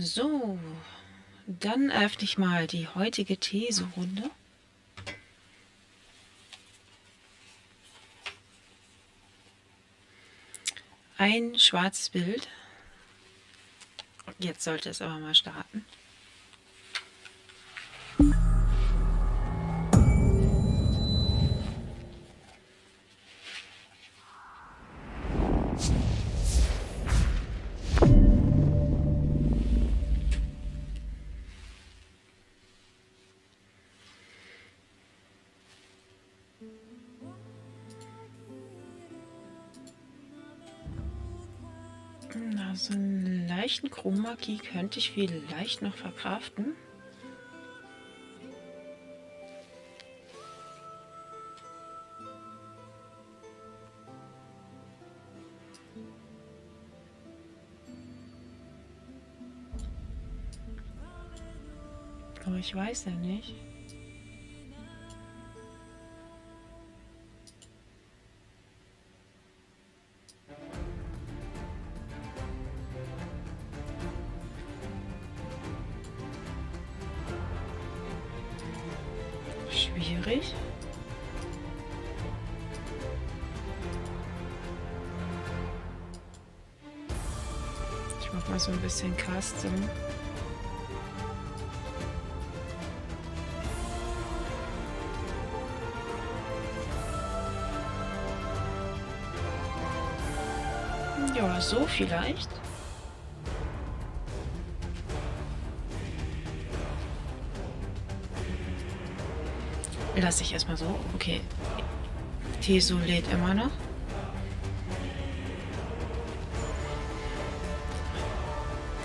So, dann öffne ich mal die heutige Thesenrunde. Ein schwarzes Bild. Jetzt sollte es aber mal starten. Na, so einen leichten Chroma-Key könnte ich vielleicht noch verkraften. Aber ich weiß ja nicht. Schwierig. Ich mache mal so ein bisschen Custom. Ja, so vielleicht. Lasse ich erstmal so. Okay. Teso lädt immer noch.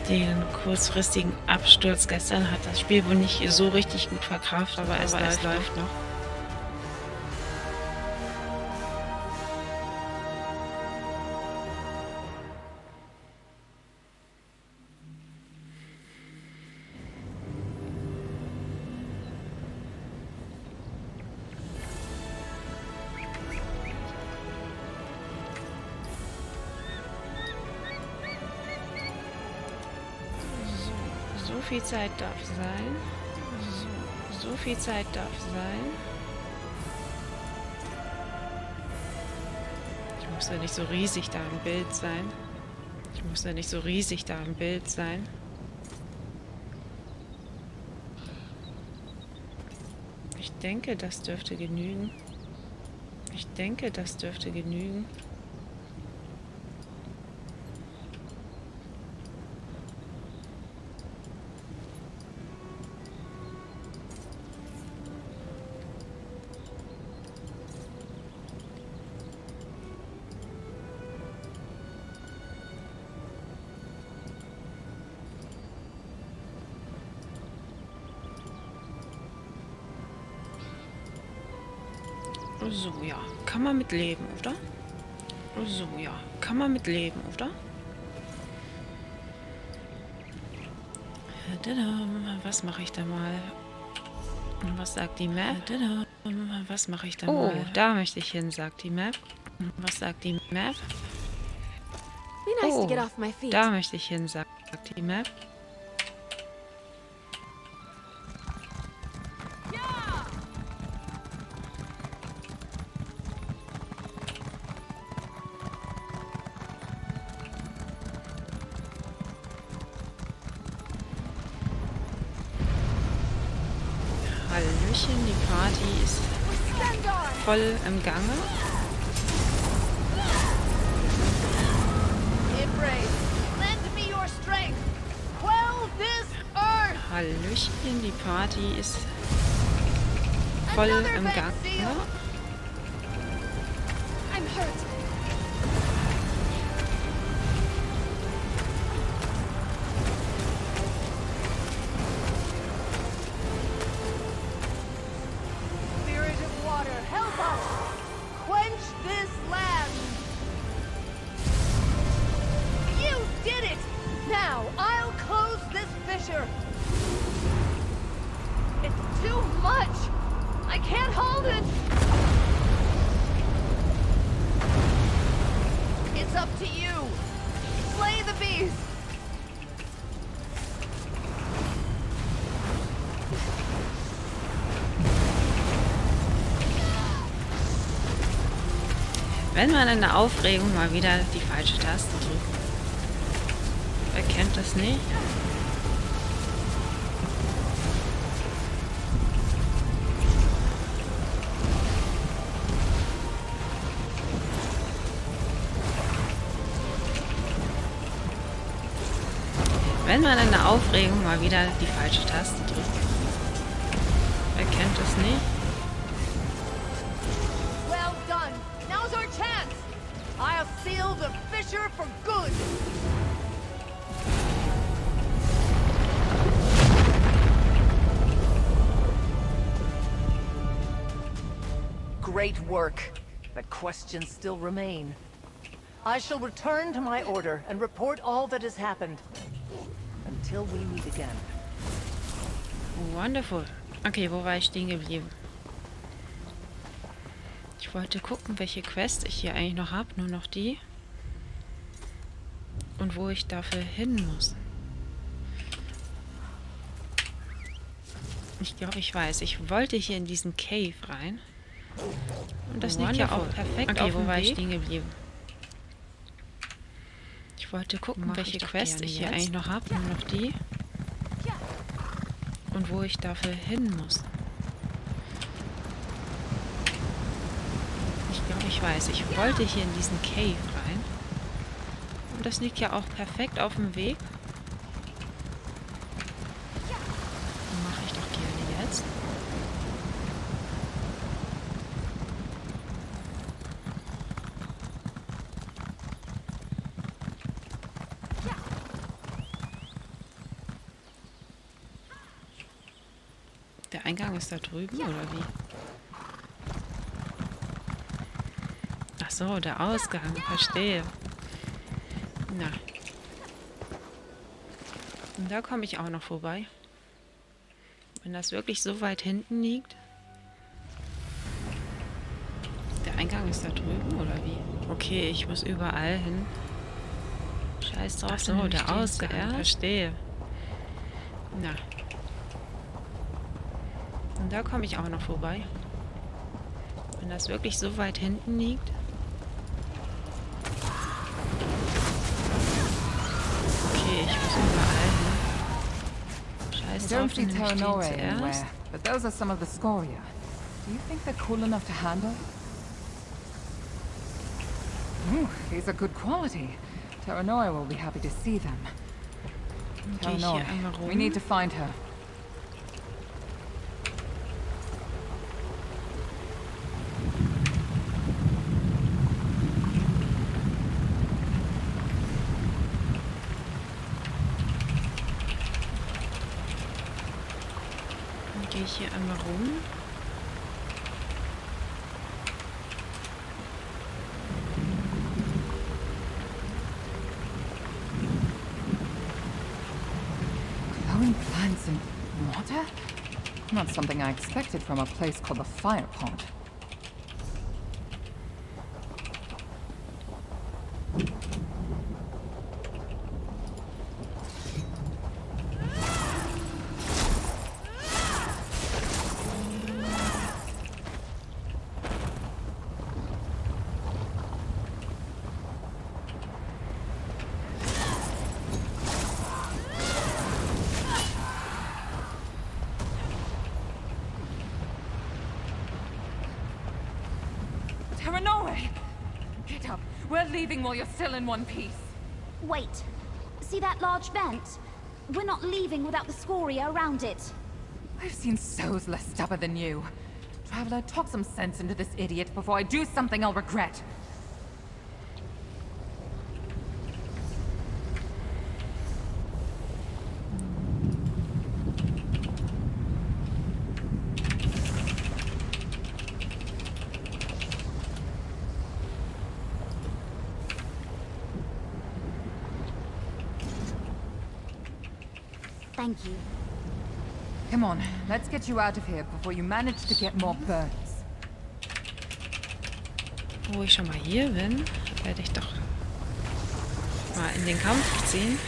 Den kurzfristigen Absturz gestern hat das Spiel wohl nicht so richtig gut verkraftet, aber es läuft noch. So viel Zeit darf sein. So viel Zeit darf sein. Ich muss ja nicht so riesig da im Bild sein. Ich denke, das dürfte genügen. So, ja, kann man mit leben, oder? Was mache ich da mal? Was sagt die Map? Oh, da möchte ich hin, sagt die Map. Was sagt die Map? Oh, da möchte ich hin, sagt die Map. Hallöchen, die Party ist voll im Gange. Hallöchen, die Party ist voll im Gange. It's too much! I can't hold it! It's up to you! Slay the beast! Wenn man in der Aufregung mal wieder die falsche Taste drückt. Wer kennt das nicht? Wenn man in der Aufregung mal wieder die falsche Taste drückt. Wer kennt das nicht? Well done. Now's our chance. I'll seal the fissure for good. Great work, but questions still remain. I shall return to my order and report all that has happened. Until we meet again. Wonderful. Okay, wo war ich stehen geblieben? Ich wollte gucken, welche Quest ich hier eigentlich noch habe. Nur noch die. Und wo ich dafür hin muss. Ich glaube, ich weiß. Ich wollte hier in diesen Cave rein. Und das liegt ja auch perfekt auf dem Weg. Okay, wo war ich stehen geblieben? Ich wollte gucken, welche Quest ich hier eigentlich noch habe. Nur noch die. Und wo ich dafür hin muss. Ich glaube, ich weiß. Ich wollte hier in diesen Cave rein. Und das liegt ja auch perfekt auf dem Weg. Mache ich doch gerne jetzt. Der Eingang ist da drüben, oder wie? Ach so, der Ausgang, verstehe. Na. Und da komme ich auch noch vorbei. Wenn das wirklich so weit hinten liegt. Der Eingang ist da drüben, oder wie? Okay, ich muss überall hin. Scheiß drauf. Ach so, der Ausgang, verstehe. Na. Und da komme ich auch noch vorbei. Wenn das wirklich so weit hinten liegt. Okay, ich muss überall hin. Scheiß drauf, den nehme ich den zuerst. But those are some of the scoria. Do you think they're cool enough to handle? Ooh, these are good quality. Terranoi will be happy to see them. Terranoi, we need to find her. Gehe ich hier einmal rum. Glowing plants and water? Not something I expected from a place called the Fire Pond. Terranoi! Get up. We're leaving while you're still in one piece. Wait. See that large vent? We're not leaving without the scoria around it. I've seen souls less stubborn than you. Traveler, talk some sense into this idiot before I do something I'll regret. Thank you. Come on, let's get you out of here before you manage to get more burns. Wo ich schon mal hier bin, werde ich doch mal in den Kampf ziehen.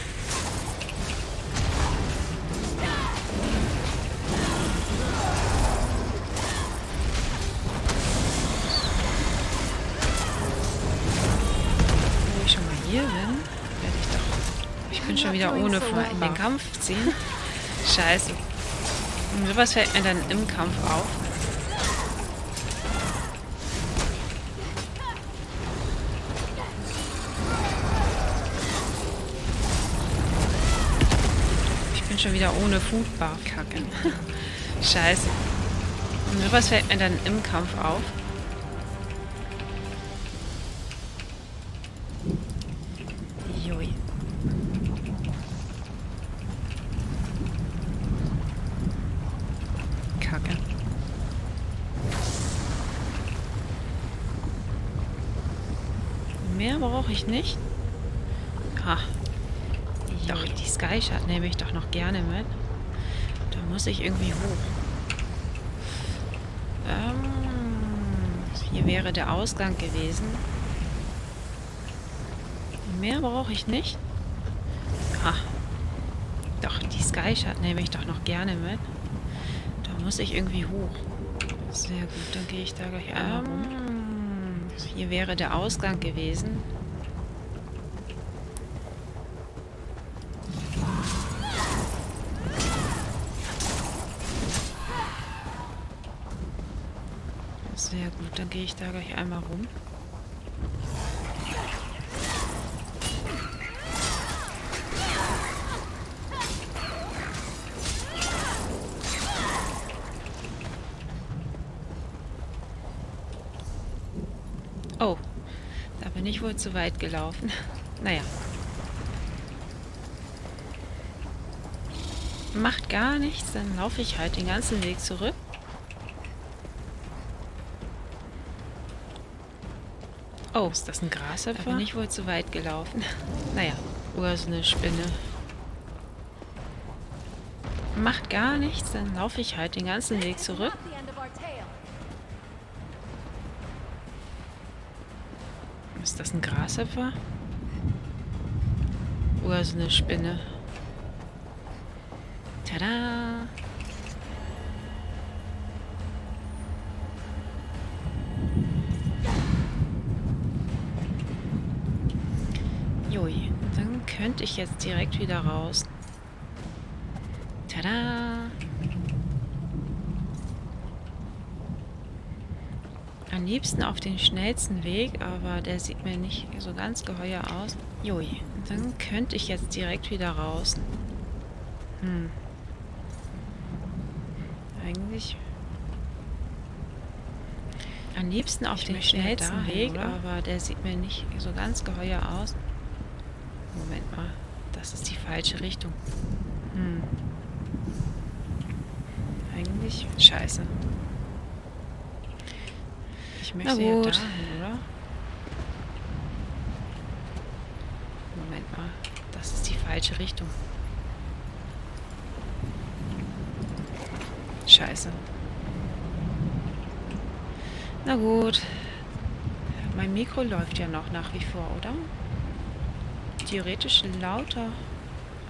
bin schon wieder ohne vor in den Kampf ziehen. Scheiße. Und sowas fällt mir dann im Kampf auf. Ich bin schon wieder ohne Foodbar. Kacke. Scheiße. Und sowas fällt mir dann im Kampf auf. Jui. Kacke. Mehr brauche ich nicht. Ha. Doch, die Sky Shot nehme ich doch noch gerne mit. Da muss ich irgendwie hoch. Hier wäre der Ausgang gewesen. Mehr brauche ich nicht. Ha. Doch, die Sky Shot nehme ich doch noch gerne mit. Da muss ich irgendwie hoch. Sehr gut, dann gehe ich da gleich einmal rum. Hier wäre der Ausgang gewesen. Sehr gut, dann gehe ich da gleich einmal rum. Oh, da bin ich wohl zu weit gelaufen. Naja. Macht gar nichts, dann laufe ich halt den ganzen Weg zurück. Oh, ist das ein Grashüpfer? Da bin ich wohl zu weit gelaufen. Naja, oder so eine Spinne. Macht gar nichts, dann laufe ich halt den ganzen Weg zurück. Ist das ein Grashüpfer? Oder so eine Spinne? Tada! Jui, dann könnte ich jetzt direkt wieder raus. Tada! Am liebsten auf den schnellsten Weg, aber der sieht mir nicht so ganz geheuer aus. Jui, dann könnte ich jetzt direkt wieder raus. Eigentlich am liebsten auf den schnellsten Weg, oder? Aber der sieht mir nicht so ganz geheuer aus. Moment mal, das ist die falsche Richtung. Eigentlich scheiße. Ich möchte ja dahin, oder? Moment mal, das ist die falsche Richtung. Scheiße. Na gut. Mein Mikro läuft ja noch nach wie vor, oder? Theoretisch lauter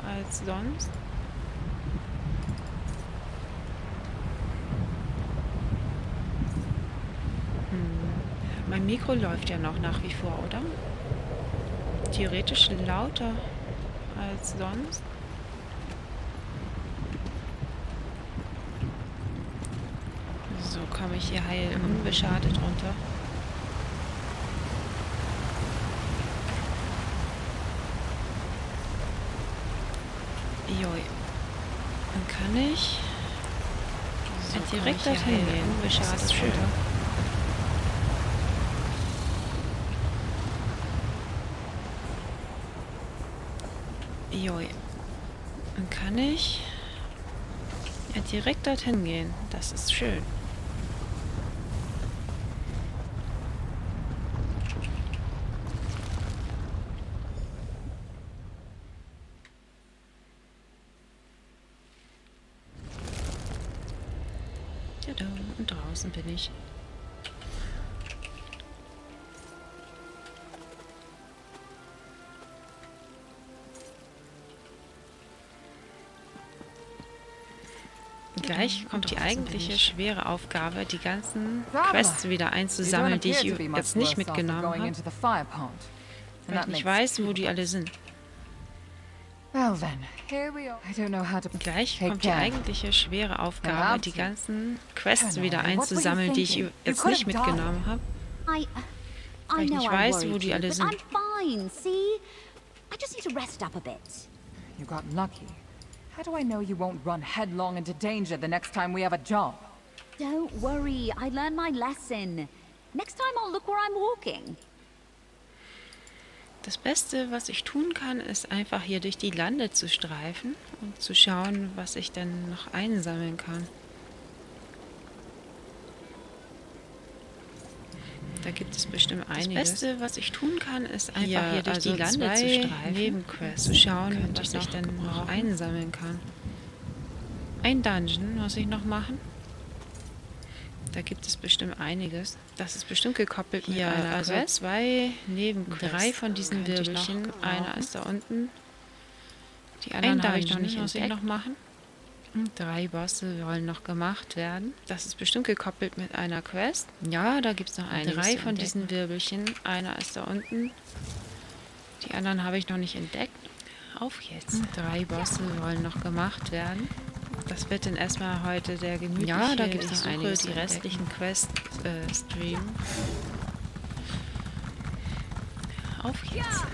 als sonst. Mein Mikro läuft ja noch nach wie vor, oder? Theoretisch lauter als sonst. So komme ich hier heil unbeschadet runter. Joi. Dann kann ich so direkt dorthin gehen. Unbeschadet runter. Joi. Dann kann ich ja direkt dorthin gehen. Das ist schön. Tada, und draußen bin ich. Gleich kommt die eigentliche schwere Aufgabe, die ganzen Quests wieder einzusammeln, die ich jetzt nicht mitgenommen habe, weil ich nicht weiß, wo die alle sind. Well then, here we are. I don't know how to Gleich take kommt die care. eigentliche schwere Aufgabe, die ganzen Quests Genau, wieder what were you einzusammeln, die ich thinking? jetzt You nicht could have died. mitgenommen habe. I Weil ich know nicht I weiß, wo worried die you, alle but sind. I'm fine, see? I just need to rest up a bit. You got lucky. How do I know you won't run headlong into danger the next time we have a job? Don't worry, I learned my lesson. Next time I'll look where I'm walking. Das Beste, was ich tun kann, ist einfach hier durch die Lande zu streifen und zu schauen, was ich dann noch einsammeln kann. Da gibt es bestimmt einiges. Das Beste, was ich tun kann, ist einfach hier durch die Lande zu streifen, Nebenquests zu schauen, was ich dann noch einsammeln kann. Ein Dungeon muss ich noch machen. Da gibt es bestimmt einiges. Das ist bestimmt gekoppelt mit einer Quest. 2 Nebenquests. 3 von diesen Wirbelchen. Einer ist da unten. Die anderen habe ich noch nicht muss ich noch machen. 3 Bosse wollen noch gemacht werden. Das ist bestimmt gekoppelt mit einer Quest. Ja, da gibt es noch einiges. 3 von diesen Wirbelchen. Einer ist da unten. Die anderen habe ich noch nicht entdeckt. Auf jetzt. 3 Bosse wollen noch gemacht werden. Das wird dann erstmal heute der gemütliche, ja, da gibt es noch einiges, die restlichen Quest-Stream. Auf jetzt.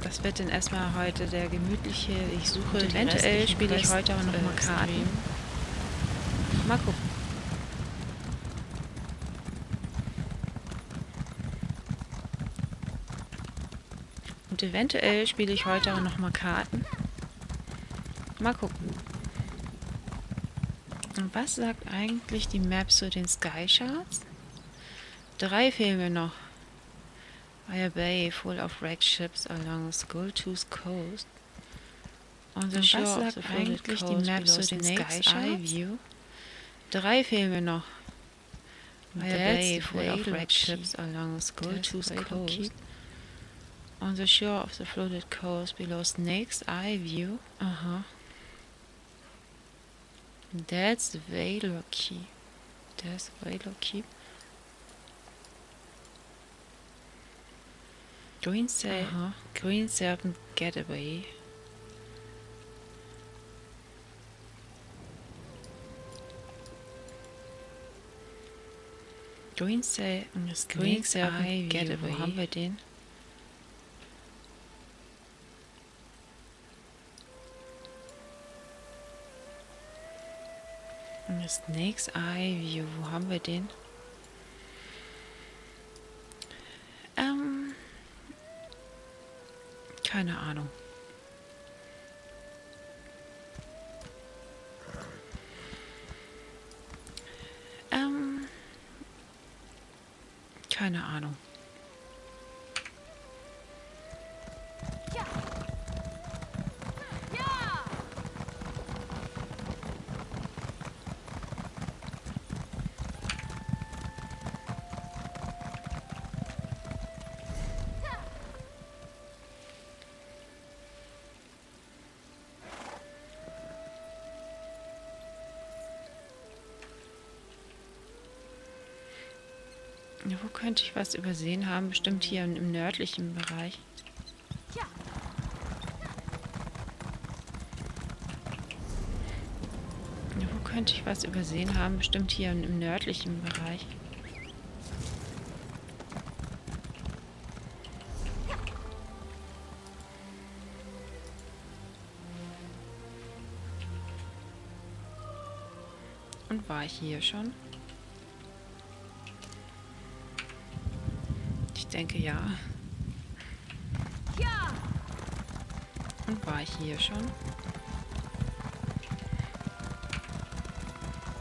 Das wird dann erstmal heute der gemütliche, ich suche, und eventuell spiele ich heute auch noch mal Karten. Mal gucken. Und eventuell spiele ich heute auch noch mal Karten. Mal gucken. Und was sagt eigentlich die Map zu den Sky Shards? 3 fehlen mir noch. By a bay full of wrecked ships along the Skulltooth coast. On the shore of the eigentlich die Map zu den Sky Shards? 3 fehlen mir noch. By a bay full of wrecked ships along the Skulltooth coast. On the shore of the flooded coast below Snake's Eye View. Aha. That's the Valor Key. There's the Valor Key. Green Serpent Getaway. Green Serpent Getaway. Wo haben wir den? Snake's Eye View, wo haben wir den? Keine Ahnung. Keine Ahnung. Ja, wo könnte ich was übersehen haben? Bestimmt hier im nördlichen Bereich. Ja, wo könnte ich was übersehen haben? Bestimmt hier im nördlichen Bereich. Und war ich hier schon? Ich denke ja. Und war ich hier schon?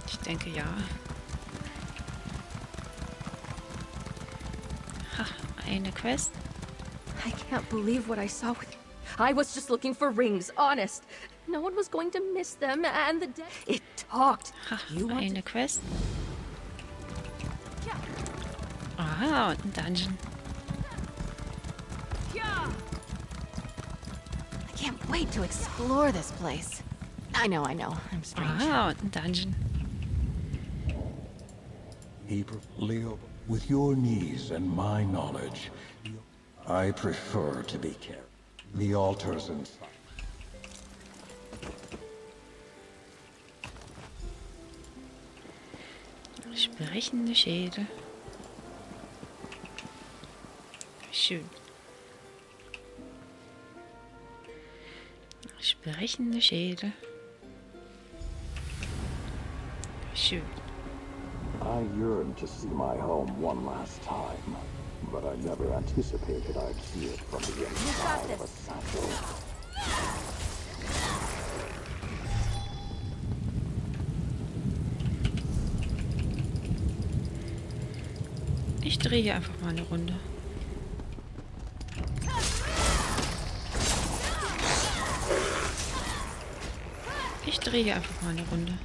Ich denke ja. Ha, eine Quest. I can't believe what I saw with you. I was just looking for rings, honest. No one was going to miss them, and the dead... It talked. Ha, You want eine Quest. Aha, und ein Dungeon. I can't wait to explore this place. I know, I'm strange. Aha, und ein Dungeon. Leo, with your knees and my knowledge, I prefer to be careful. The altar's in... Sprechende Schädel. Schön. Sprechende Schädel. Schön. I yearned to see my home one last time, but I never anticipated I'd see it from the inside of a satchel. Ich drehe hier einfach mal eine Runde. Ich drehe hier einfach mal eine Runde.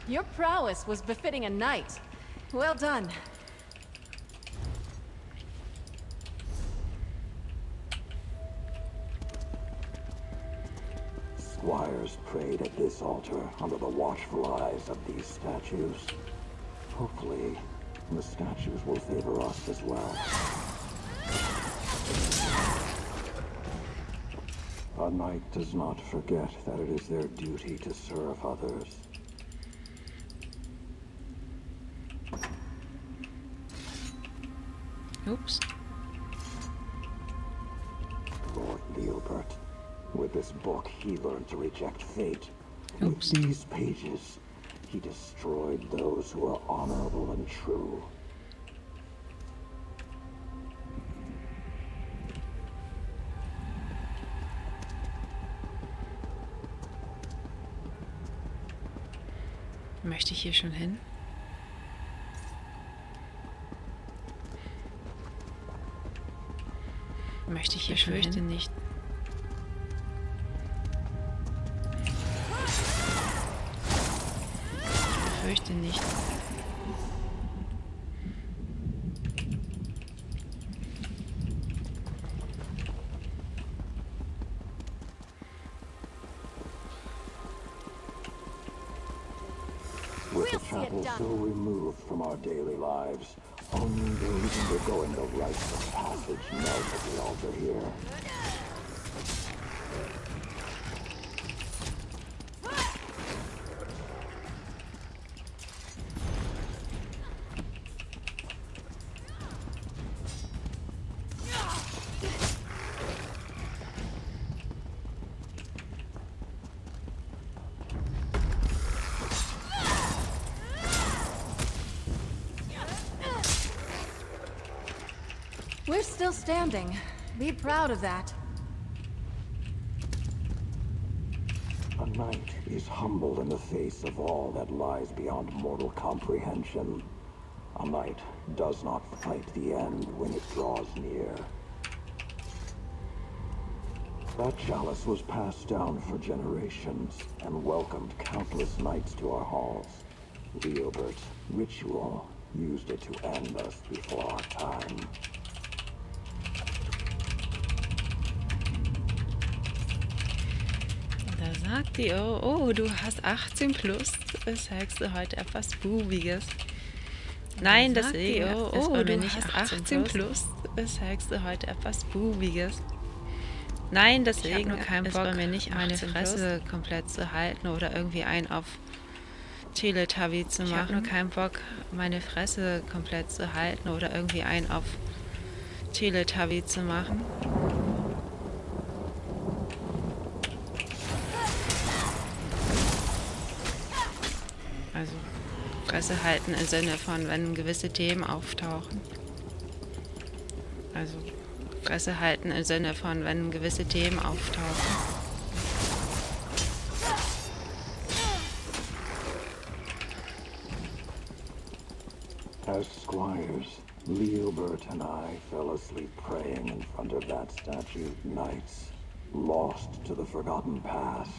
Your prowess was befitting a knight. Well done. Squires prayed at this altar under the watchful eyes of these statues. Hopefully, the statues will favor us as well. A knight does not forget that it is their duty to serve others. Oops. Lord Leobert, with this book, he learned to reject fate. Oops. With these pages, he destroyed those who are honorable and true. Möchte ich hier schon hin? Möchte ich hier schon hin? Ich fürchte nicht. Ich fürchte nicht. With the chapel so removed from our daily lives, only those undergoing the rites of passage knelt at the altar here. We're still standing. Be proud of that. A knight is humble in the face of all that lies beyond mortal comprehension. A knight does not fight the end when it draws near. That chalice was passed down for generations and welcomed countless knights to our halls. Leobert's ritual used it to end us before our time. Da sagt die, oh, du hast 18 plus, zeigst du heute etwas Bubiges. Nein, das oh, du hast 18 plus, zeigst du heute etwas Bubiges. Nein, deswegen ist bei mir nicht meine Fresse komplett zu halten oder irgendwie einen auf Teletubby zu machen. Ich habe nur keinen Bock, meine Fresse komplett zu halten oder irgendwie einen auf Teletubby zu machen. Also Fresse halten im Sinne von, wenn gewisse Themen auftauchen. Also Fresse halten im Sinne von, wenn gewisse Themen auftauchen. As squires, Leobert and I fell asleep praying in front of that statue nights, lost to the forgotten past.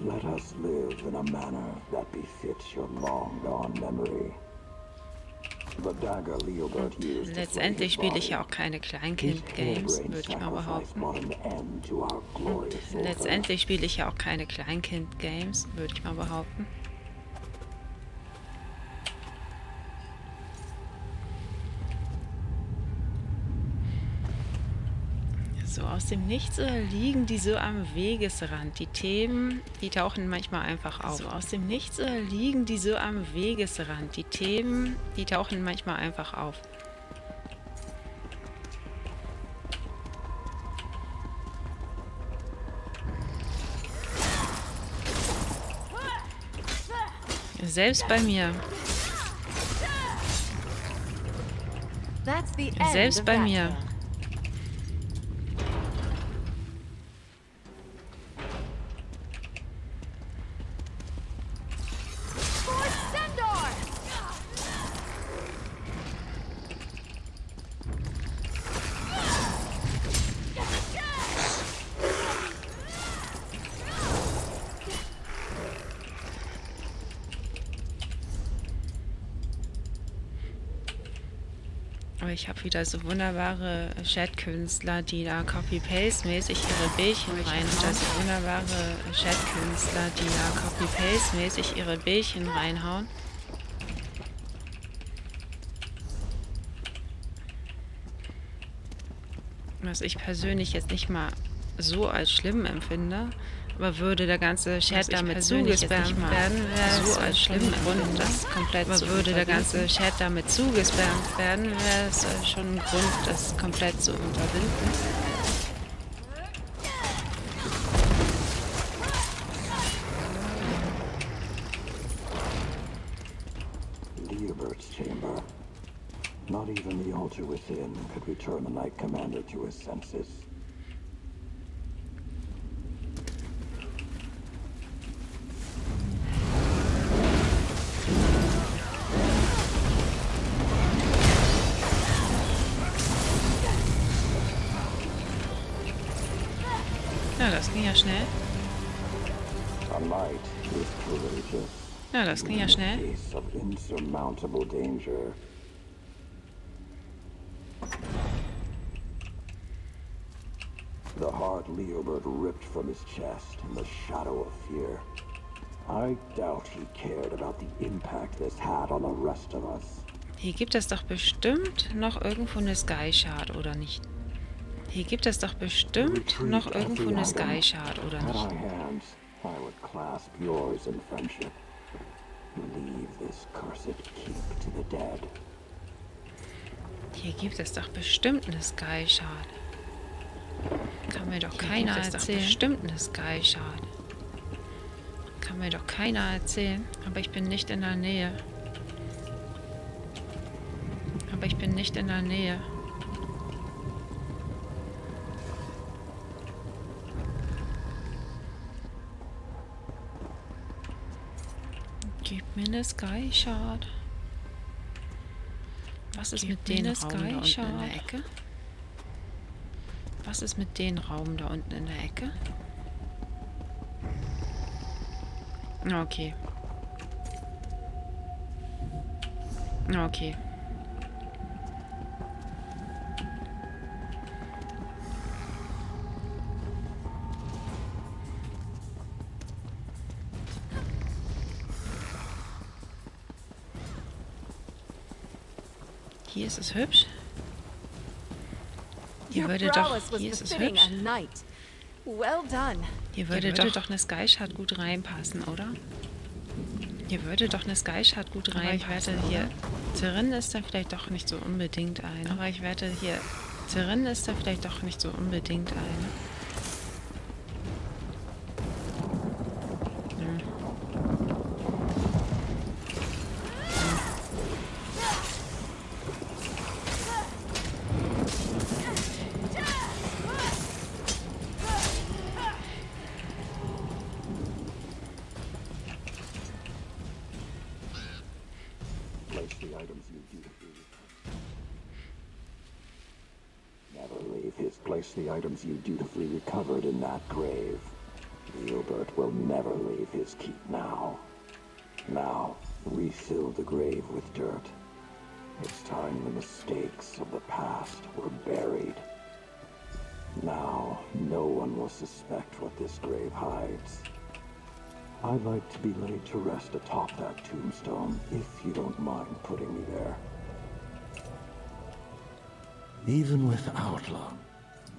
Let us live in a manner that befits your long-gone memory. The dagger Leobert used to slay Letztendlich his spiele ich ja body. auch keine His Kleinkind-Games, harebrained würde ich mal sacrifice behaupten. brought an end to our glorious order. Letztendlich spiele ich ja auch keine Kleinkind-Games, würde ich mal behaupten. So aus dem Nichts liegen die so am Wegesrand. Die Themen, die tauchen manchmal einfach auf. So aus dem Nichts liegen die so am Wegesrand. Die Themen, die tauchen manchmal einfach auf. Selbst bei mir. Selbst bei mir. Aber ich habe wieder so wunderbare Chat-Künstler, die da Copy-Paste-mäßig ihre Bildchen reinhauen. Da so wunderbare Chat-Künstler, die da Copy-Paste-mäßig ihre Bildchen reinhauen. Was ich persönlich jetzt nicht mal so als schlimm empfinde, aber würde der ganze Chat damit zugespammt werden, wäre so als schlimmen Grund, das komplett zu unterbinden. Würde der ganze Chat damit zugespammt werden, wäre es schon ein Grund, das komplett zu unterbinden. Leobert's chamber. Not even the altar within could return the Knight Commander to his senses. Ja, das ging ja schnell. A knight is courageous. Ja, das ging ja In the schnell. face of insurmountable danger. The heart Leobert ripped from his chest in the shadow of fear. I doubt he cared about the impact this had on the rest of us. Hier gibt es doch bestimmt noch irgendwo eine Sky Shard, oder nicht? Hier gibt es doch bestimmt noch irgendwo eine Sky Shard, oder Had nicht? I hands, I would clasp yours in friendship. Leave this cursed keep to the dead. Hier gibt es doch bestimmt eine Sky Shard. Kann mir doch keiner erzählen. Bestimmt eine Sky Shard. Kann mir doch keiner erzählen. Aber ich bin nicht in der Nähe. Aber ich bin nicht in der Nähe. Gib mir eine Sky Shard. Was ist mit dem Raum da unten in der Ecke? Was ist mit dem Raum da unten in der Ecke? Okay. Okay. Hier ist es hübsch. Hier würde doch, hier ist es hübsch. Hier würde doch eine Sky Shard gut reinpassen, oder? Hier würde doch eine Sky Shard gut reinpassen. Aber ich wette, hier drin ist da vielleicht doch nicht so unbedingt eine. Aber ich wette, hier drin ist da vielleicht doch nicht so unbedingt eine. Place the items you dutifully never leave his place the items you dutifully recovered in that grave. Leobert will never leave his keep now. Now, refill the grave with dirt. It's time the mistakes of the past were buried. Now, no one will suspect what this grave hides. I'd like to be laid to rest atop that tombstone, if you don't mind putting me there. Even without luck.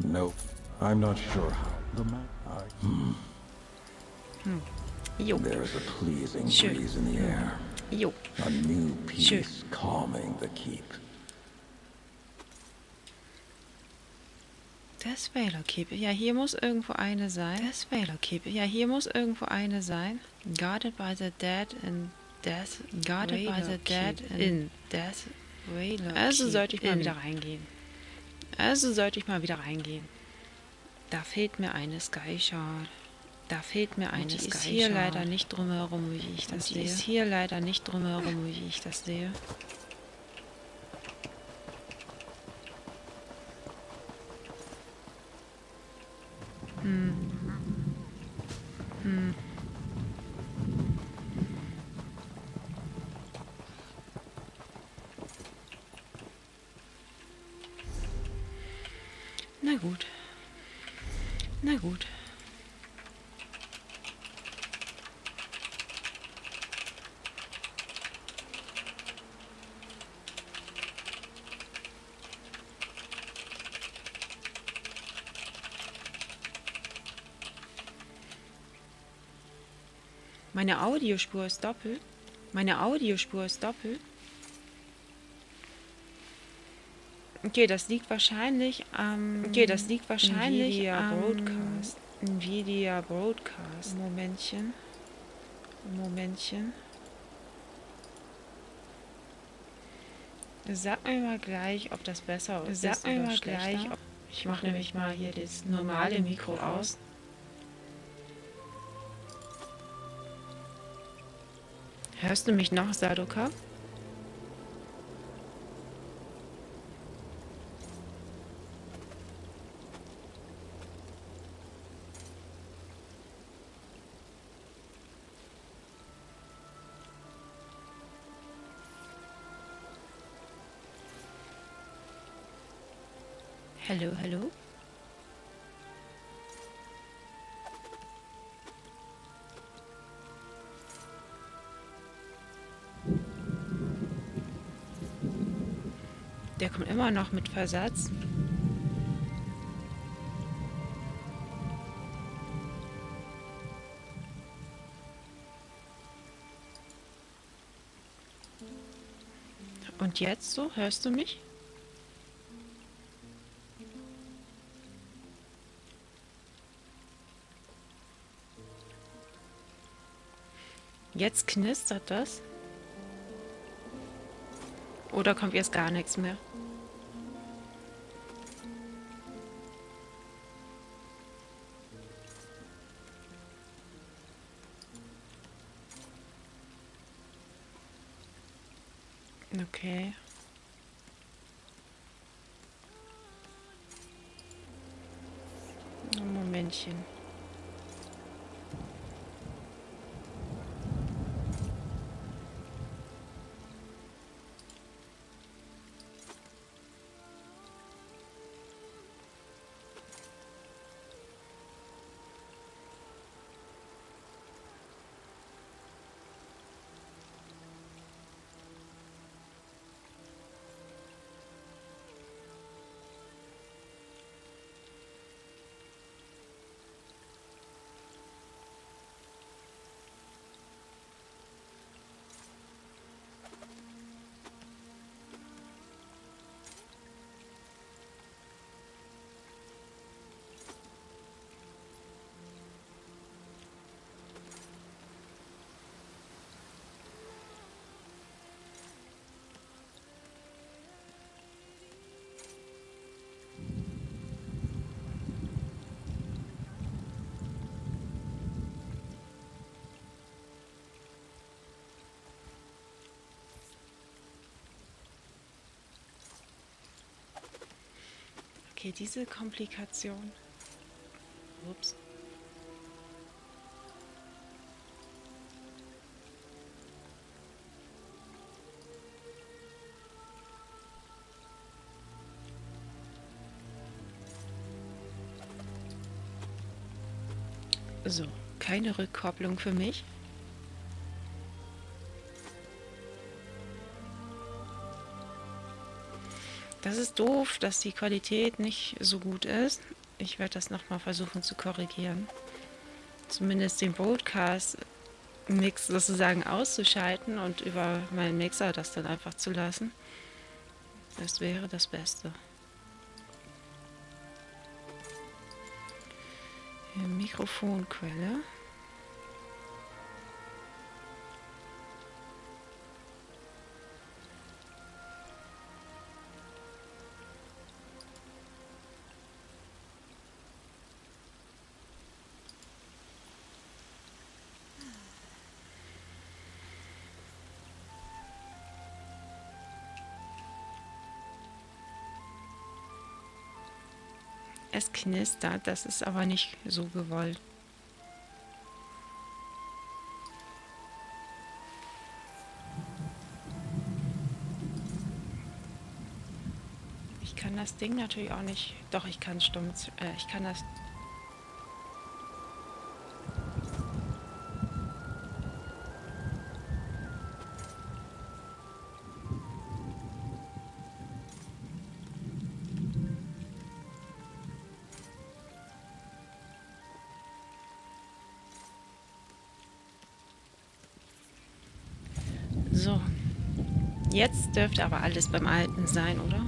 Nope. I'm not sure how. Jo. There's a pleasing Schön. breeze in the air. Jo. A new Schön. peace calming the keep. Das Valor Keep. Ja, hier muss irgendwo eine sein. Das Valor Keep. Ja, hier muss irgendwo eine sein. Guarded by the dead in death. Guarded by the dead in death. Valor also sollte ich mal wieder reingehen. Da fehlt mir eine Sky Shard. Da fehlt mir eine Sky Shard. Die ist hier leider nicht drumherum, wie ich das sehe. Na gut. Na gut. Meine Audiospur ist doppelt. Okay, das liegt wahrscheinlich am Nvidia Broadcast. Momentchen. Sag mir mal gleich, ob das besser ist. Ich mache nämlich mal hier das normale Mikro aus. Hörst du mich noch, Sadoka? Hallo? Der kommt immer noch mit Versatz. Und jetzt so? Hörst du mich? Jetzt knistert das. Oder kommt jetzt gar nichts mehr? Okay. Ein Momentchen. Okay, diese Komplikation. Ups. So, keine Rückkopplung für mich. Das ist doof, dass die Qualität nicht so gut ist. Ich werde das nochmal versuchen zu korrigieren. Zumindest den Broadcast-Mix sozusagen auszuschalten und über meinen Mixer das dann einfach zu lassen. Das wäre das Beste. Mikrofonquelle. Es knistert, das ist aber nicht so gewollt. Ich kann das Ding natürlich auch nicht. Doch, ich kann stumm. Ich kann das. So. Jetzt dürfte aber alles beim Alten sein, oder?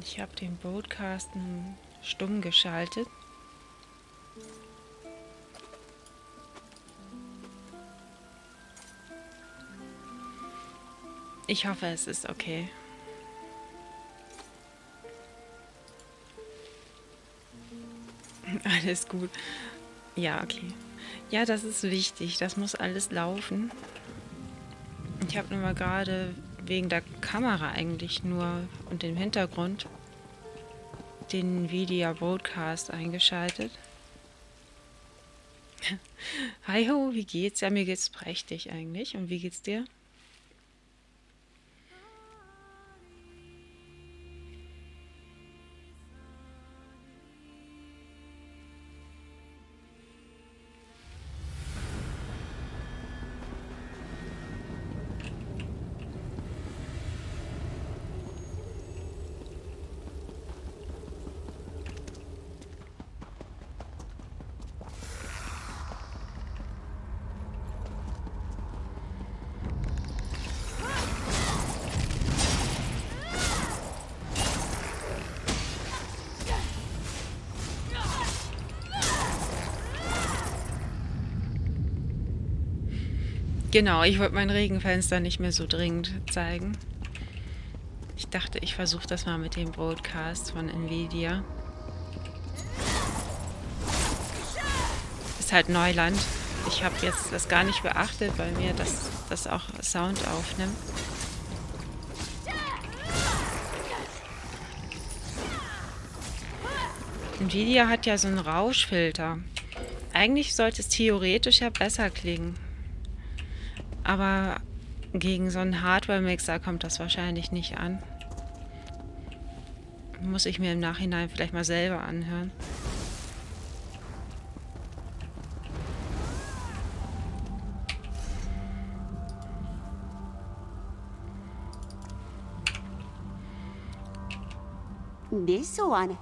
Ich habe den Broadcast stumm geschaltet. Ich hoffe, es ist okay. Alles gut. Ja, okay. Ja, das ist wichtig. Das muss alles laufen. Ich habe nur mal gerade wegen der Kamera eigentlich nur und dem Hintergrund den Video Broadcast eingeschaltet. Hi ho, wie geht's? Ja, mir geht's prächtig eigentlich. Und wie geht's dir? Genau, ich wollte mein Regenfenster nicht mehr so dringend zeigen. Ich dachte, ich versuche das mal mit dem Broadcast von Nvidia. Ist halt Neuland. Ich habe jetzt das gar nicht beachtet, weil mir das auch Sound aufnimmt. Nvidia hat ja so einen Rauschfilter. Eigentlich sollte es theoretisch ja besser klingen. Aber gegen so einen Hardware-Mixer kommt das wahrscheinlich nicht an. Muss ich mir im Nachhinein vielleicht mal selber anhören. This one.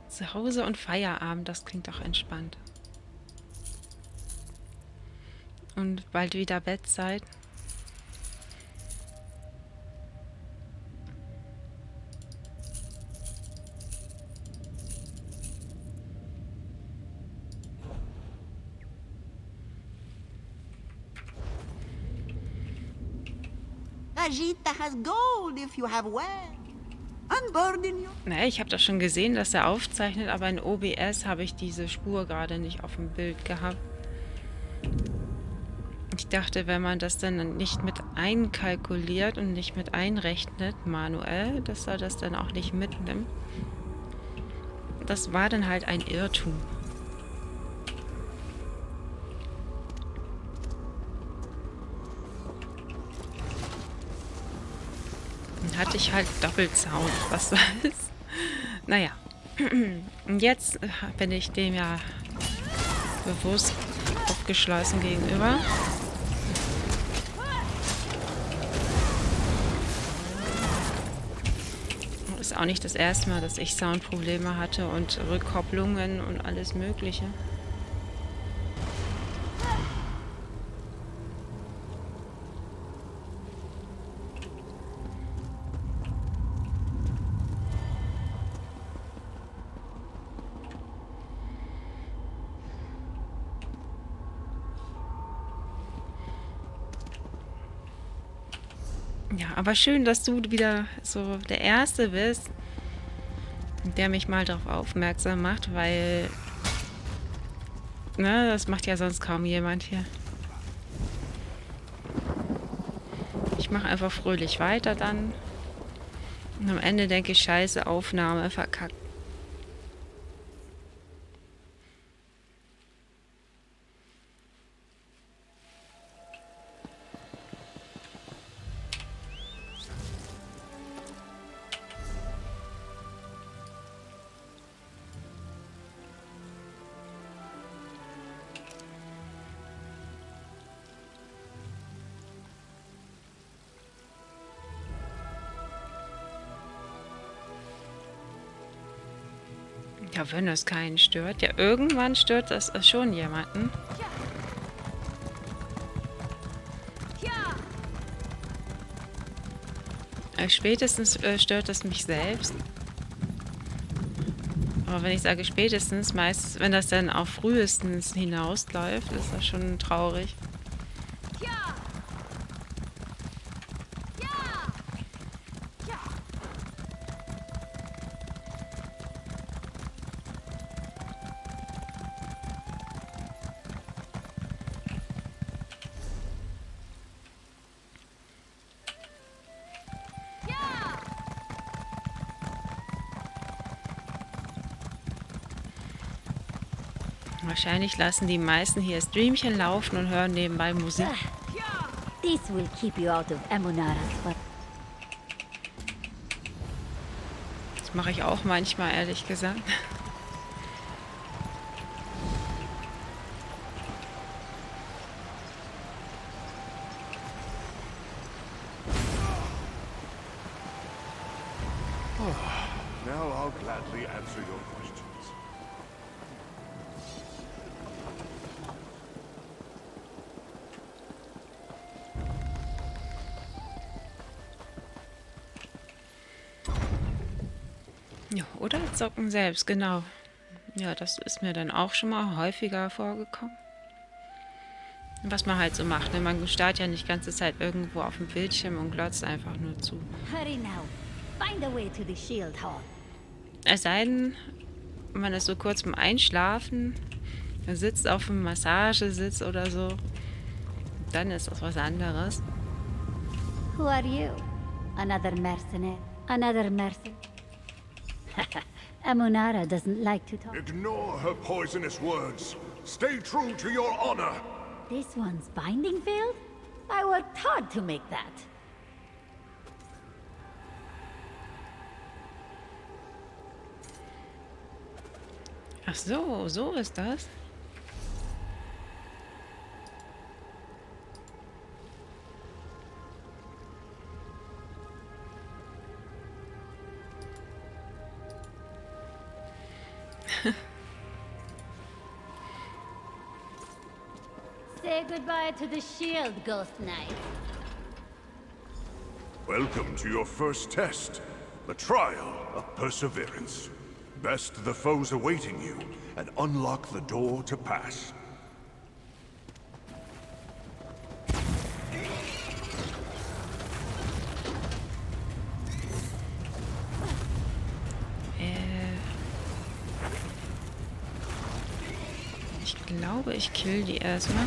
Zu Hause und Feierabend, das klingt doch entspannt. Und bald wieder Bettzeit. Ajita has gold if you have well. Ne, ich habe doch schon gesehen, dass er aufzeichnet, aber in OBS habe ich diese Spur gerade nicht auf dem Bild gehabt. Ich dachte, wenn man das dann nicht mit einkalkuliert und nicht mit einrechnet, manuell, dass er das dann auch nicht mitnimmt. Das war dann halt ein Irrtum. Dann hatte ich halt Doppelsound, was soll's. Naja. Und jetzt bin ich dem ja bewusst aufgeschlossen gegenüber. Ist auch nicht das erste Mal, dass ich Soundprobleme hatte und Rückkopplungen und alles Mögliche. Ja, aber schön, dass du wieder so der Erste bist, der mich mal darauf aufmerksam macht, weil, ne, das macht ja sonst kaum jemand hier. Ich mache einfach fröhlich weiter dann. Und am Ende denke ich, scheiße, Aufnahme verkackt. Ja, wenn es keinen stört. Ja, irgendwann stört das schon jemanden. Spätestens stört es mich selbst. Aber wenn ich sage spätestens, meist, wenn das dann auf frühestens hinausläuft, ist das schon traurig. Wahrscheinlich lassen die meisten hier Streamchen laufen und hören nebenbei Musik. This will keep you out of Emunara's but Das mache ich auch manchmal, ehrlich gesagt. Now I'll gladly answer your questions. Ja, oder zocken selbst, genau. Ja, das ist mir dann auch schon mal häufiger vorgekommen. Was man halt so macht, ne? Man starrt ja nicht die ganze Zeit irgendwo auf dem Bildschirm und glotzt einfach nur zu. hurry now. Find a way to the shield hall. Es sei denn, man ist so kurz beim Einschlafen, man sitzt auf einem Massagesitz oder so, dann ist das was anderes. Who are you? Another mercenary? Another mercenary? Emunara doesn't like to talk. Ignore her poisonous words. Stay true to your honor. This one's binding field? I worked hard to make that. Ach so, so ist das. Say goodbye to the shield, Ghost Knight. Welcome to your first test. The trial of perseverance. Best the foes awaiting you, and unlock the door to pass. glaube, ich kill die erstmal.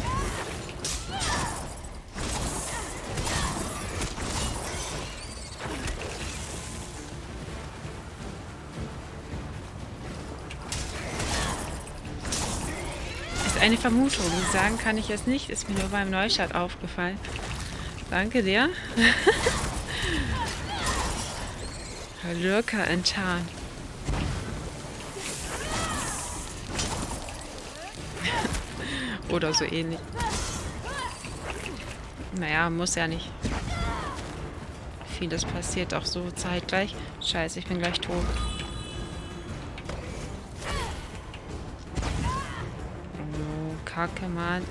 Ist eine Vermutung. Sagen kann ich es nicht. Ist mir nur beim Neustart aufgefallen. Danke dir. Lurker enttarnt. Oder so ähnlich. Naja, muss ja nicht. Vieles passiert auch so zeitgleich. Scheiße, ich bin gleich tot. Oh, Kacke, Mann.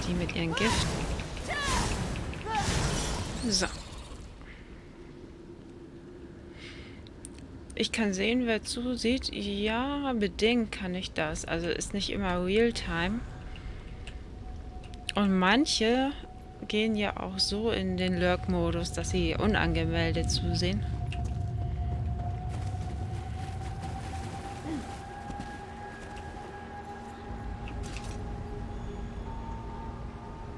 Die mit ihren Gift. So. Ich kann sehen, wer zusieht. Ja, bedingt kann ich das. Also ist nicht immer Realtime. Und manche gehen ja auch so in den Lurk-Modus, dass sie unangemeldet zusehen.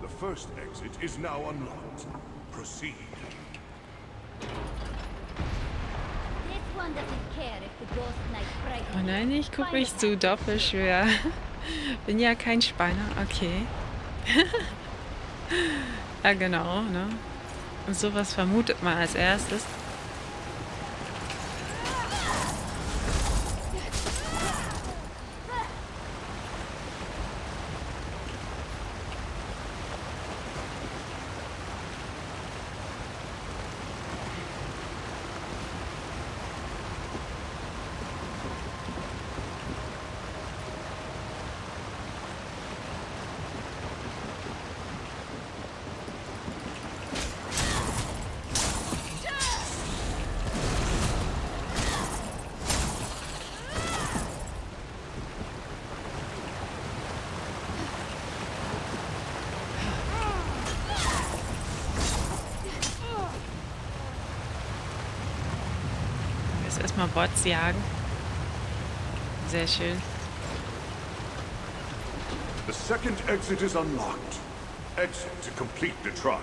The first exit is now unlocked. Proceed. Oh nein, ich gucke mich zu doppelschwer. Bin ja kein Spanner, okay. Ja, genau, ne? Und sowas vermutet man als erstes. Erstmal Bots jagen. Sehr schön. The second exit is unlocked. Exit to complete the trial.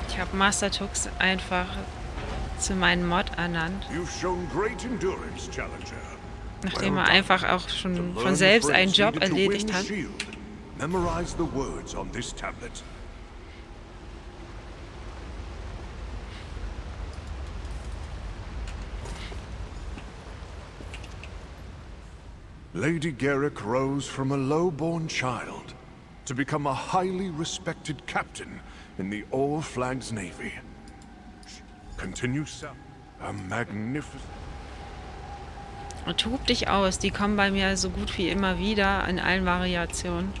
Ich habe Master Tux einfach zu meinem Mod ernannt. You've shown great endurance, Challenger. Nachdem er einfach auch schon von selbst einen Job erledigt hat. Memorize the words on this tablet. Lady Garrick rose from a low-born child to become a highly respected captain in the All Flags Navy. Continue south. A magnificent... Und tob dich aus, die kommen bei mir so gut wie immer wieder in allen Variationen.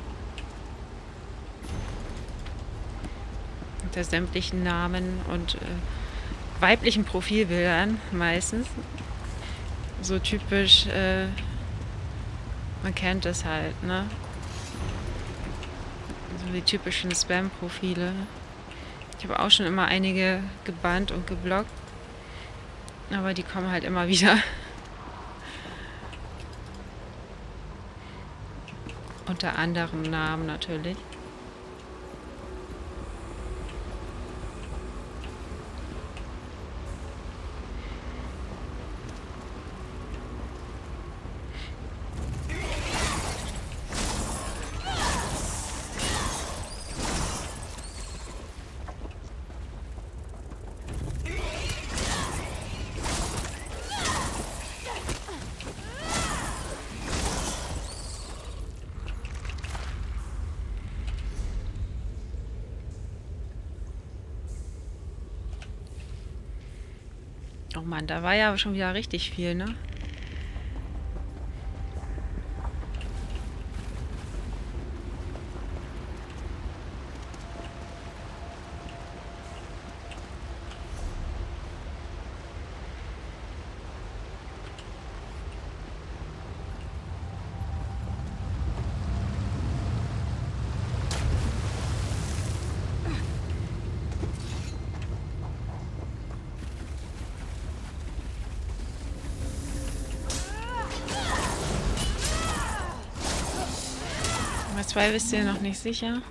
Unter sämtlichen Namen und weiblichen Profilbildern meistens. So typisch... man kennt es halt, ne? So die typischen Spam-Profile. Ich habe auch schon immer einige gebannt und geblockt. Aber die kommen halt immer wieder. Unter anderem Namen natürlich. Oh Mann, da war ja schon wieder richtig viel, ne? 2 wisst ihr noch nicht sicher.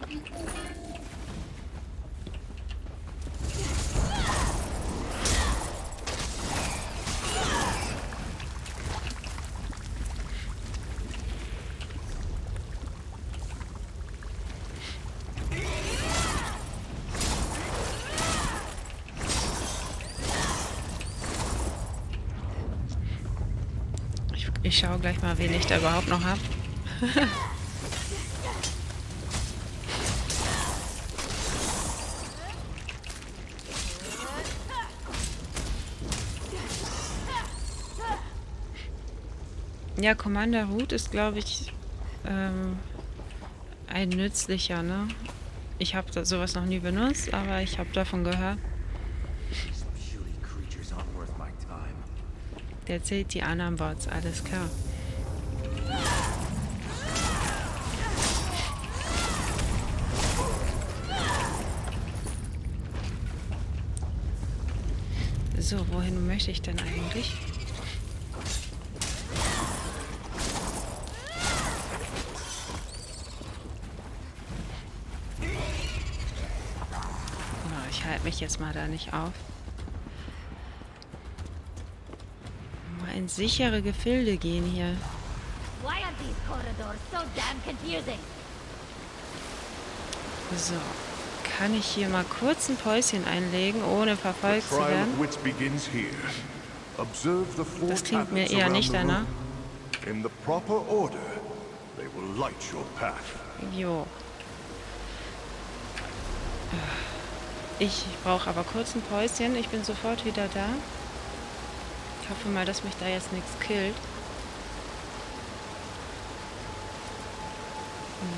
Ich schaue gleich mal, wen ich da überhaupt noch habe. Ja, Commander Root ist, glaube ich, ein nützlicher, ne? Ich habe sowas noch nie benutzt, aber ich habe davon gehört. Der zählt die anderen Bots, alles klar. So, wohin möchte ich denn eigentlich? Ich halte mich jetzt mal da nicht auf. Mal in sichere Gefilde gehen hier. Why are these corridors so damn confusing? So, kann ich hier mal kurz ein Päuschen einlegen, ohne verfolgt zu werden? Das klingt mir eher nicht danach. Jo. Ich brauche aber kurz ein Päuschen. Ich bin sofort wieder da. Ich hoffe mal, dass mich da jetzt nichts killt.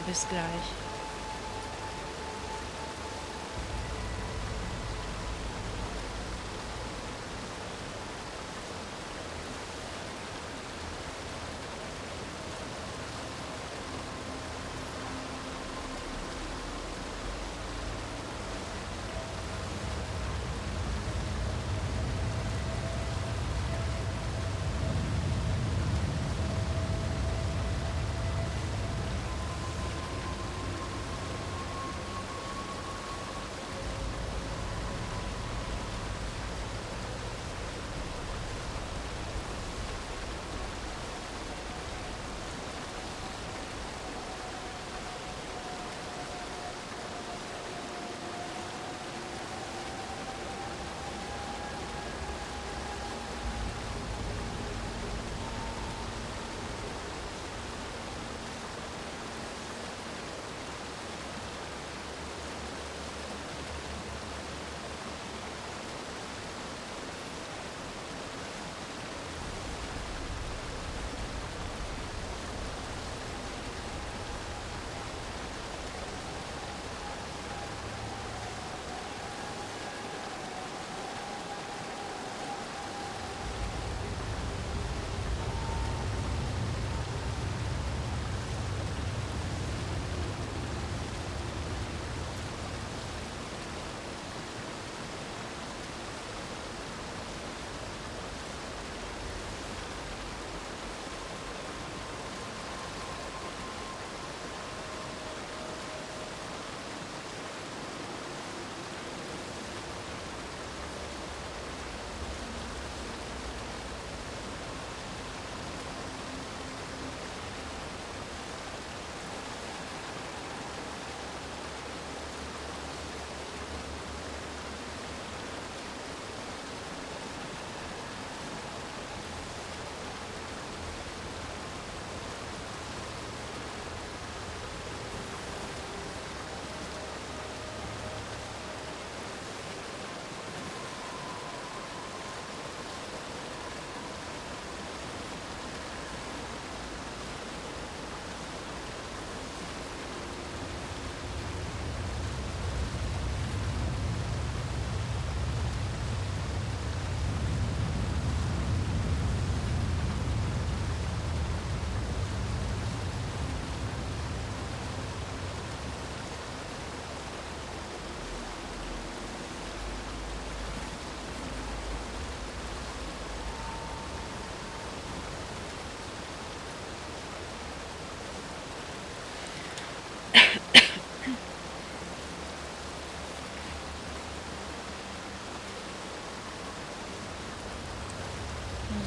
Bis gleich.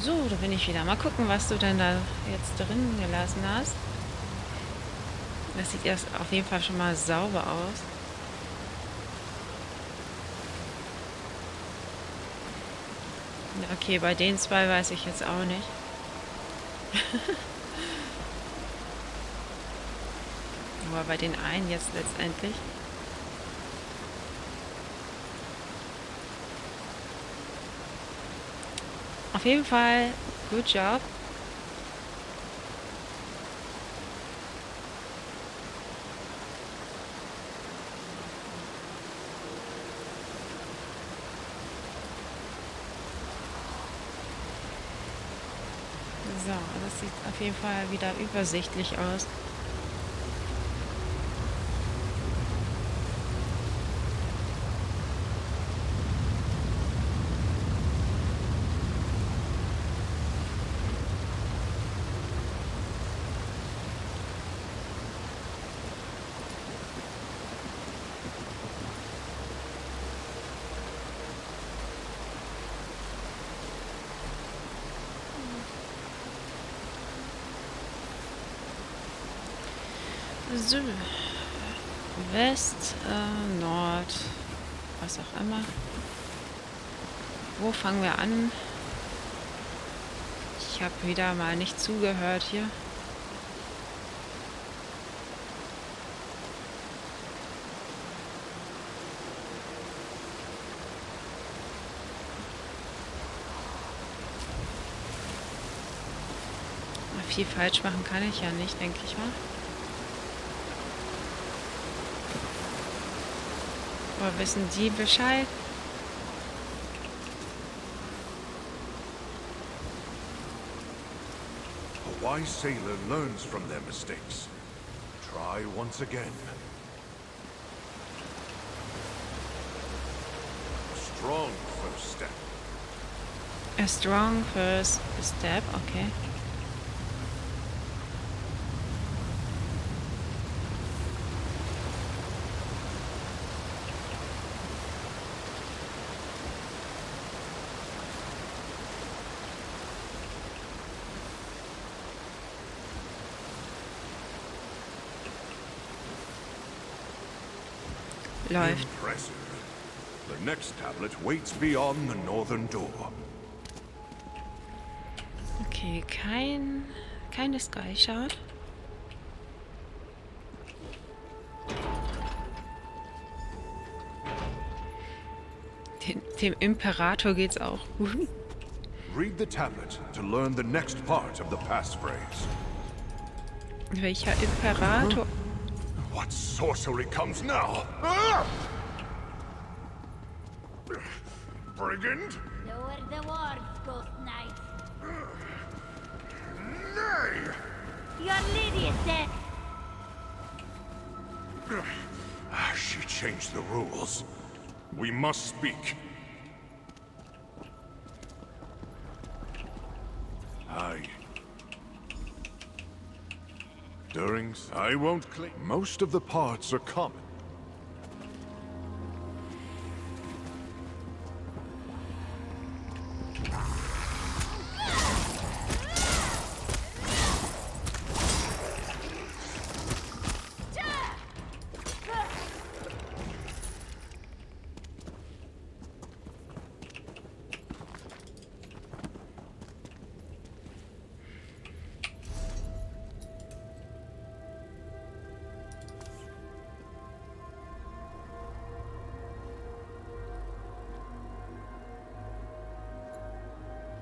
So, da bin ich wieder. Mal gucken, was du denn da jetzt drin gelassen hast. Das sieht erst auf jeden Fall schon mal sauber aus. Okay, bei den zwei weiß ich jetzt auch nicht. Aber bei den einen jetzt letztendlich. Auf jeden Fall, good job. So, das sieht auf jeden Fall wieder übersichtlich aus. So, West, Nord, was auch immer. Wo fangen wir an? Ich habe wieder mal nicht zugehört hier. Viel falsch machen kann ich ja nicht, denke ich mal. Aber wissen die Bescheid? A wise sailor learns from their mistakes. Try once again. A strong first step. A strong first step, okay. Läuft. Impressive. The next tablet waits beyond the northern door. Okay, keine Sky Shard. Dem Imperator geht's auch gut. Read the tablet to learn the next part of the passphrase. Welcher Imperator? What sorcery comes now? Ah! Brigand? Lower the ward, Ghost Knight. Nay! Your lady is dead. She changed the rules. We must speak. I won't claim. Most of the parts are common.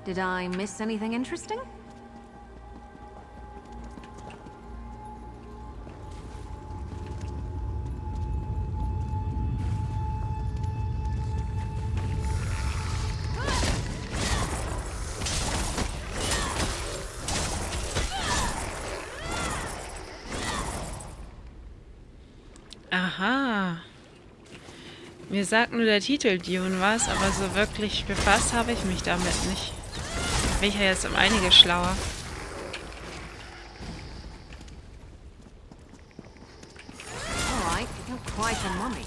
Did I miss anything interesting? Aha. Mir sagt nur der Titel Dune was, aber so wirklich befasst habe ich mich damit nicht. Bin ich ja jetzt um einiges schlauer. Alright, you're quite a mummy.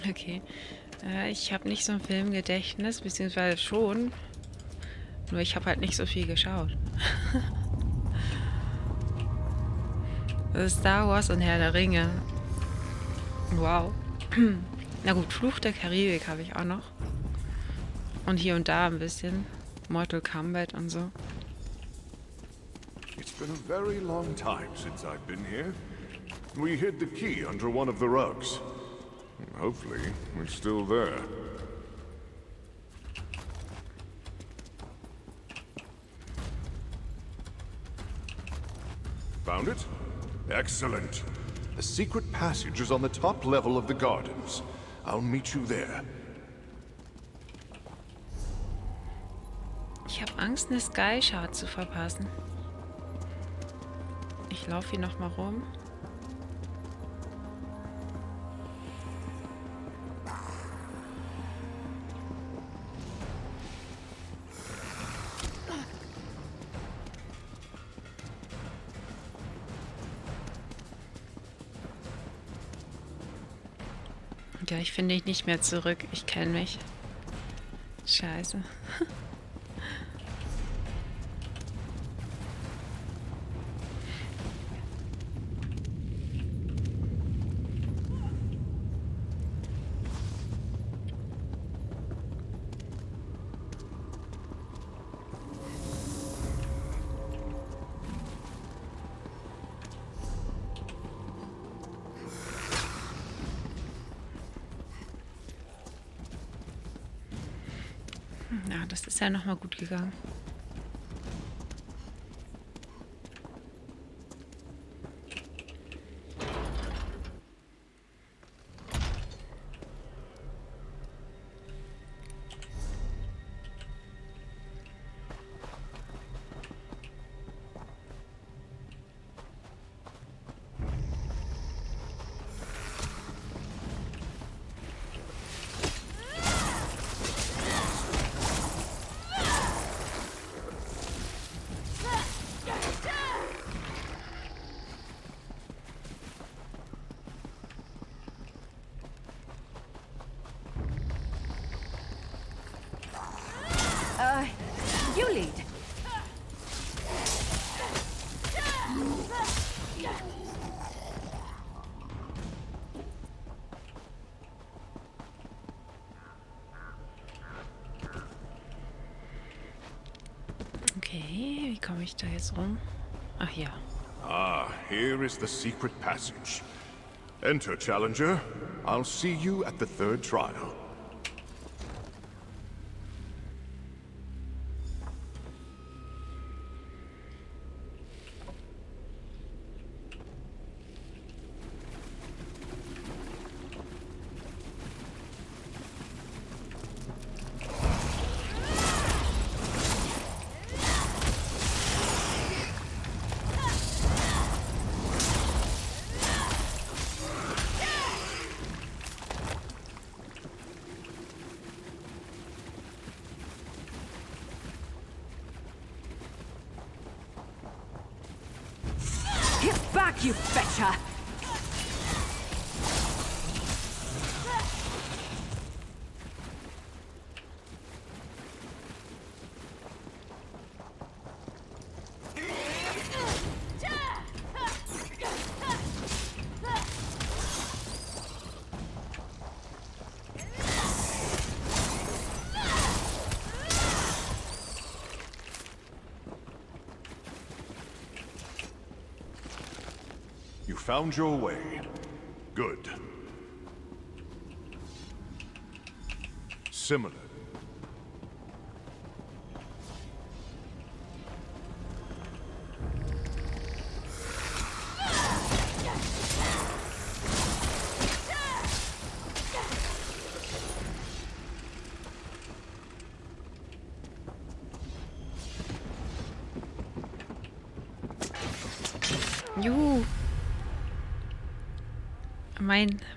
Okay. Ich habe nicht so ein Filmgedächtnis, beziehungsweise schon. Nur ich habe halt nicht so viel geschaut. Star Wars und Herr der Ringe. Wow. Na gut, Fluch der Karibik habe ich auch noch. Und hier und da ein bisschen. Mortal Kombat und so. It's been a very long time since I've been here. We hid the key under one of the rugs. Hopefully, we're still there. Found it? Excellent. The secret passage is on the top level of the gardens. I'll meet you there. Ich habe Angst, eine Sky Shard zu verpassen. Ich laufe hier nochmal rum. Ja, ich finde dich nicht mehr zurück. Ich kenne mich. Scheiße. Ja, das ist ja nochmal gut gegangen. You lead. Okay, wie komme ich da jetzt rum? Ach ja. Ah, here is the secret passage. Enter, Challenger. I'll see you at the third trial. Get back, you betcha! You found your way. Good. Similar. Juhu.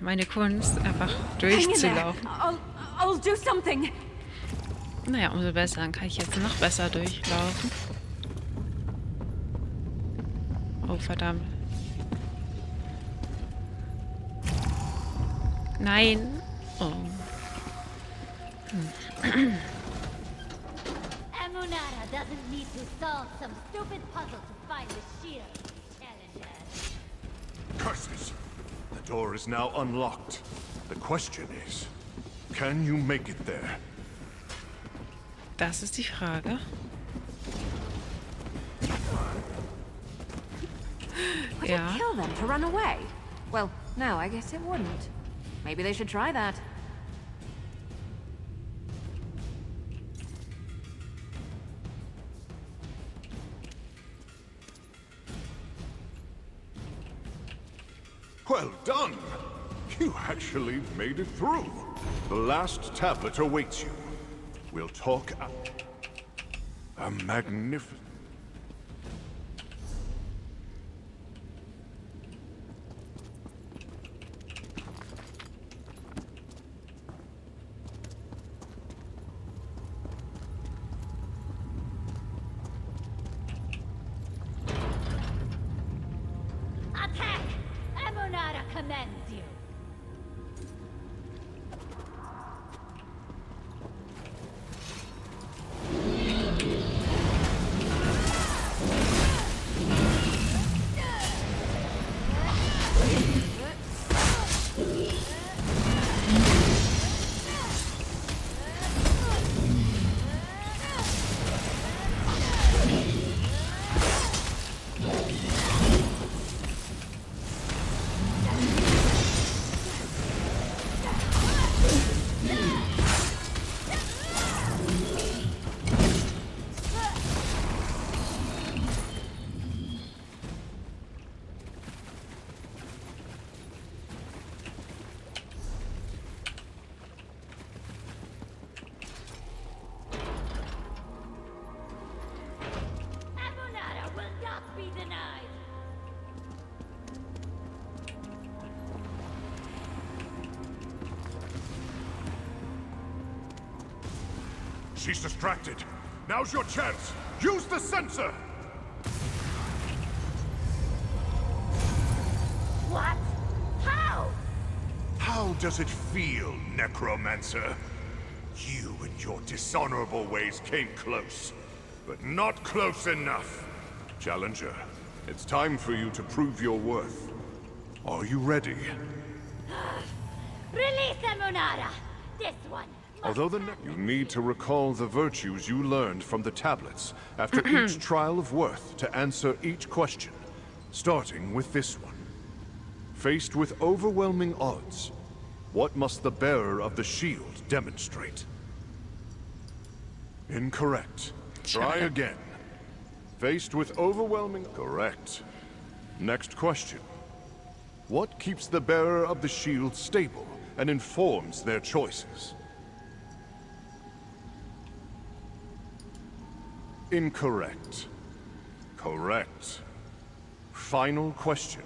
Meine Kunst, einfach durchzulaufen. I'll do something. Naja, umso besser. Dann kann ich jetzt noch besser durchlaufen. Oh, verdammt. Nein. Oh. Amunara doesn't need to solve some stupid puzzle to find the shield, Challenger. Curses! The door is now unlocked. The question is, can you make it there? Das ist die Frage. Would it kill them to run away? Well, no, I guess it wouldn't. Maybe they should try that. Well done! You actually made it through. The last tablet awaits you. We'll talk out. A magnificent... Attack! Amunara commands you. Amunara will not be denied. She's distracted. Now's your chance. Use the sensor! What? How? How does it feel, Necromancer? You and your dishonorable ways came close, but not close enough. Challenger, it's time for you to prove your worth. Are you ready? Release Amunara! This one! Although you need to recall the virtues you learned from the tablets after each trial of worth to answer each question, starting with this one. Faced with overwhelming odds, what must the bearer of the shield demonstrate? Incorrect. Try again. Faced with overwhelming... Correct. Next question. What keeps the bearer of the shield stable and informs their choices? Incorrect. Correct. Final question.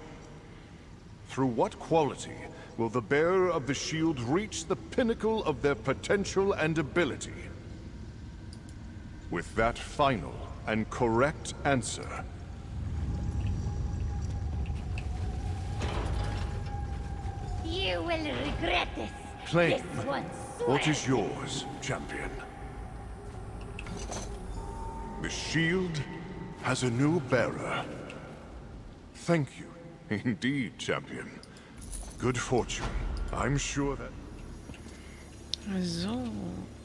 Through what quality will the bearer of the shield reach the pinnacle of their potential and ability? With that final and correct answer, You will regret this. claim This one what is swears. yours, champion. The shield has a new bearer. Thank you, indeed, champion. Good fortune. I'm sure that... So,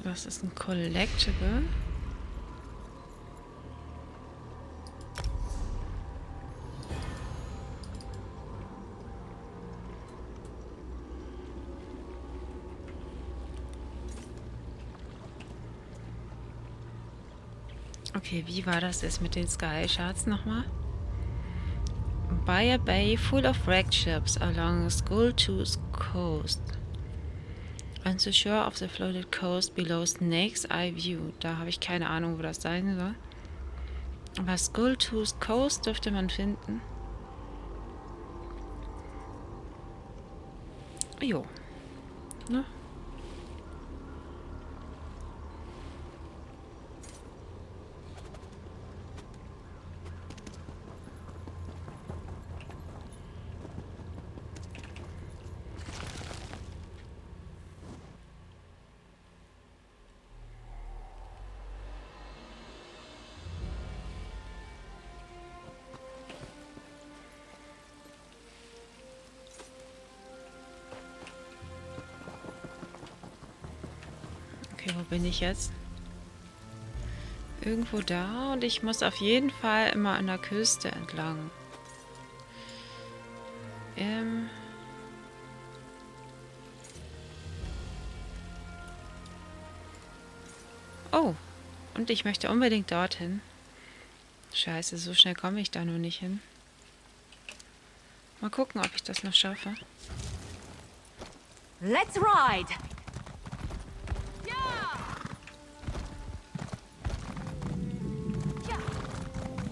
das ist ein Collectible. Okay, wie war das jetzt mit den Sky Shards nochmal? By a bay full of wrecked ships along Skulltooth coast. On the shore of the floated coast below Snake's Eye View. Da habe ich keine Ahnung, wo das sein soll. Aber Skulltooth Coast dürfte man finden. Jo. Ne? Okay, wo bin ich jetzt? Irgendwo da und ich muss auf jeden Fall immer an der Küste entlang. Oh, und ich möchte unbedingt dorthin. Scheiße, so schnell komme ich da nur nicht hin. Mal gucken, ob ich das noch schaffe. Let's ride!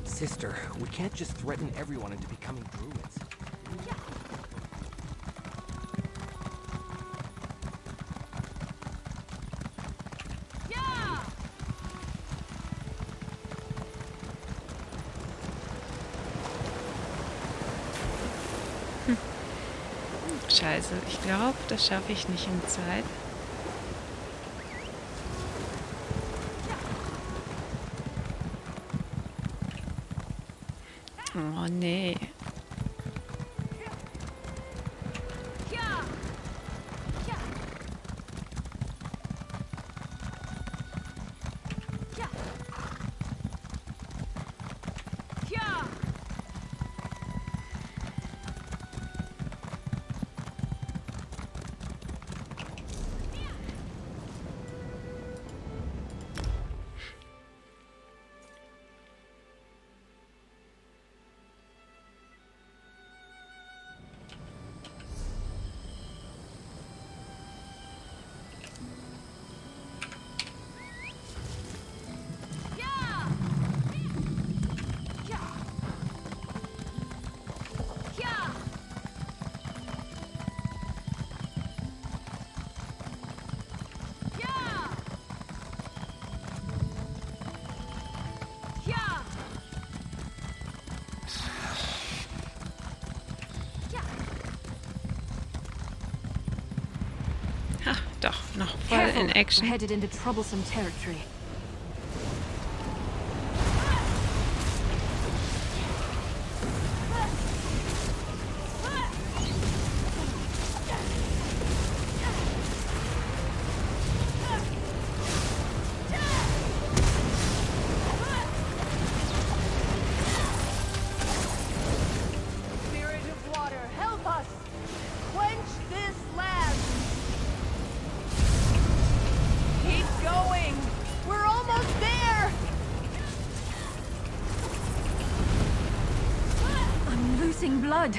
Sister, we can't just threaten everyone into becoming druids. Scheiße, ich glaube, das schaffe ich nicht in Zeit. Oh nee. Doch, noch voll in Action. We're headed into troublesome territory. Spirit of water, help us! Quench this land! Keep going! We're almost there! I'm losing blood.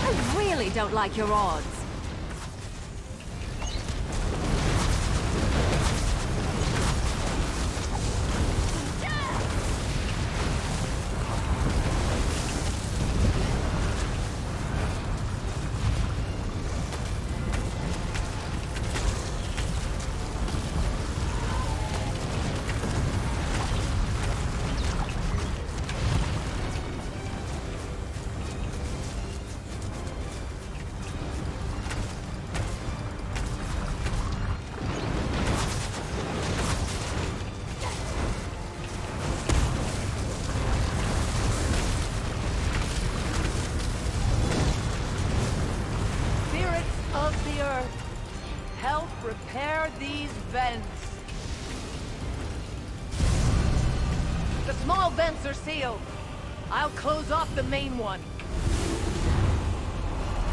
I really don't like your odds. Spirits of the earth, help repair these vents. The small vents are sealed. I'll close off the main one.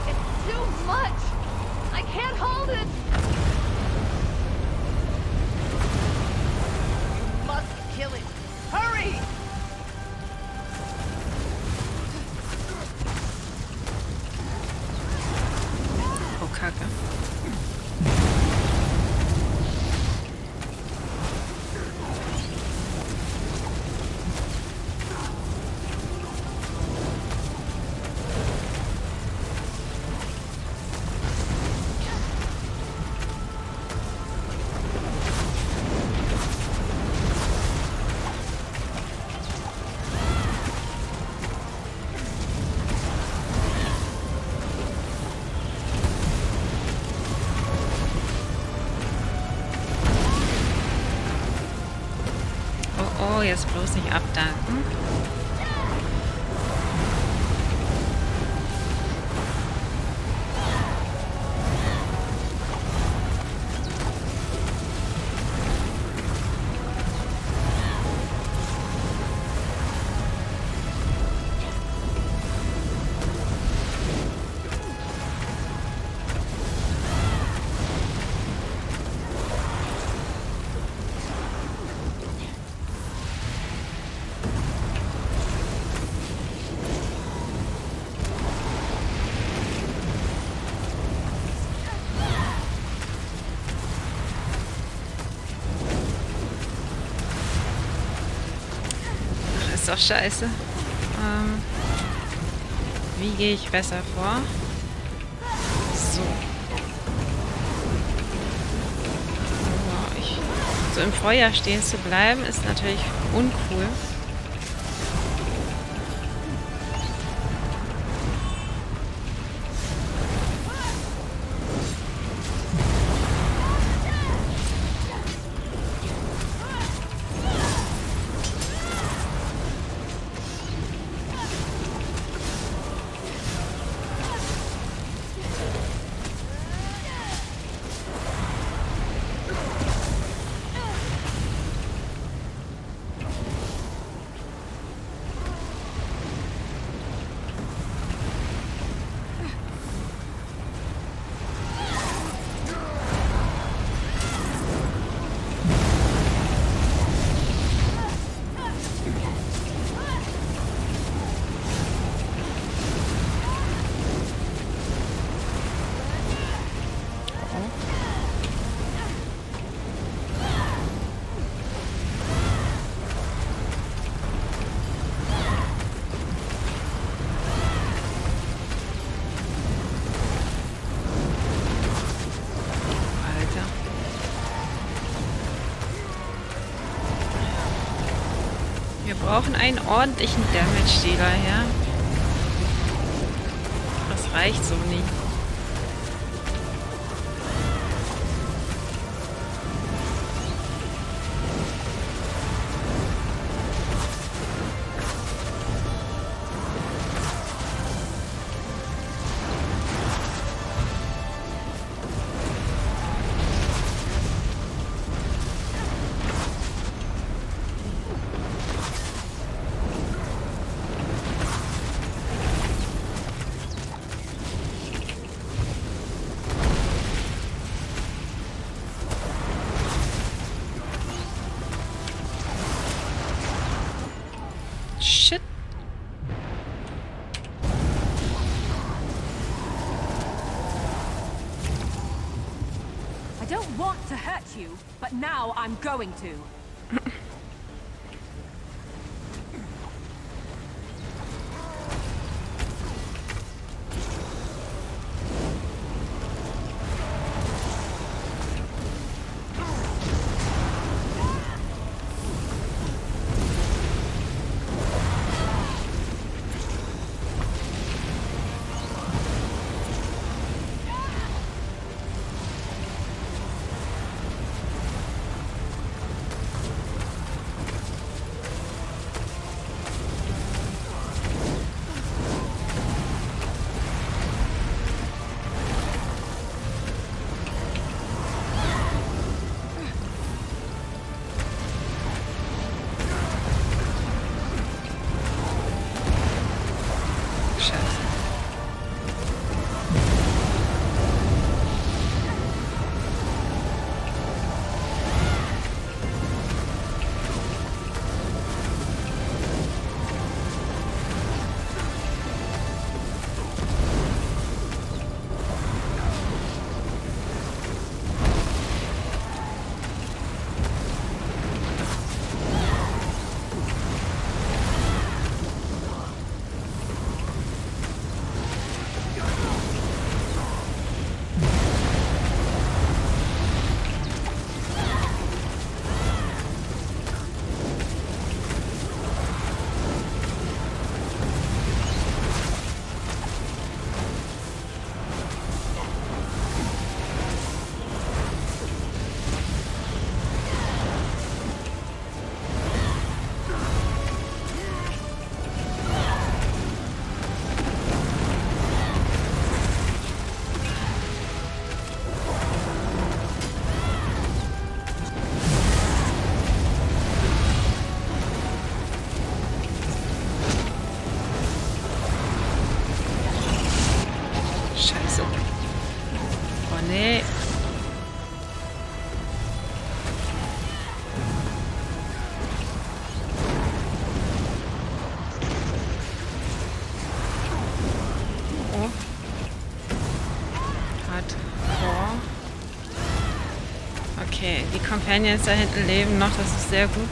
It's too much! I can't hold it! You must kill it! Hurry! Oh, Kacke. jetzt bloß nicht abdanken. Ist doch scheiße. Wie gehe ich besser vor? So. So im Feuer stehen zu bleiben, ist natürlich uncool. Wir brauchen einen ordentlichen Damage-Dealer, ja? Das reicht so nicht. Shit. I don't want to hurt you, but now I'm going to. Die Companions da hinten leben noch, das ist sehr gut.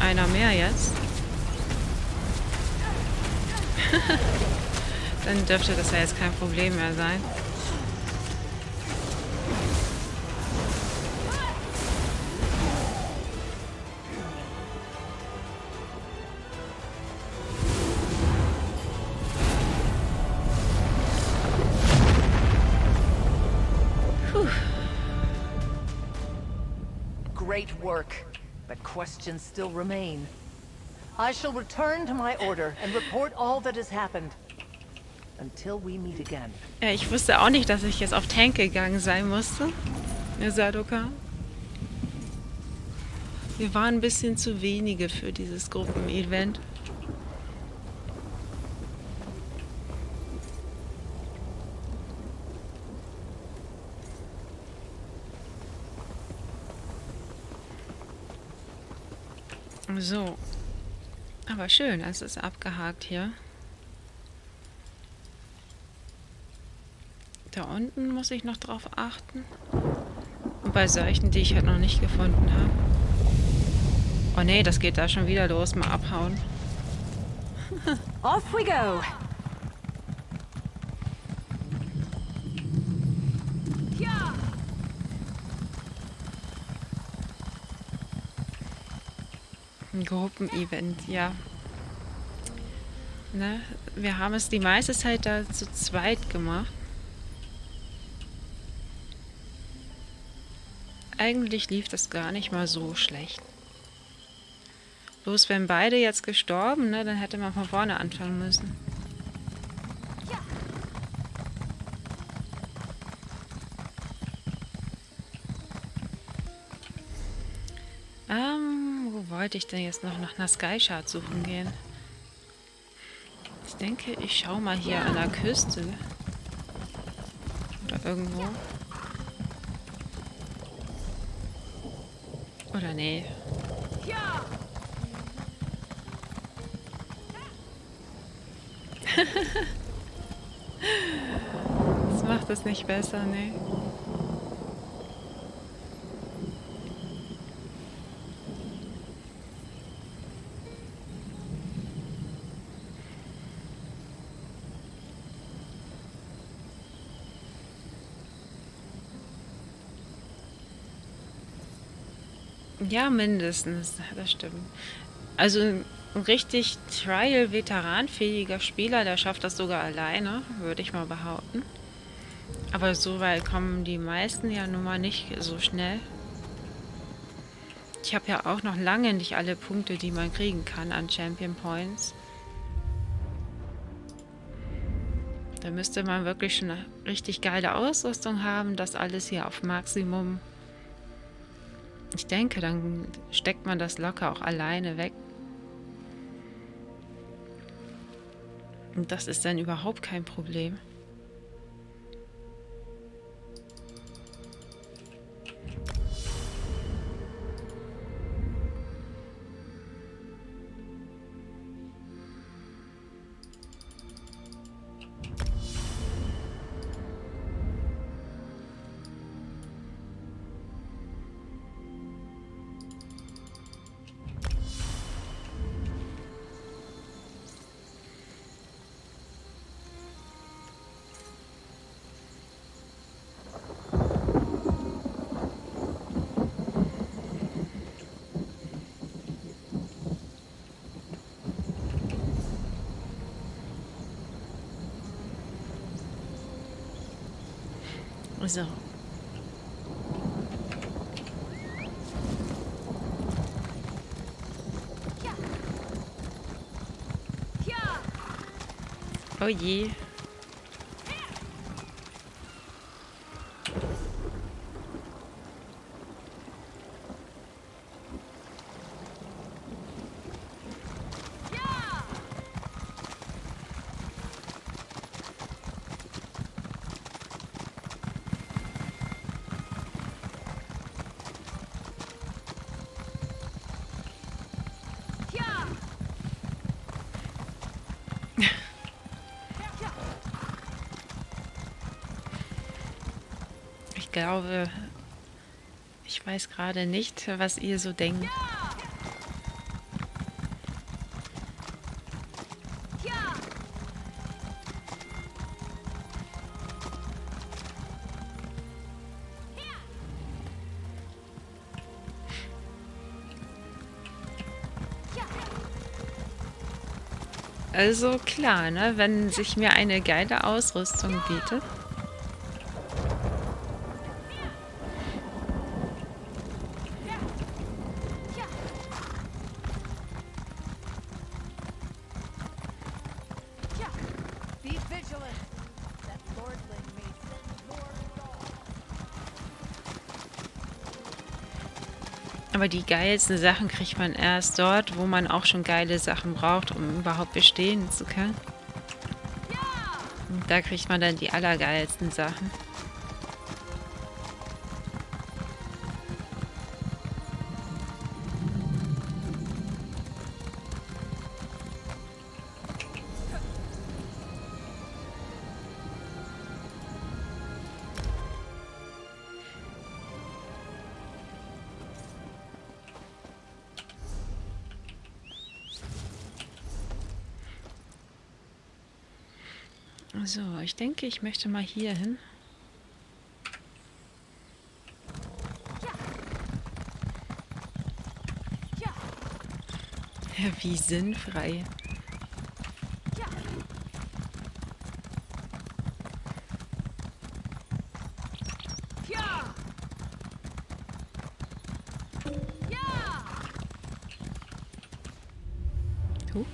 Einer mehr jetzt. Dann dürfte das ja jetzt kein Problem mehr sein. Great work, but questions still remain. I shall return to my order and report all that has happened. Until we meet again. Ja, ich wusste auch nicht, dass ich jetzt auf Tank gegangen sein musste. Der Sadoka. Wir waren ein bisschen zu wenige für dieses Gruppenevent. So. Aber schön, es ist abgehakt hier. Da unten muss ich noch drauf achten. Und bei solchen, die ich halt noch nicht gefunden habe. Oh nee, das geht da schon wieder los. Mal abhauen. Off we go! Ein Gruppenevent, ja. Ne? Wir haben es die meiste Zeit da zu zweit gemacht. Eigentlich lief das gar nicht mal so schlecht. Bloß wenn beide jetzt gestorben, ne, dann hätte man von vorne anfangen müssen. Wo wollte ich denn jetzt noch nach einer Skyshard suchen gehen? Ich denke, ich schaue mal hier an der Küste. Oder irgendwo. Oder nee. Das macht es nicht besser, nee. Ja, mindestens, das stimmt. Also ein richtig Trial-veteranfähiger Spieler, der schafft das sogar alleine, würde ich mal behaupten. Aber so weit kommen die meisten ja nun mal nicht so schnell. Ich habe ja auch noch lange nicht alle Punkte, die man kriegen kann an Champion Points. Da müsste man wirklich schon eine richtig geile Ausrüstung haben, das alles hier auf Maximum. Ich denke, dann steckt man das locker auch alleine weg. Und das ist dann überhaupt kein Problem. So. Oh je. Ich glaube, Ich weiß gerade nicht, was ihr so denkt. Also klar, ne? Wenn sich mir eine geile Ausrüstung bietet. Aber die geilsten Sachen kriegt man erst dort, wo man auch schon geile Sachen braucht, um überhaupt bestehen zu können. Und da kriegt man dann die allergeilsten Sachen. So, ich denke, ich möchte mal hier hin. Ja, wie sinnfrei. Huh.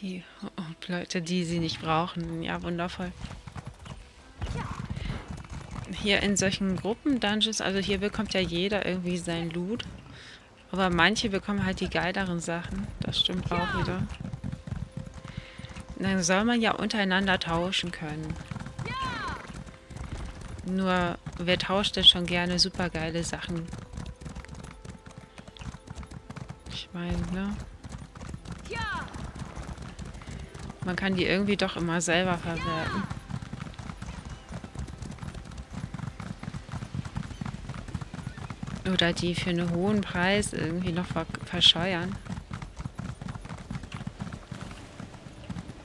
Die Leute, die sie nicht brauchen. Ja, wundervoll. Hier in solchen Gruppen-Dungeons, also hier bekommt ja jeder irgendwie sein Loot. Aber manche bekommen halt die geileren Sachen. Das stimmt auch wieder. Dann soll man ja untereinander tauschen können. Nur, wer tauscht denn schon gerne super geile Sachen? Ich meine, ne? Man kann die irgendwie doch immer selber verwerten. Oder die für einen hohen Preis irgendwie noch verscheuern.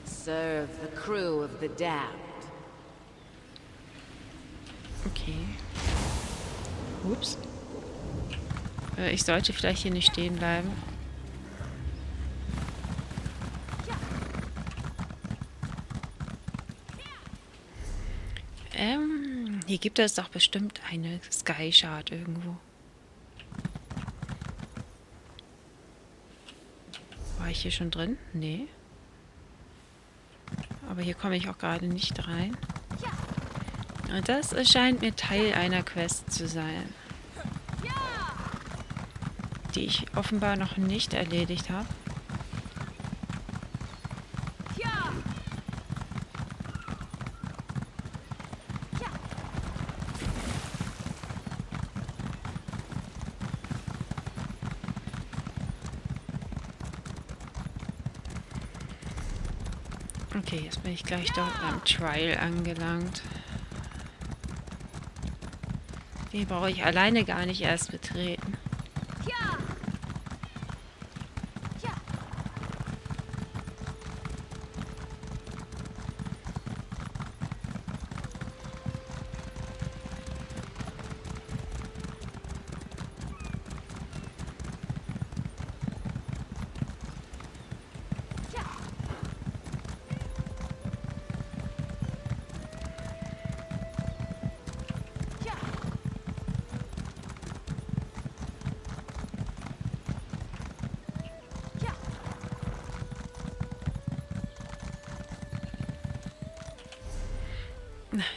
Serve the crew of the damned. Okay. Ups. Ich sollte vielleicht hier nicht stehen bleiben. Hier gibt es doch bestimmt eine Sky Shard irgendwo. War ich hier schon drin? Nee. Aber hier komme ich auch gerade nicht rein. Und das scheint mir Teil einer Quest zu sein, die ich offenbar noch nicht erledigt habe. Okay, jetzt bin ich gleich dort beim Trial angelangt. Die brauche ich alleine gar nicht erst betreten.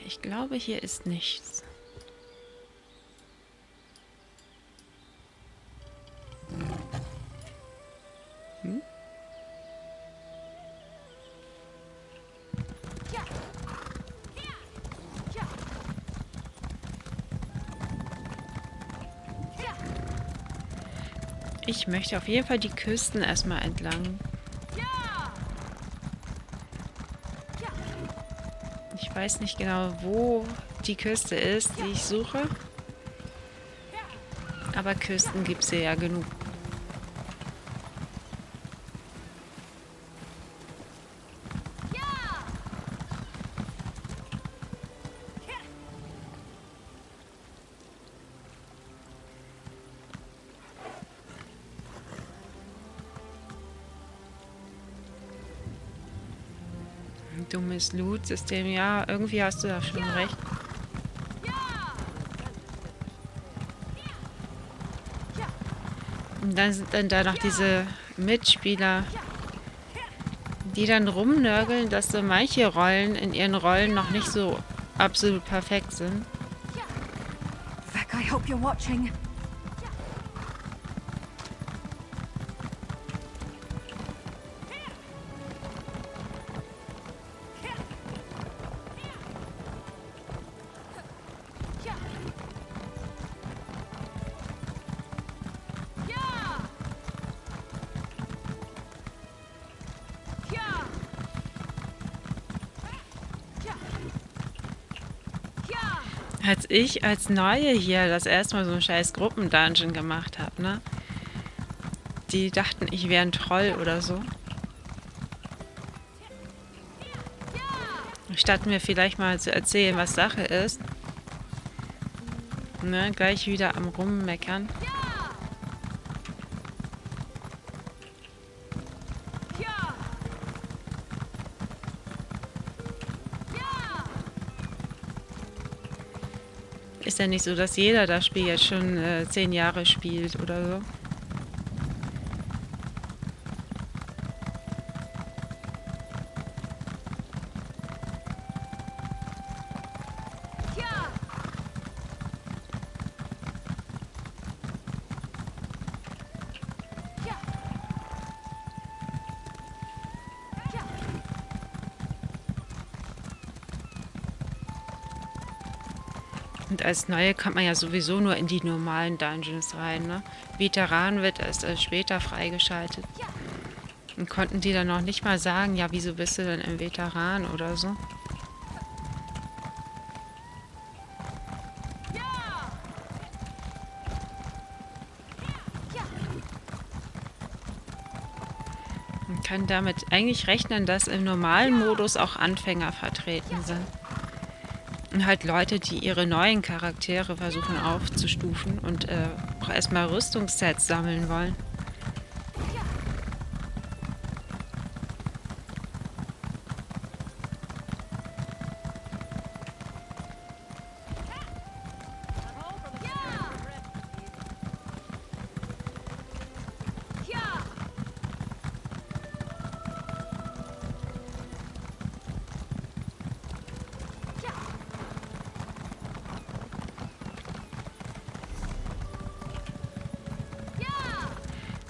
Ich glaube, hier ist nichts. Ich möchte auf jeden Fall die Küsten erstmal entlang. Ich weiß nicht genau, wo die Küste ist, die ich suche. Aber Küsten gibt es ja genug. Dummes Loot-System, ja, irgendwie hast du da schon recht. Und dann sind dann da noch diese Mitspieler, die dann rumnörgeln, dass so manche Rollen in ihren Rollen noch nicht so absolut perfekt sind. Vec, I hope you're watching. Als ich als Neue hier das erste Mal so ein scheiß Gruppendungeon gemacht habe, ne? Die dachten, ich wäre ein Troll oder so. Statt mir vielleicht mal zu erzählen, was Sache ist. Ne, gleich wieder am Rummeckern. Ist ja nicht so, dass jeder das Spiel jetzt schon 10 Jahre spielt oder so. Und als Neue kommt man ja sowieso nur in die normalen Dungeons rein, ne? Veteran wird erst später freigeschaltet. Und konnten die dann noch nicht mal sagen, ja, wieso bist du denn ein Veteran oder so? Man kann damit eigentlich rechnen, dass im normalen Modus auch Anfänger vertreten sind. Und halt Leute, die ihre neuen Charaktere versuchen aufzustufen und auch erstmal Rüstungssets sammeln wollen.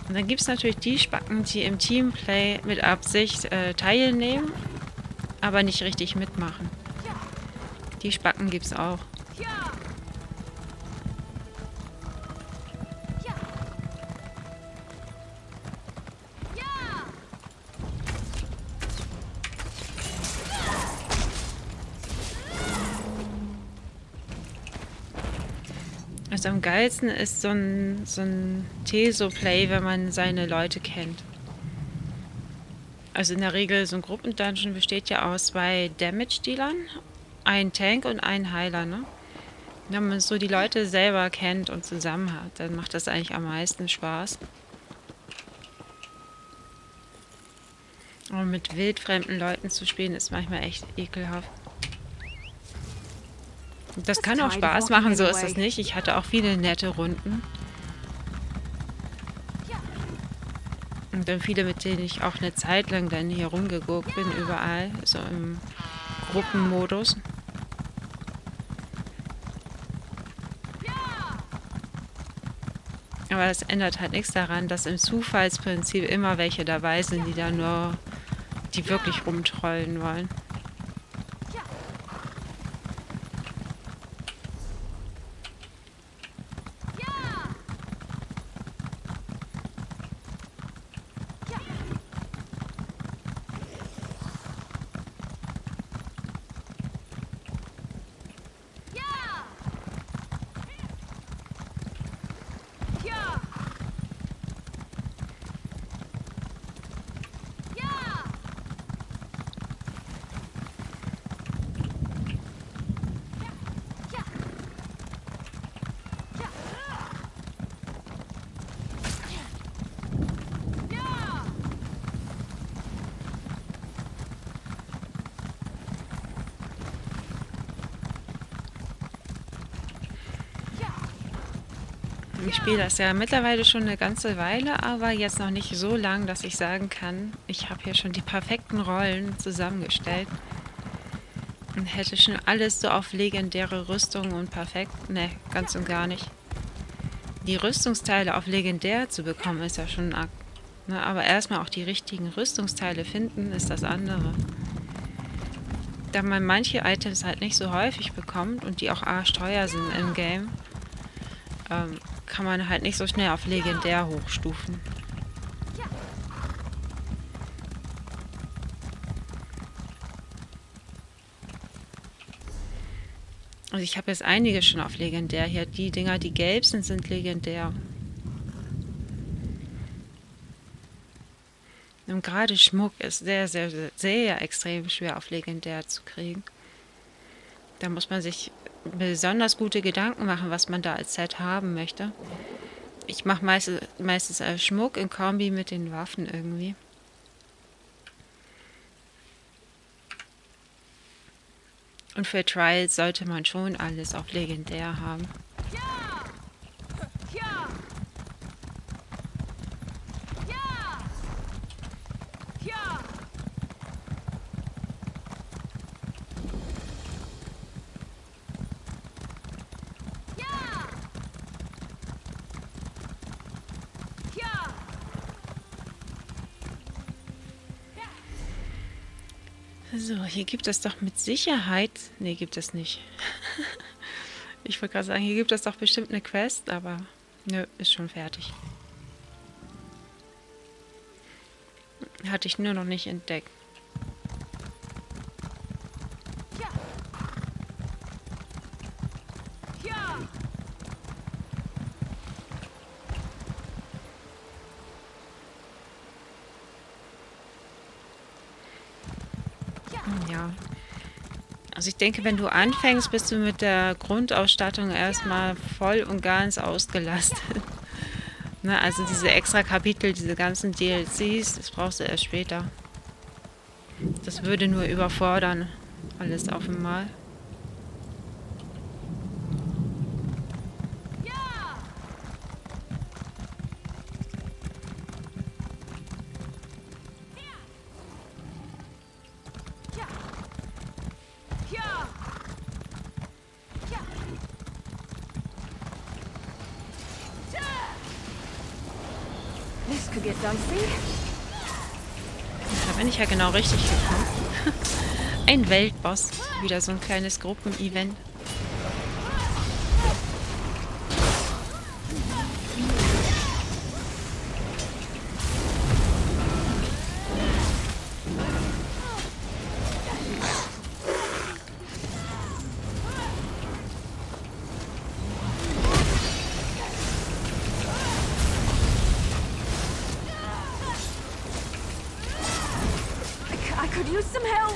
Und dann gibt es natürlich die Spacken, die im Teamplay mit Absicht teilnehmen, aber nicht richtig mitmachen. Die Spacken gibt es auch. Also am geilsten ist so ein Teso-Play, wenn man seine Leute kennt. Also in der Regel, so ein Gruppendungeon besteht ja aus 2 Damage-Dealern, ein Tank und ein Heiler, ne? Wenn man so die Leute selber kennt und zusammen hat, dann macht das eigentlich am meisten Spaß. Und mit wildfremden Leuten zu spielen, ist manchmal echt ekelhaft. Das kann auch Spaß machen, so ist das nicht. Ich hatte auch viele nette Runden. Und dann viele, mit denen ich auch eine Zeit lang dann hier rumgeguckt bin, überall, so im Gruppenmodus. Aber das ändert halt nichts daran, dass im Zufallsprinzip immer welche dabei sind, die da nur, die wirklich rumtrollen wollen. Ich spiele das ja mittlerweile schon eine ganze Weile, aber jetzt noch nicht so lang, dass ich sagen kann, ich habe hier schon die perfekten Rollen zusammengestellt. Und hätte schon alles so auf legendäre Rüstungen und perfekt. Ne, ganz und gar nicht. Die Rüstungsteile auf legendär zu bekommen, ist ja schon ein Akt. Ne, aber erstmal auch die richtigen Rüstungsteile finden, ist das andere. Da man manche Items halt nicht so häufig bekommt und die auch arschteuer sind im Game, kann man halt nicht so schnell auf legendär hochstufen. Also ich habe jetzt einige schon auf legendär hier. Die Dinger, die gelb sind, sind legendär. Und gerade Schmuck ist sehr, sehr, sehr, sehr extrem schwer auf legendär zu kriegen. Da muss man sich besonders gute Gedanken machen, was man da als Set haben möchte. Ich mache meistens Schmuck in Kombi mit den Waffen irgendwie. Und für Trials sollte man schon alles auf legendär haben. So, hier gibt es doch mit Sicherheit... Ne, gibt es nicht. Ich wollte gerade sagen, hier gibt es doch bestimmt eine Quest, aber nö, ist schon fertig. Hatte ich nur noch nicht entdeckt. Ja. Also ich denke, wenn du anfängst, bist du mit der Grundausstattung erstmal voll und ganz ausgelastet. Ne, also diese extra Kapitel, diese ganzen DLCs, das brauchst du erst später. Das würde nur überfordern, alles auf einmal. Da bin ich ja genau richtig gekommen. Ein Weltboss. Wieder so ein kleines Gruppenevent. Use some help!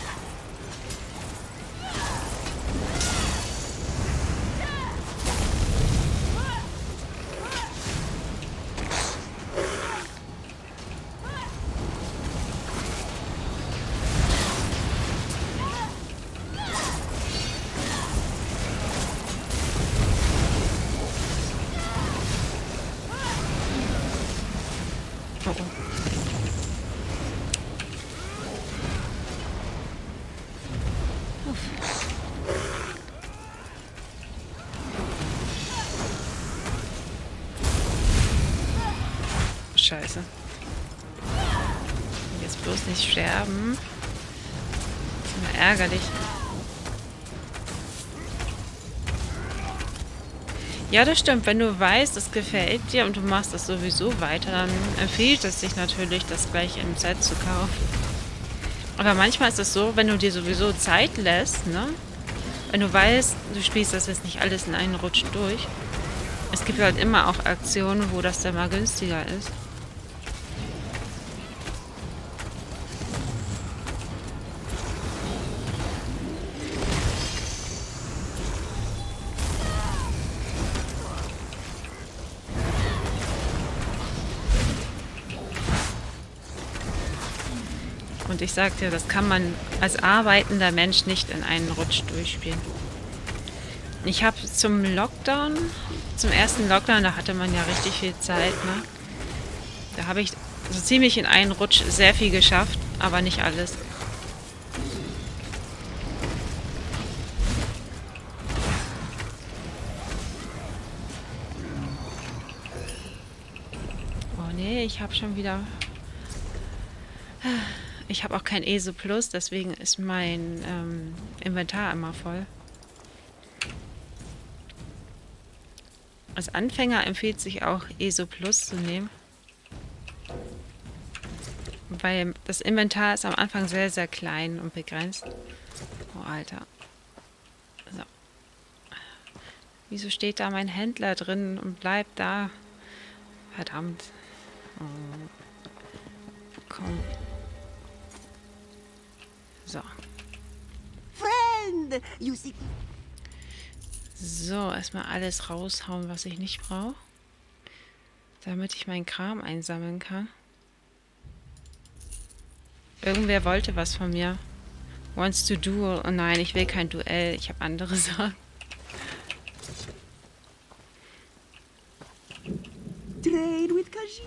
Scheiße. Jetzt bloß nicht sterben. Das ist immer ärgerlich. Ja, das stimmt. Wenn du weißt, es gefällt dir und du machst das sowieso weiter, dann empfiehlt es sich natürlich, das gleich im Set zu kaufen. Aber manchmal ist es so, wenn du dir sowieso Zeit lässt, ne? Wenn du weißt, du spielst das jetzt nicht alles in einen Rutsch durch. Es gibt halt immer auch Aktionen, wo das dann mal günstiger ist. Und ich sag dir, das kann man als arbeitender Mensch nicht in einen Rutsch durchspielen. Ich habe zum ersten Lockdown, da hatte man ja richtig viel Zeit, ne? Da habe ich so ziemlich in einen Rutsch sehr viel geschafft, aber nicht alles. Oh nee, ich habe schon wieder... Ich habe auch kein ESO Plus, deswegen ist mein Inventar immer voll. Als Anfänger empfiehlt sich auch ESO Plus zu nehmen. Weil das Inventar ist am Anfang sehr, sehr klein und begrenzt. Oh, Alter. So. Wieso steht da mein Händler drin und bleibt da? Verdammt. Oh. Komm. So. Friend, you see. So, erstmal alles raushauen, was ich nicht brauche. Damit ich meinen Kram einsammeln kann. Irgendwer wollte was von mir. Wants to duel. Oh nein, ich will kein Duell. Ich habe andere Sachen. Trade with Kaji.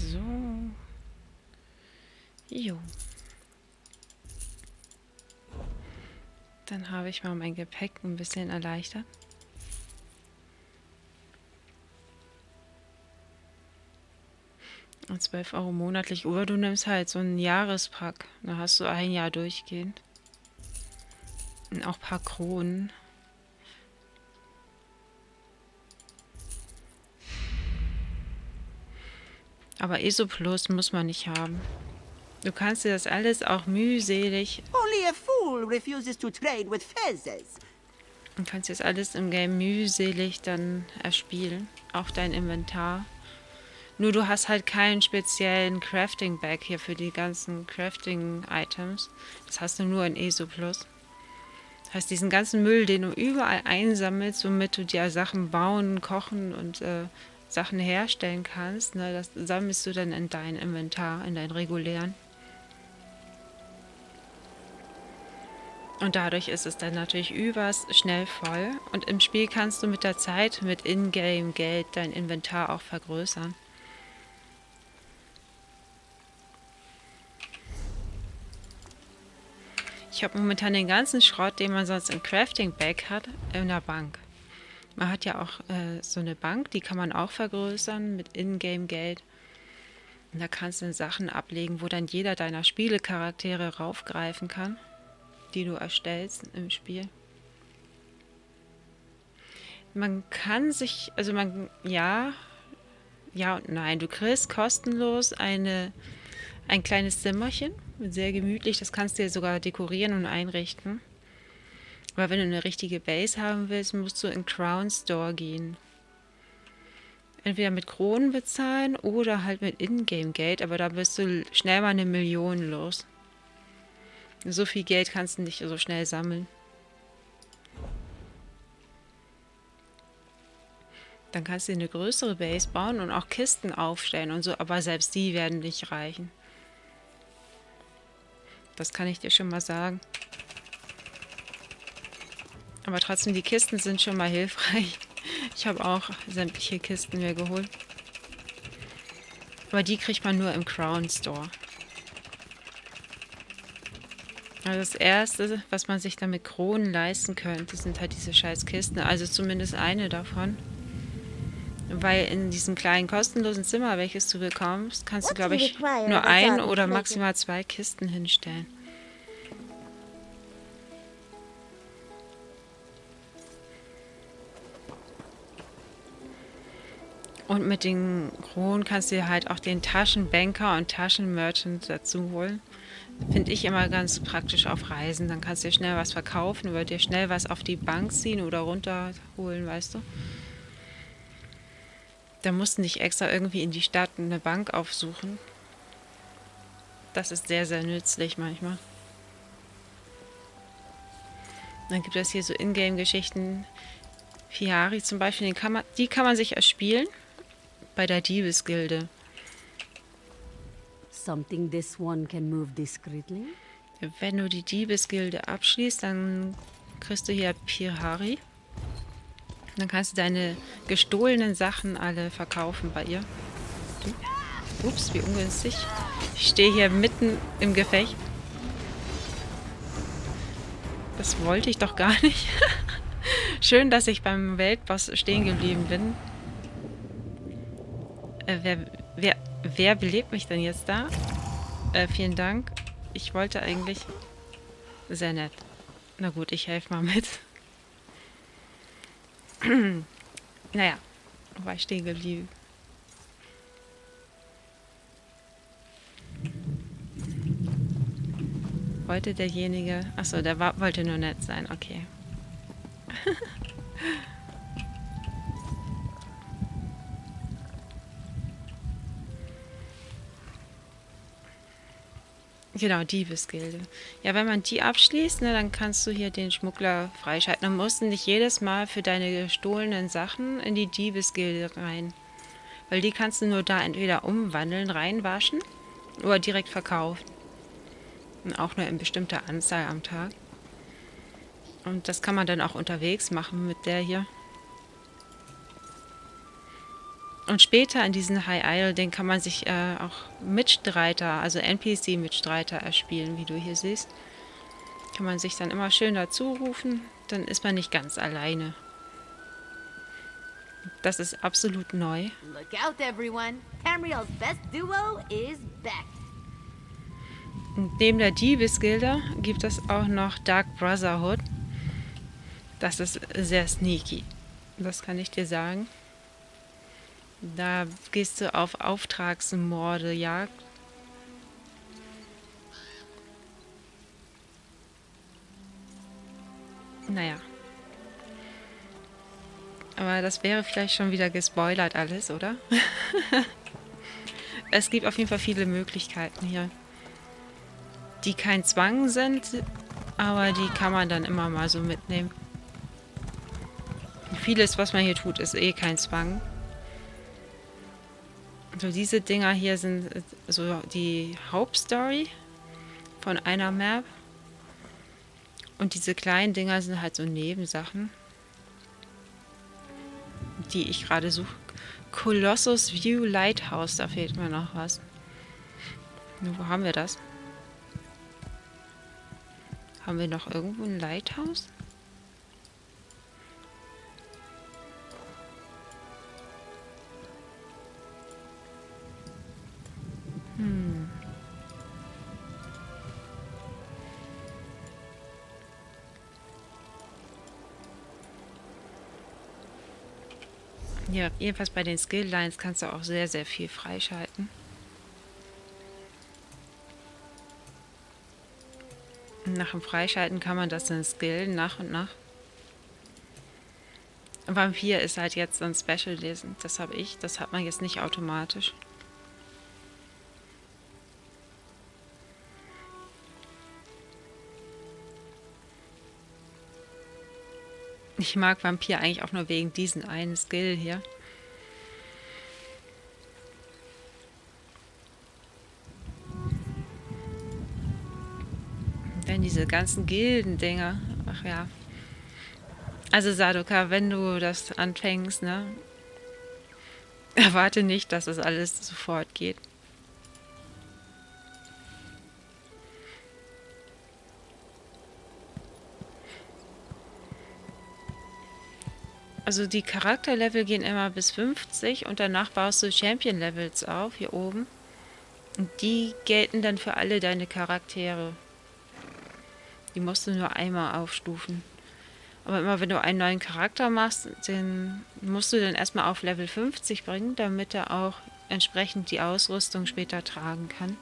So. Jo. Dann habe ich mal mein Gepäck ein bisschen erleichtert. Und 12 € monatlich. Oder du nimmst halt so einen Jahrespack. Da hast du ein Jahr durchgehend. Und auch ein paar Kronen. Aber ESO Plus muss man nicht haben. Du kannst dir das alles auch mühselig... Only a fool refuses to trade with fezzes. Du kannst jetzt alles im Game mühselig dann erspielen. Auch dein Inventar. Nur du hast halt keinen speziellen Crafting-Bag hier für die ganzen Crafting-Items. Das hast du nur in ESO Plus. Das heißt, diesen ganzen Müll, den du überall einsammelst, womit du dir Sachen bauen, kochen und Sachen herstellen kannst, ne, das sammelst du dann in dein Inventar, in dein regulären. Und dadurch ist es dann natürlich übers schnell voll. Und im Spiel kannst du mit der Zeit, mit Ingame-Geld, dein Inventar auch vergrößern. Ich habe momentan den ganzen Schrott, den man sonst im Crafting-Bag hat, in der Bank. Man hat ja auch so eine Bank, die kann man auch vergrößern mit Ingame-Geld. Und da kannst du Sachen ablegen, wo dann jeder deiner Spielecharaktere raufgreifen kann, die du erstellst im Spiel. Man kann sich, also man, ja und nein, du kriegst kostenlos ein kleines Zimmerchen, sehr gemütlich, das kannst du dir sogar dekorieren und einrichten. Aber wenn du eine richtige Base haben willst, musst du in Crown Store gehen. Entweder mit Kronen bezahlen oder halt mit Ingame-Geld, aber da bist du schnell mal 1 Million los. So viel Geld kannst du nicht so schnell sammeln. Dann kannst du dir eine größere Base bauen und auch Kisten aufstellen und so, aber selbst die werden nicht reichen. Das kann ich dir schon mal sagen. Aber trotzdem, die Kisten sind schon mal hilfreich. Ich habe auch sämtliche Kisten mir geholt. Aber die kriegt man nur im Crown Store. Also das Erste, was man sich dann mit Kronen leisten könnte, sind halt diese scheiß Kisten. Also zumindest eine davon. Weil in diesem kleinen kostenlosen Zimmer, welches du bekommst, kannst du, glaube ich, nur 1 oder maximal 2 Kisten hinstellen. Und mit den Kronen kannst du dir halt auch den Taschenbanker und Taschenmerchant dazu holen. Finde ich immer ganz praktisch auf Reisen. Dann kannst du dir schnell was verkaufen oder dir schnell was auf die Bank ziehen oder runterholen, weißt du. Da musst du nicht extra irgendwie in die Stadt eine Bank aufsuchen. Das ist sehr, sehr nützlich manchmal. Dann gibt es hier so Ingame-Geschichten. Fiari zum Beispiel, die kann man sich erspielen bei der Diebesgilde. Something this one can move discreetly? Wenn du die Diebesgilde abschließt, dann kriegst du hier Pirhari. Dann kannst du deine gestohlenen Sachen alle verkaufen bei ihr. Ups, wie ungünstig. Ich stehe hier mitten im Gefecht. Das wollte ich doch gar nicht. Schön, dass ich beim Weltboss stehen geblieben bin. Wer belebt mich denn jetzt da? Vielen Dank. Ich wollte eigentlich... Sehr nett. Na gut, ich helfe mal mit. Naja, war ich stehen geblieben. Wollte derjenige... Achso, der wollte nur nett sein, okay. Genau, Diebesgilde. Ja, wenn man die abschließt, ne, dann kannst du hier den Schmuggler freischalten. Dann musst du nicht jedes Mal für deine gestohlenen Sachen in die Diebesgilde rein. Weil die kannst du nur da entweder umwandeln, reinwaschen oder direkt verkaufen. Und auch nur in bestimmter Anzahl am Tag. Und das kann man dann auch unterwegs machen mit der hier. Und später in diesen High Isle, den kann man sich auch Mitstreiter, also NPC-Mitstreiter erspielen, wie du hier siehst. Kann man sich dann immer schön dazu rufen, dann ist man nicht ganz alleine. Das ist absolut neu. Look out, everyone. Tamriel's best duo is back. Und neben der Diebesgilde gibt es auch noch Dark Brotherhood. Das ist sehr sneaky. Das kann ich dir sagen. Da gehst du auf Auftragsmorde, Jagd. Naja. Aber das wäre vielleicht schon wieder gespoilert alles, oder? Es gibt auf jeden Fall viele Möglichkeiten hier, die kein Zwang sind, aber die kann man dann immer mal so mitnehmen. Vieles, was man hier tut, ist eh kein Zwang. So, diese Dinger hier sind so die Hauptstory von einer Map. Und diese kleinen Dinger sind halt so Nebensachen, die ich gerade suche. Colossus View Lighthouse, da fehlt mir noch was. Wo haben wir das? Haben wir noch irgendwo ein Lighthouse? Ja, jedenfalls bei den Skill Lines kannst du auch sehr, sehr viel freischalten. Nach dem Freischalten kann man das dann skillen, nach und nach. Vampir ist halt jetzt ein Special lesen. Das habe ich. Das hat man jetzt nicht automatisch. Ich mag Vampir eigentlich auch nur wegen diesen einen Skill hier. Denn diese ganzen Gildendinger. Ach ja. Also Sadoka, wenn du das anfängst, ne? Erwarte nicht, dass das alles sofort geht. Also die Charakterlevel gehen immer bis 50 und danach baust du Champion-Levels auf, hier oben. Und die gelten dann für alle deine Charaktere. Die musst du nur einmal aufstufen. Aber immer wenn du einen neuen Charakter machst, den musst du dann erstmal auf Level 50 bringen, damit er auch entsprechend die Ausrüstung später tragen kann.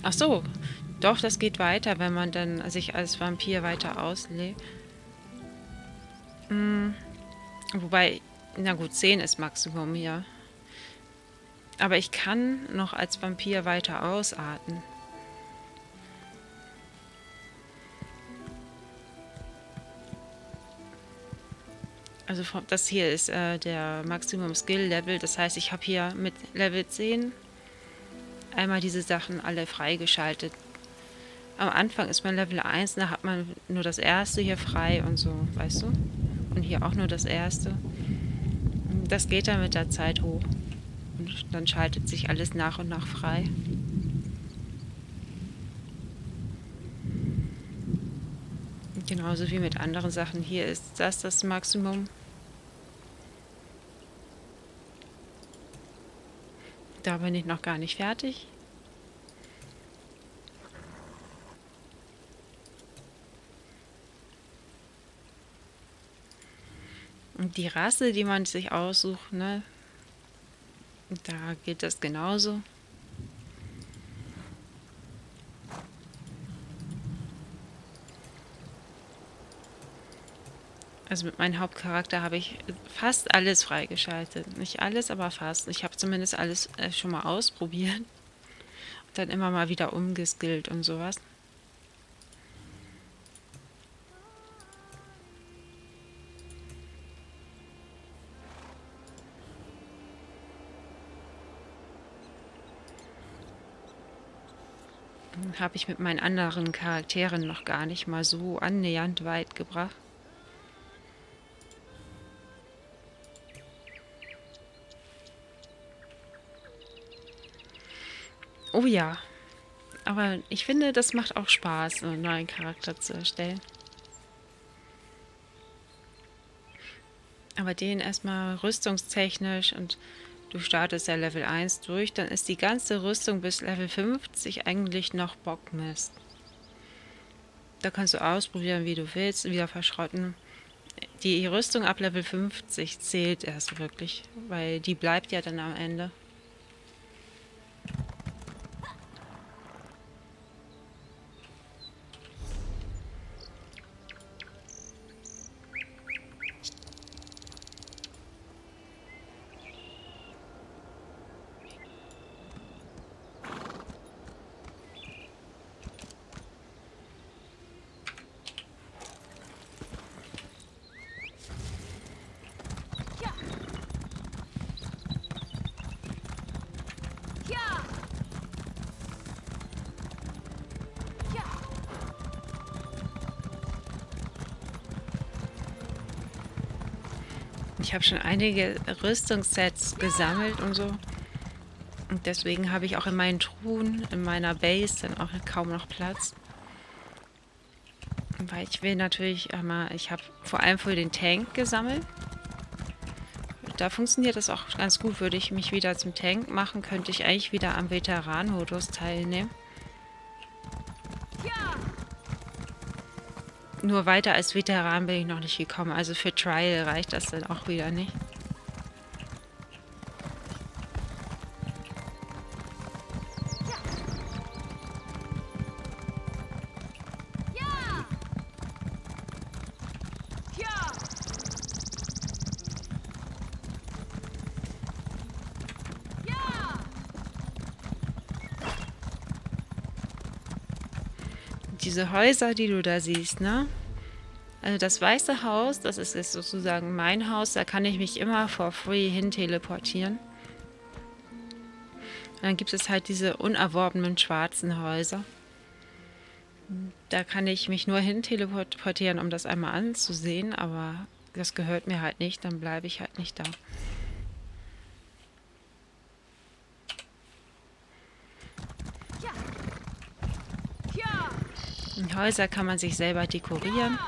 Ach so, doch, das geht weiter, wenn man dann sich als Vampir weiter auslebt. Wobei, na gut, 10 ist Maximum hier. Aber ich kann noch als Vampir weiter ausarten. Also das hier ist der Maximum Skill Level. Das heißt, ich habe hier mit Level 10 einmal diese Sachen alle freigeschaltet. Am Anfang ist man Level 1, da hat man nur das erste hier frei und so, weißt du? Und hier auch nur das erste. Das geht dann mit der Zeit hoch. Und dann schaltet sich alles nach und nach frei. Genauso wie mit anderen Sachen. Hier ist das Maximum. Da bin ich noch gar nicht fertig. Und die Rasse, die man sich aussucht, ne, da geht das genauso. Also mit meinem Hauptcharakter habe ich fast alles freigeschaltet. Nicht alles, aber fast. Ich habe zumindest alles schon mal ausprobiert. Und dann immer mal wieder umgeskillt und sowas. Habe ich mit meinen anderen Charakteren noch gar nicht mal so annähernd weit gebracht. Oh ja, aber ich finde, das macht auch Spaß, einen neuen Charakter zu erstellen. Aber den erstmal rüstungstechnisch und du startest ja Level 1 durch, dann ist die ganze Rüstung bis Level 50 eigentlich noch Bockmist. Da kannst du ausprobieren, wie du willst, wieder verschrotten. Die Rüstung ab Level 50 zählt erst wirklich, weil die bleibt ja dann am Ende. Ich habe schon einige Rüstungssets gesammelt und so. Und deswegen habe ich auch in meinen Truhen, in meiner Base dann auch kaum noch Platz. Weil ich will natürlich einmal, ich habe vor allem für den Tank gesammelt. Da funktioniert das auch ganz gut. Würde ich mich wieder zum Tank machen, könnte ich eigentlich wieder am Veteran-Modus teilnehmen. Nur weiter als Veteran bin ich noch nicht gekommen. Also für Trial reicht das dann auch wieder nicht. Diese Häuser, die du da siehst, ne? Also das Weiße Haus, das ist jetzt sozusagen mein Haus, da kann ich mich immer for free hin teleportieren. Und dann gibt es halt diese unerworbenen schwarzen Häuser. Da kann ich mich nur hin teleportieren, um das einmal anzusehen, aber das gehört mir halt nicht, dann bleibe ich halt nicht da. Die Häuser kann man sich selber dekorieren.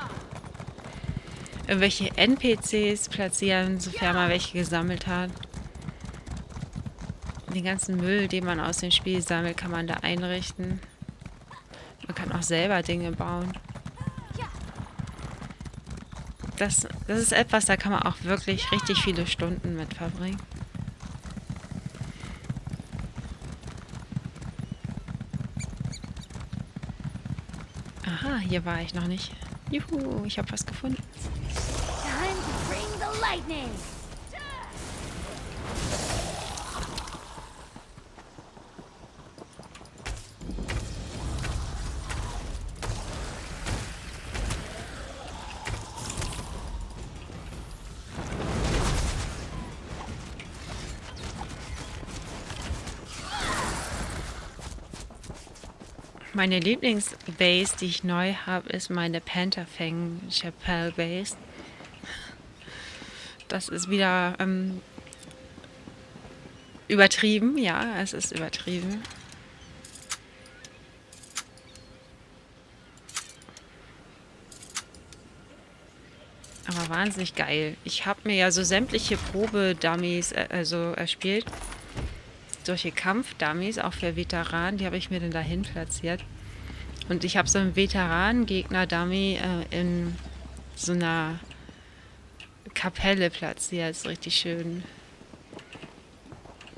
Irgendwelche NPCs platzieren, sofern man welche gesammelt hat. Den ganzen Müll, den man aus dem Spiel sammelt, kann man da einrichten. Man kann auch selber Dinge bauen. Das ist etwas, da kann man auch wirklich richtig viele Stunden mit verbringen. Aha, hier war ich noch nicht. Juhu, ich habe was gefunden. Time to bring the lightning! Meine Lieblingsbase, die ich neu habe, ist meine Pantherfang Chapel Base. Das ist wieder übertrieben, ja, es ist übertrieben. Aber wahnsinnig geil. Ich habe mir ja so sämtliche Probe-Dummies erspielt. Solche Kampf-Dummies, auch für Veteranen, die habe ich mir dann dahin platziert. Und ich habe so einen Veteranen-Gegner-Dummy in so einer Kapelle platziert. Ist richtig schön.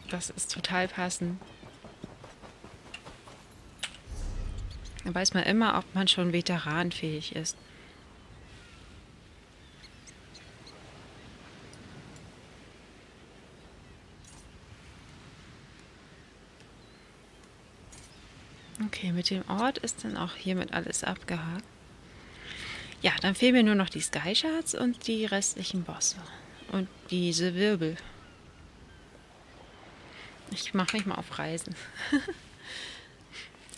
Das ist total passend. Da weiß man immer, ob man schon veteranfähig ist. Okay, mit dem Ort ist dann auch hiermit alles abgehakt. Ja, dann fehlen mir nur noch die Sky Shards und die restlichen Bosse. Und diese Wirbel. Ich mache mich mal auf Reisen.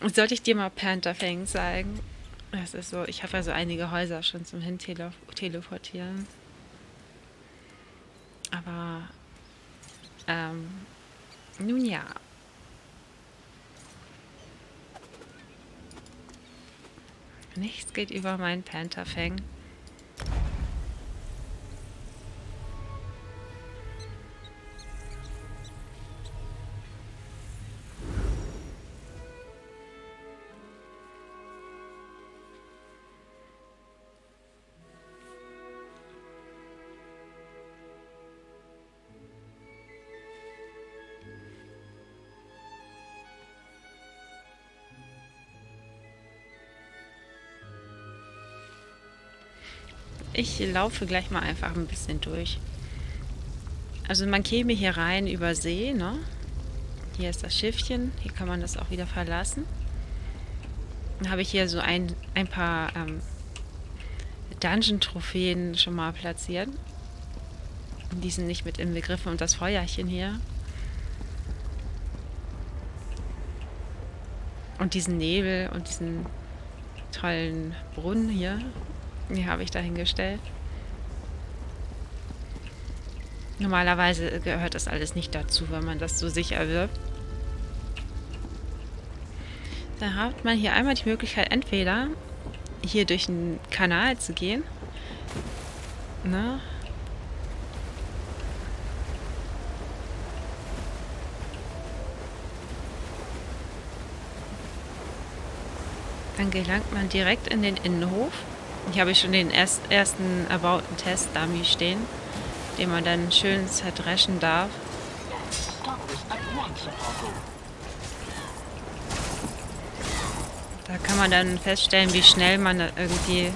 Und sollte ich dir mal Pantherfang zeigen? Das ist so, ich habe ja so einige Häuser schon zum Hin-Teleportieren. Aber, nun ja. Nichts geht über meinen Pantherfang. Ich laufe gleich mal einfach ein bisschen durch. Also man käme hier rein über See, ne? Hier ist das Schiffchen, hier kann man das auch wieder verlassen. Dann habe ich hier so ein paar Dungeon-Trophäen schon mal platziert. Die sind nicht mit inbegriffen und das Feuerchen hier. Und diesen Nebel und diesen tollen Brunnen hier. Die habe ich dahingestellt. Normalerweise gehört das alles nicht dazu, wenn man das so sich erwirbt. Da hat man hier einmal die Möglichkeit, entweder hier durch einen Kanal zu gehen. Ne? Dann gelangt man direkt in den Innenhof. Hier habe ich schon den ersten erbauten Test-Dummy stehen, den man dann schön zerdreschen darf. Da kann man dann feststellen, wie schnell man da irgendwie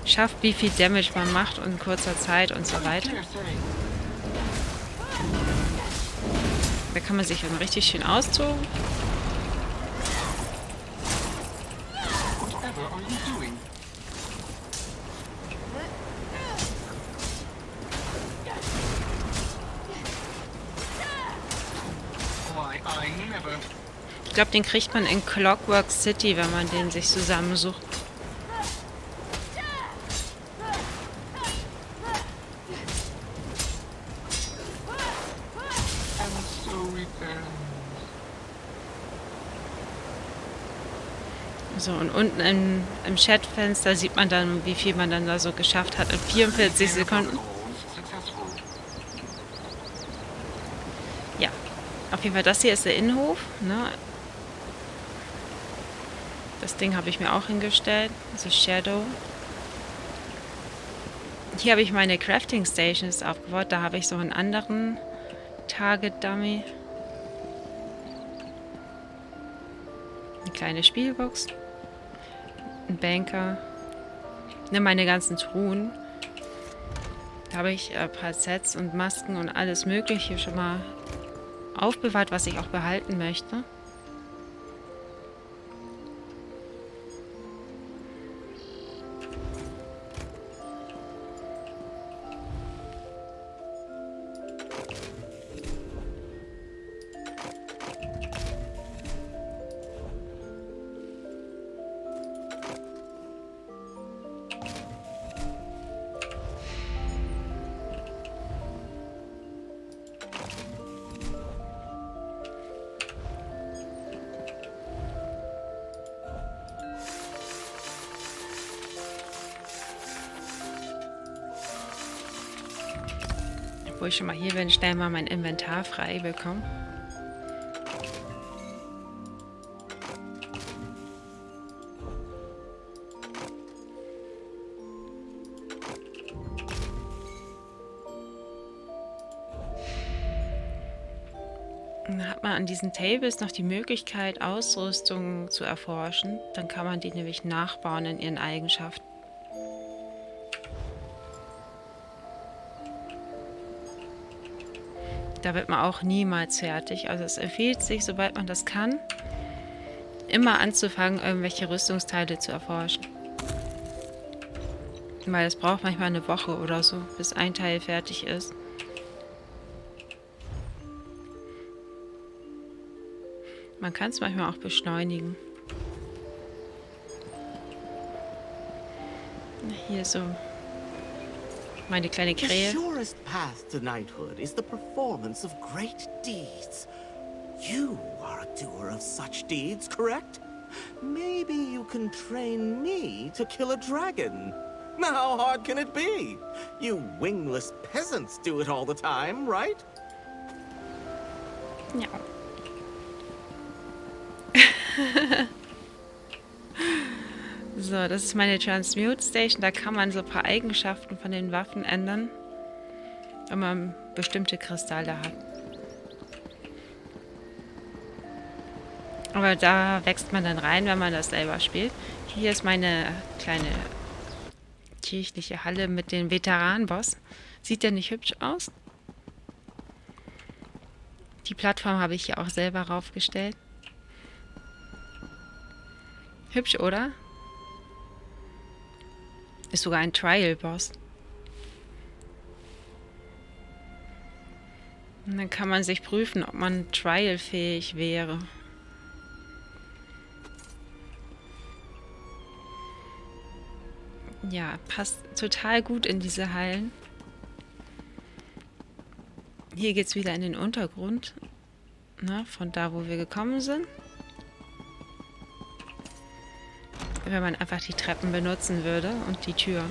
schafft, wie viel Damage man macht in kurzer Zeit und so weiter. Da kann man sich dann richtig schön austoben. Ich glaube, den kriegt man in Clockwork City, wenn man den sich zusammensucht. So, und unten im Chatfenster sieht man dann, wie viel man dann da so geschafft hat in 44 Sekunden. Ja, auf jeden Fall, das hier ist der Innenhof, ne? Das Ding habe ich mir auch hingestellt, also Shadow. Hier habe ich meine Crafting Stations aufgebaut, da habe ich so einen anderen Target Dummy. Eine kleine Spielbox. Ein Banker. Ne, meine ganzen Truhen. Da habe ich ein paar Sets und Masken und alles Mögliche schon mal aufbewahrt, was ich auch behalten möchte. Wo ich schon mal hier bin, schnell mal mein Inventar frei bekommen. Dann hat man an diesen Tables noch die Möglichkeit, Ausrüstung zu erforschen. Dann kann man die nämlich nachbauen in ihren Eigenschaften. Da wird man auch niemals fertig. Also es empfiehlt sich, sobald man das kann, immer anzufangen, irgendwelche Rüstungsteile zu erforschen. Weil es braucht manchmal eine Woche oder so, bis ein Teil fertig ist. Man kann es manchmal auch beschleunigen. Hier so meine kleine Krähe. The surest path to knighthood is the performance of great deeds. You are a doer of such deeds, correct? Maybe you can train me to kill a dragon. Now, how hard can it be? You wingless peasants do it all the time, right? Ja. So, das ist meine Transmute Station. Da kann man so ein paar Eigenschaften von den Waffen ändern, wenn man bestimmte Kristalle hat. Aber da wächst man dann rein, wenn man das selber spielt. Hier ist meine kleine kirchliche Halle mit dem Veteranenboss. Sieht der nicht hübsch aus? Die Plattform habe ich hier auch selber raufgestellt. Hübsch, oder? Ist sogar ein Trial-Boss. Und dann kann man sich prüfen, ob man trialfähig wäre. Ja, passt total gut in diese Hallen. Hier geht es wieder in den Untergrund. Na, von da, wo wir gekommen sind. Wenn man einfach die Treppen benutzen würde und die Tür.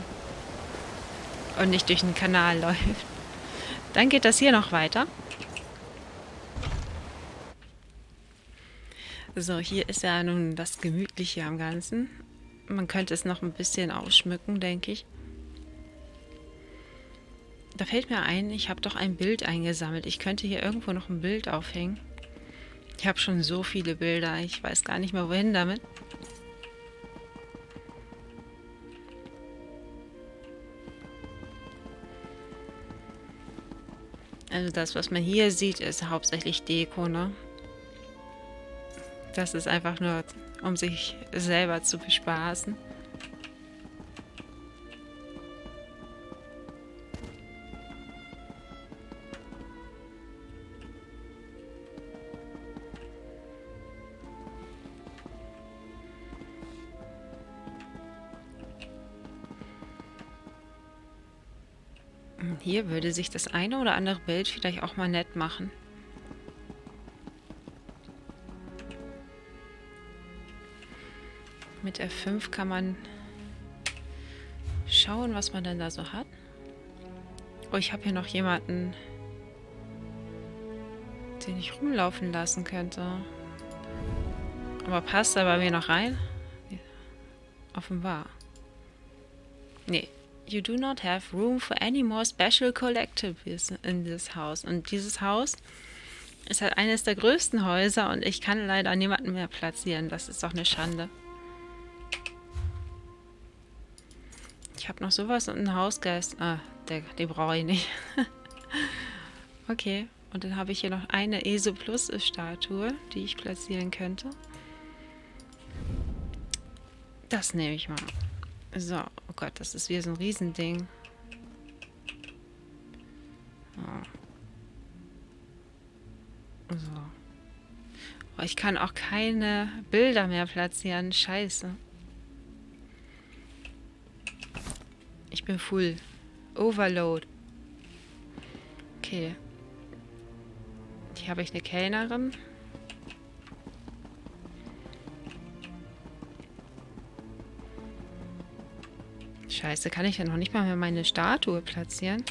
Und nicht durch den Kanal läuft. Dann geht das hier noch weiter. So, hier ist ja nun das Gemütliche am Ganzen. Man könnte es noch ein bisschen ausschmücken, denke ich. Da fällt mir ein, ich habe doch ein Bild eingesammelt. Ich könnte hier irgendwo noch ein Bild aufhängen. Ich habe schon so viele Bilder. Ich weiß gar nicht mehr, wohin damit. Also das, was man hier sieht, ist hauptsächlich Deko, ne? Das ist einfach nur, um sich selber zu bespaßen. Hier würde sich das eine oder andere Bild vielleicht auch mal nett machen. Mit F5 kann man schauen, was man denn da so hat. Oh, ich habe hier noch jemanden, den ich rumlaufen lassen könnte. Aber passt er bei mir noch rein? Offenbar. Nee. You do not have room for any more special collectibles in this house. Und dieses Haus ist halt eines der größten Häuser und ich kann leider niemanden mehr platzieren. Das ist doch eine Schande. Ich habe noch sowas und einen Hausgeist. Ah, den brauche ich nicht. Okay, und dann habe ich hier noch eine ESO Plus Statue, die ich platzieren könnte. Das nehme ich mal. So, oh Gott, das ist wieder so ein Riesending. Oh. So. Oh, ich kann auch keine Bilder mehr platzieren. Scheiße. Ich bin full. Overload. Okay. Hier habe ich eine Kellnerin. Scheiße, kann ich ja noch nicht mal mehr meine Statue platzieren?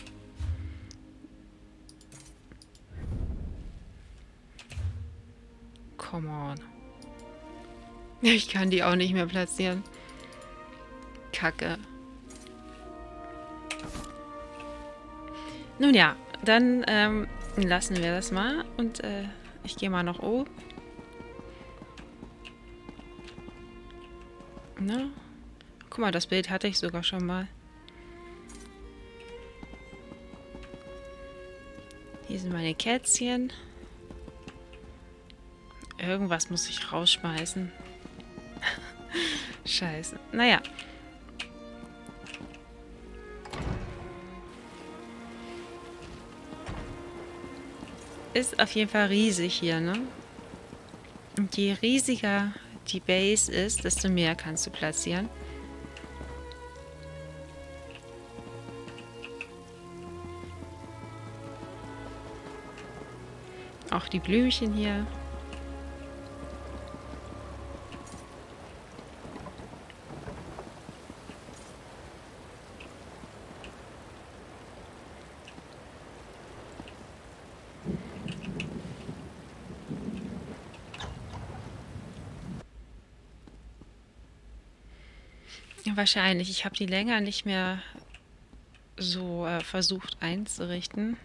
Ich kann die auch nicht mehr platzieren. Kacke. Nun ja, dann lassen wir das mal. Und ich gehe mal nach oben. Na? Guck mal, das Bild hatte ich sogar schon mal. Hier sind meine Kätzchen. Irgendwas muss ich rausschmeißen. Scheiße. Naja. Ist auf jeden Fall riesig hier, ne? Und je riesiger die Base ist, desto mehr kannst du platzieren. Auch die Blümchen hier. Wahrscheinlich. Ich habe die länger nicht mehr so versucht einzurichten.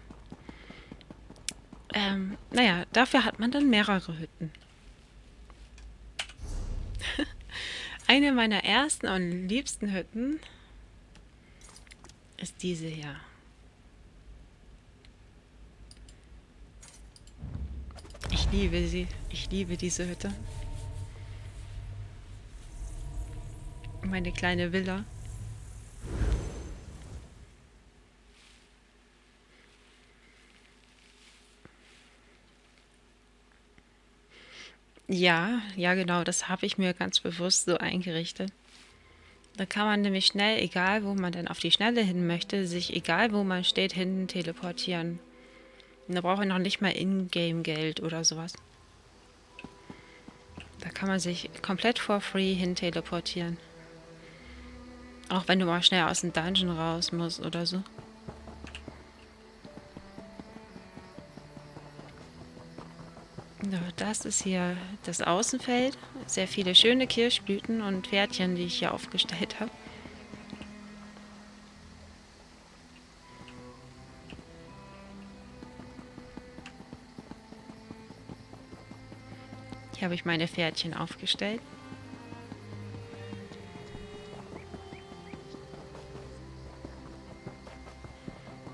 Naja, dafür hat man dann mehrere Hütten. Eine meiner ersten und liebsten Hütten ist diese hier. Ich liebe sie. Ich liebe diese Hütte. Meine kleine Villa. Ja, genau, das habe ich mir ganz bewusst so eingerichtet. Da kann man nämlich schnell, egal wo man dann auf die Schnelle hin möchte, sich egal wo man steht, hin teleportieren. Und da brauche ich noch nicht mal Ingame-Geld oder sowas. Da kann man sich komplett for free hin teleportieren. Auch wenn du mal schnell aus dem Dungeon raus musst oder so. Ja, das ist hier das Außenfeld. Sehr viele schöne Kirschblüten und Pferdchen, die ich hier aufgestellt habe. Hier habe ich meine Pferdchen aufgestellt.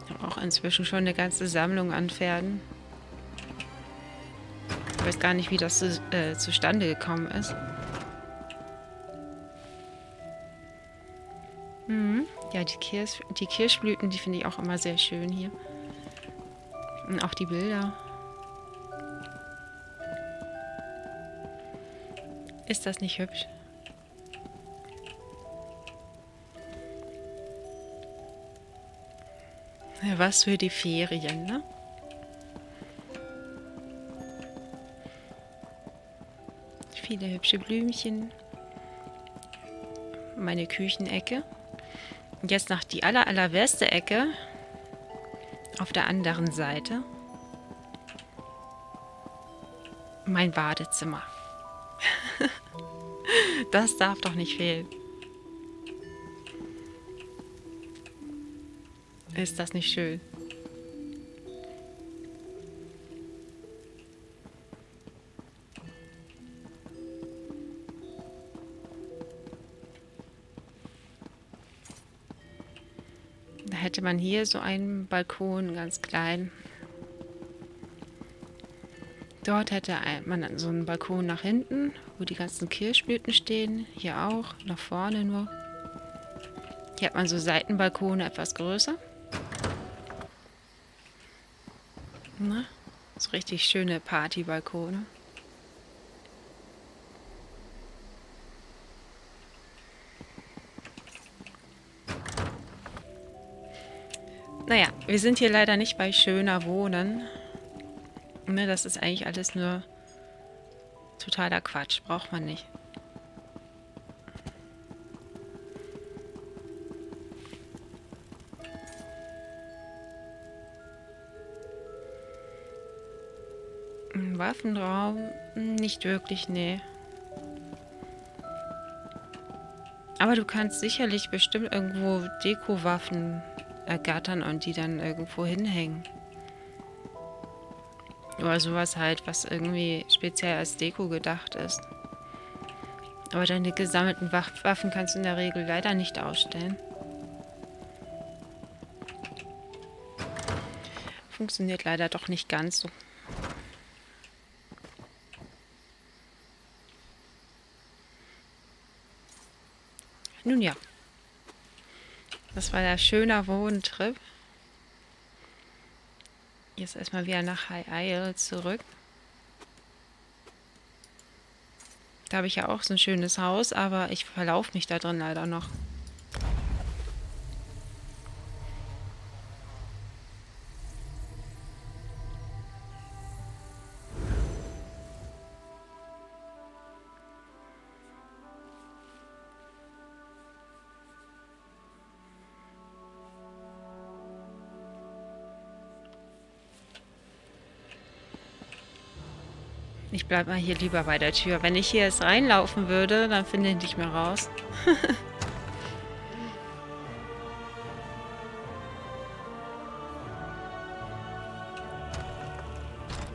Ich habe auch inzwischen schon eine ganze Sammlung an Pferden. Ich weiß gar nicht, wie das zustande gekommen ist. Ja, die Kirschblüten, die finde ich auch immer sehr schön hier. Und auch die Bilder. Ist das nicht hübsch? Ja, was für die Ferien, ne? Viele hübsche Blümchen. Meine Küchenecke. Und jetzt noch die allerbeste Ecke. Auf der anderen Seite. Mein Badezimmer. Das darf doch nicht fehlen. Ist das nicht schön? Da hätte man hier so einen Balkon, ganz klein. Dort hätte man so einen Balkon nach hinten, wo die ganzen Kirschblüten stehen. Hier auch, nach vorne nur. Hier hat man so Seitenbalkone, etwas größer. Na, so richtig schöne Partybalkone. Naja, wir sind hier leider nicht bei schöner Wohnen. Ne, das ist eigentlich alles nur totaler Quatsch. Braucht man nicht. Ein Waffenraum? Nicht wirklich, nee. Aber du kannst sicherlich bestimmt irgendwo Dekowaffen ergattern und die dann irgendwo hinhängen. Oder sowas halt, was irgendwie speziell als Deko gedacht ist. Aber deine gesammelten Waffen kannst du in der Regel leider nicht ausstellen. Funktioniert leider doch nicht ganz so. Nun ja. Das war der schöne Wohntrip. Jetzt erstmal wieder nach High Isle zurück. Da habe ich ja auch so ein schönes Haus, aber ich verlaufe mich da drin leider noch. Ich bleib mal hier lieber bei der Tür. Wenn ich hier jetzt reinlaufen würde, dann finde ich nicht mehr raus.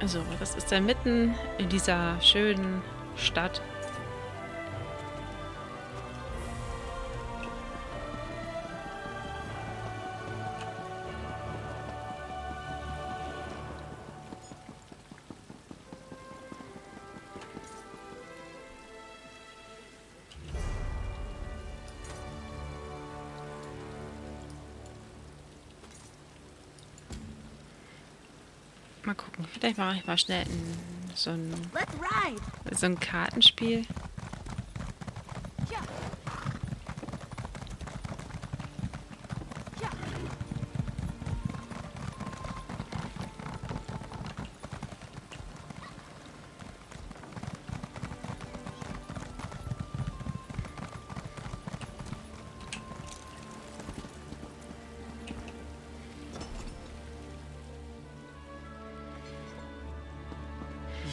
Also, das ist dann mitten in dieser schönen Stadt. Mal gucken, vielleicht mache ich mal schnell so ein Kartenspiel.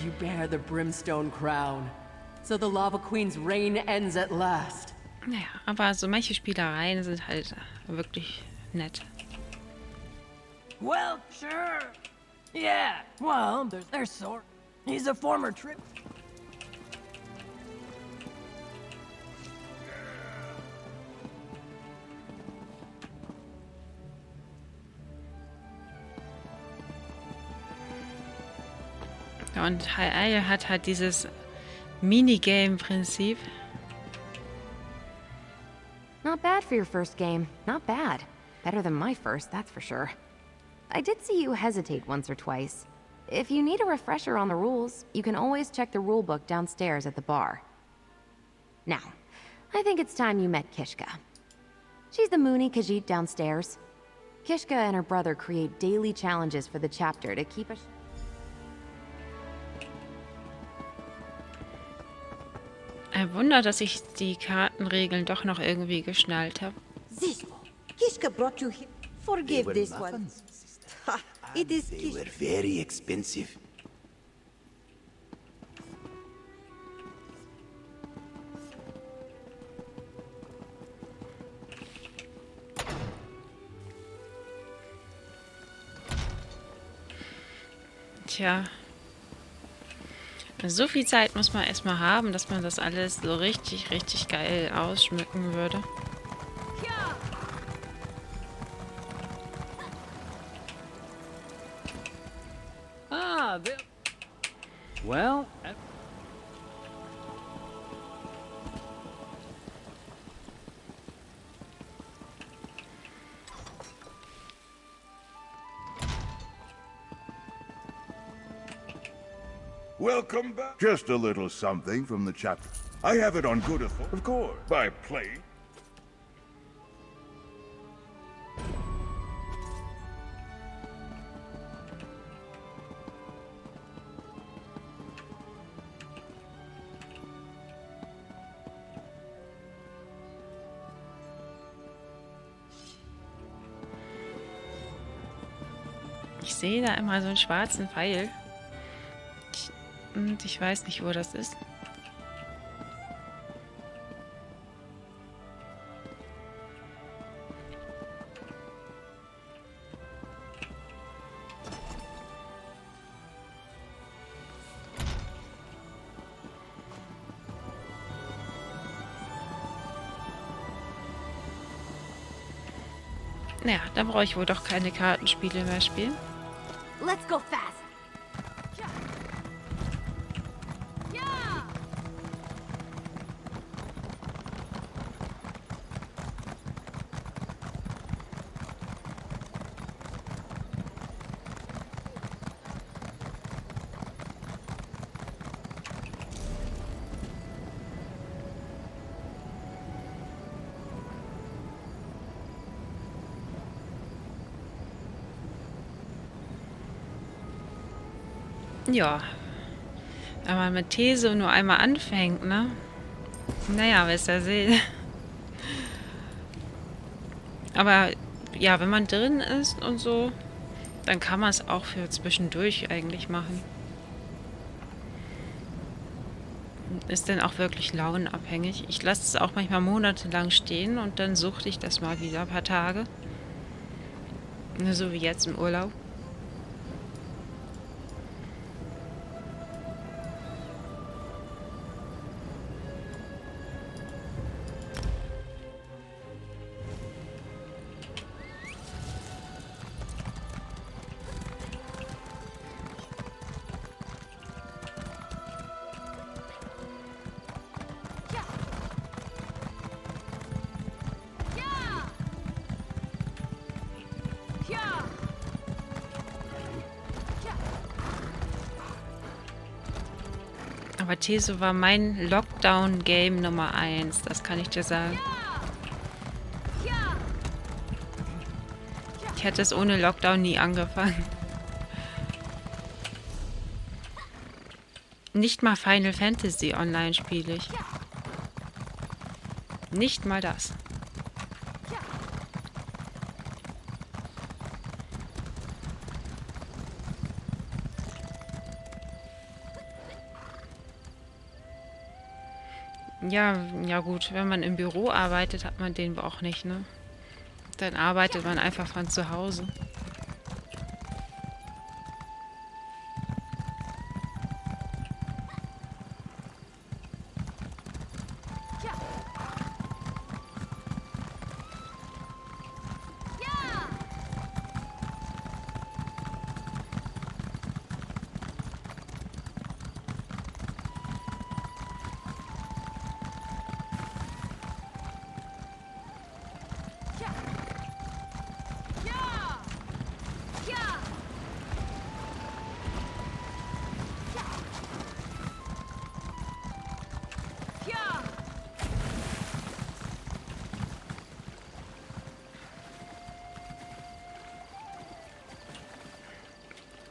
You bear the brimstone crown, so the Lava Queen's reign ends at last. Naja, aber so manche Spielereien sind halt wirklich nett. Well, sure. Yeah, well, there's Sword. He's a former trip. Und High Isle hat halt dieses Minigame-Prinzip. Not bad for your first game. Not bad. Better than my first, that's for sure. I did see you hesitate once or twice. If you need a refresher on the rules, you can always check the rulebook downstairs at the bar. Now, I think it's time you met Kishka. She's the Moony Khajiit downstairs. Kishka and her brother create daily challenges for the chapter to keep us... Ein Wunder, dass ich die Kartenregeln doch noch irgendwie geschnallt habe. This Kishka brought you here. Forgive this one. Ha, it is They were very expensive. Tja. So viel Zeit muss man erstmal haben, dass man das alles so richtig, richtig geil ausschmücken würde. Ah, well... Welcome back. Just a little something from the chapter. I have it on good authority, of course, by play. Ich sehe da immer so einen schwarzen Pfeil. Und ich weiß nicht, wo das ist. Naja, dann brauche ich wohl doch keine Kartenspiele mehr spielen. Let's go fast. Ja, wenn man mit These nur einmal anfängt, ne? Naja, wirst ja sehen. Aber ja, wenn man drin ist und so, dann kann man es auch für zwischendurch eigentlich machen. Ist dann auch wirklich launenabhängig. Ich lasse es auch manchmal monatelang stehen und dann suchte ich das mal wieder ein paar Tage. So wie jetzt im Urlaub. Aber Teso war mein Lockdown-Game Nummer 1, das kann ich dir sagen. Ich hätte es ohne Lockdown nie angefangen. Nicht mal Final Fantasy online spiele ich. Nicht mal das. Ja gut, wenn man im Büro arbeitet, hat man den auch nicht, ne? Dann arbeitet man einfach von zu Hause.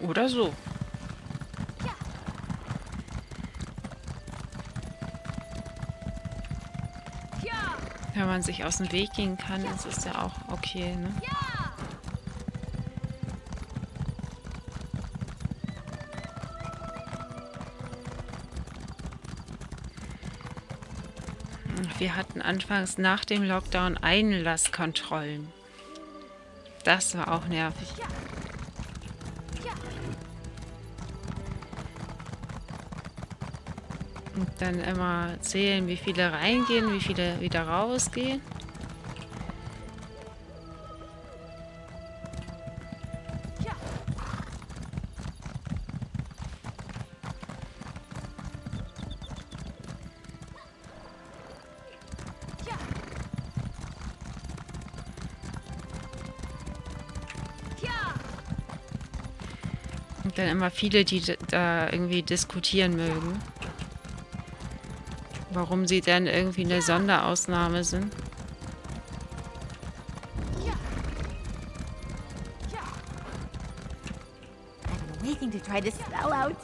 Oder so. Wenn man sich aus dem Weg gehen kann, ist es ja auch okay, ne? Wir hatten anfangs nach dem Lockdown Einlasskontrollen. Das war auch nervig. Und dann immer zählen, wie viele reingehen, wie viele wieder rausgehen. Und dann immer viele, die da irgendwie diskutieren mögen. Warum sie denn irgendwie eine Sonderausnahme sind. I'm waiting to try this spell out.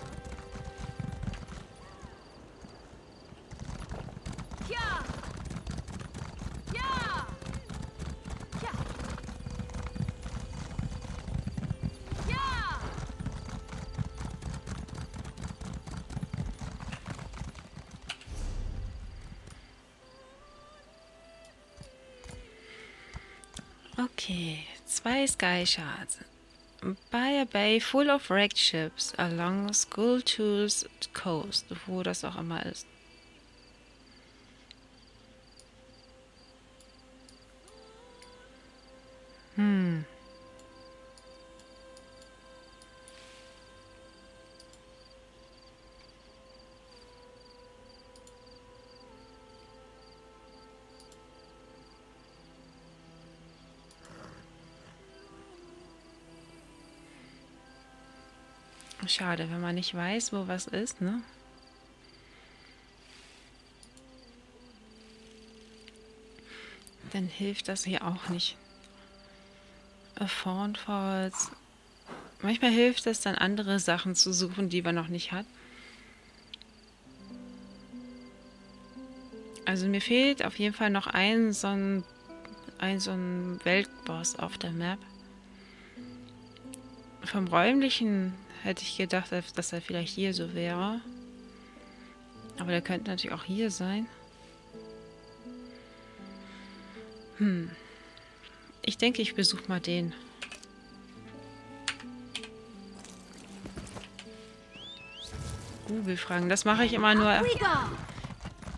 Okay, 2 Sky Shards. By a bay full of wrecked ships along Skulltooth's coast, wo das auch immer ist. Hm. Schade, wenn man nicht weiß, wo was ist, ne? Dann hilft das hier auch nicht. Falls. Manchmal hilft es dann, andere Sachen zu suchen, die man noch nicht hat. Also mir fehlt auf jeden Fall noch ein so ein Weltboss auf der Map. Vom Räumlichen hätte ich gedacht, dass er vielleicht hier so wäre. Aber der könnte natürlich auch hier sein. Ich denke, ich besuche mal den. Google fragen. Das mache ich immer nur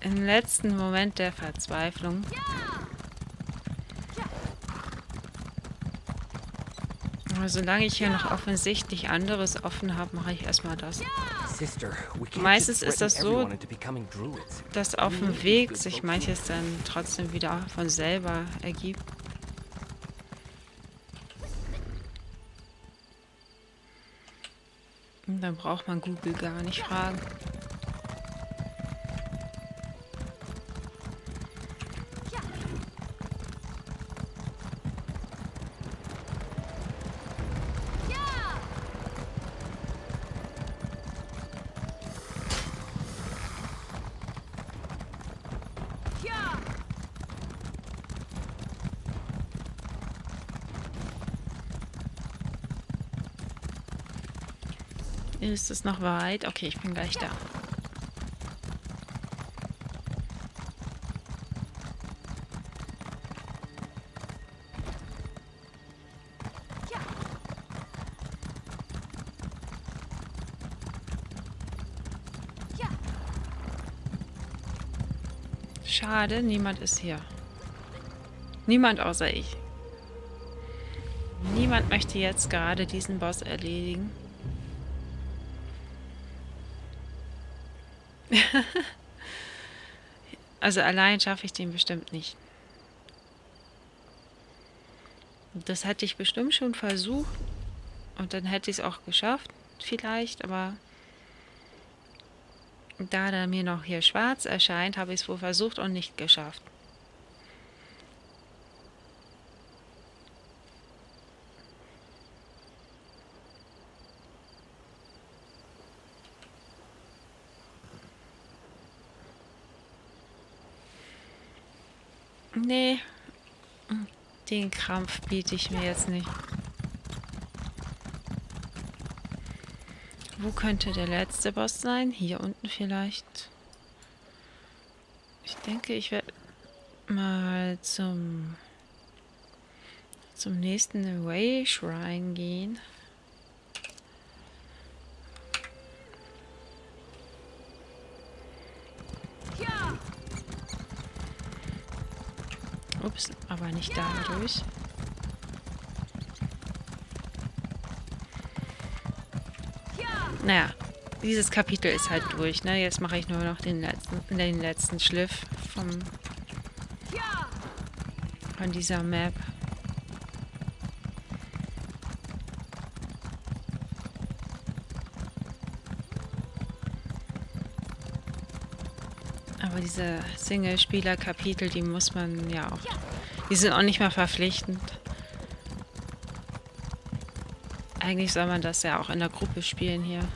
im letzten Moment der Verzweiflung. Aber solange ich hier noch offensichtlich anderes offen habe, mache ich erstmal das. Meistens ist das so, dass auf dem Weg sich manches dann trotzdem wieder von selber ergibt. Und dann braucht man Google gar nicht fragen. Ist es noch weit? Okay, ich bin gleich da. Schade, niemand ist hier. Niemand außer ich. Niemand möchte jetzt gerade diesen Boss erledigen. Also allein schaffe ich den bestimmt nicht. Das hätte ich bestimmt schon versucht und dann hätte ich es auch geschafft, vielleicht, aber da der mir noch hier schwarz erscheint, habe ich es wohl versucht und nicht geschafft. Nee, den Krampf biete ich mir jetzt nicht. Wo könnte der letzte Boss sein? Hier unten vielleicht. Ich denke, ich werde mal zum nächsten Away Shrine gehen. Ups, aber nicht dadurch. Naja, dieses Kapitel ist halt durch, ne? Jetzt mache ich nur noch den letzten Schliff von dieser Map. Aber diese Single-Spieler-Kapitel, die muss man ja auch... Die sind auch nicht mehr verpflichtend. Eigentlich soll man das ja auch in der Gruppe spielen hier.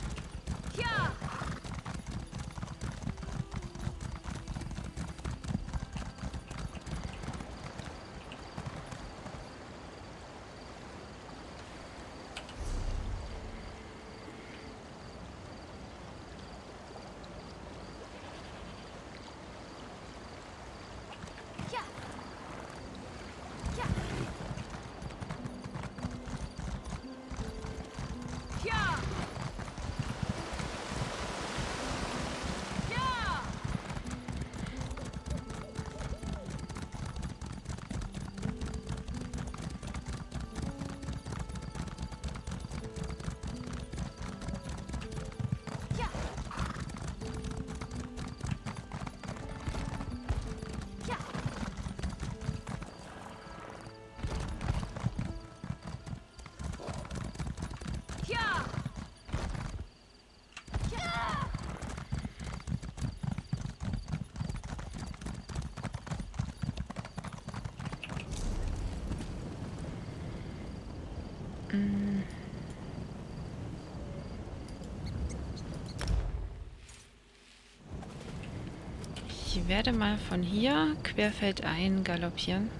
Ich werde mal von hier querfeldein galoppieren.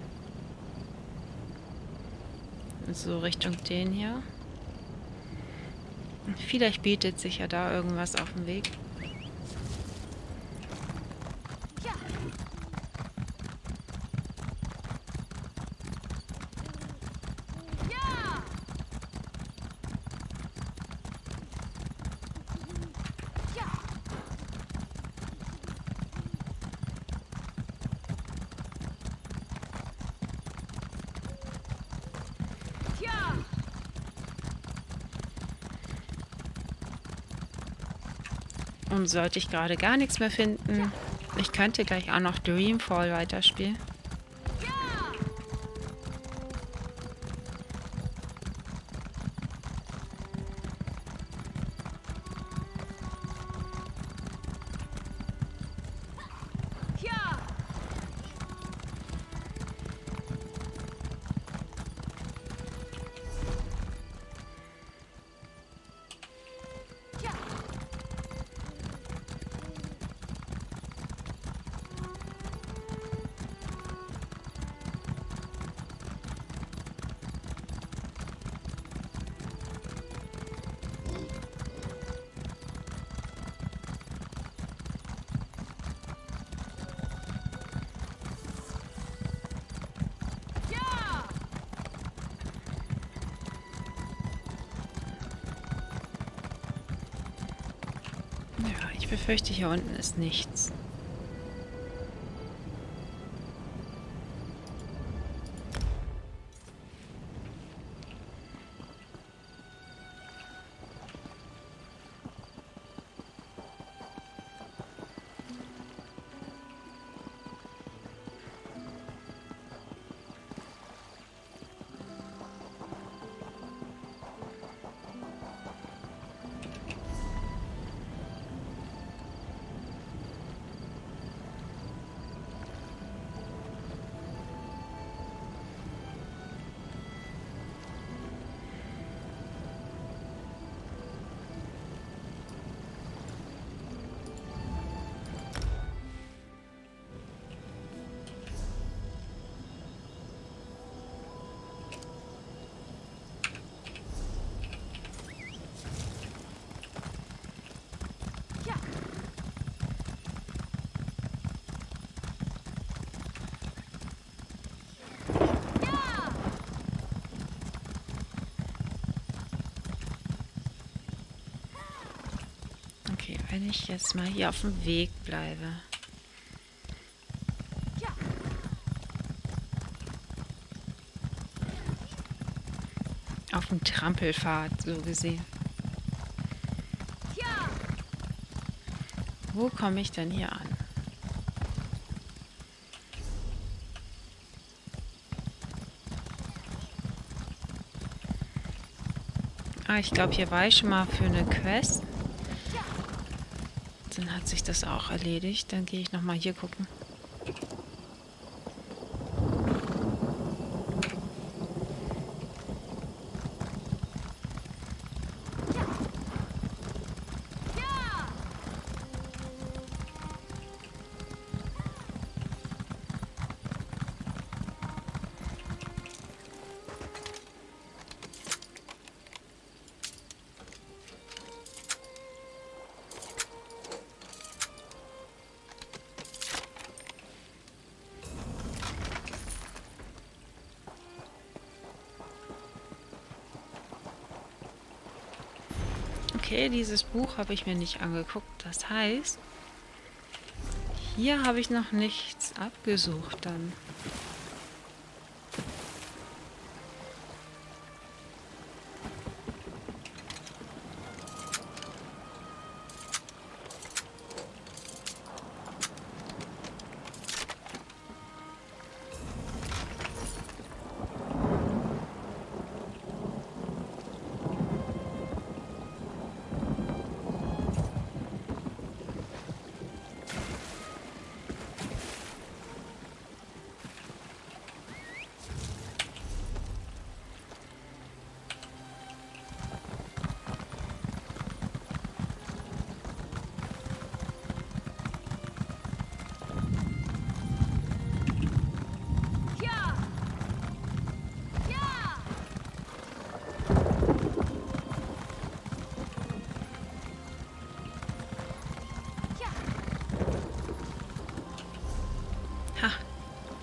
So Richtung den hier. Vielleicht bietet sich ja da irgendwas auf dem Weg. Und sollte ich gerade gar nichts mehr finden, ich könnte gleich auch noch Dreamfall weiterspielen. Ja, ich befürchte, hier unten ist nichts. Okay, wenn ich jetzt mal hier auf dem Weg bleibe. Auf dem Trampelpfad, so gesehen. Wo komme ich denn hier an? Ah, ich glaube, hier war ich schon mal für eine Quest. Dann hat sich das auch erledigt. Dann gehe ich nochmal hier gucken. Okay, dieses Buch habe ich mir nicht angeguckt. Das heißt, hier habe ich noch nichts abgesucht dann.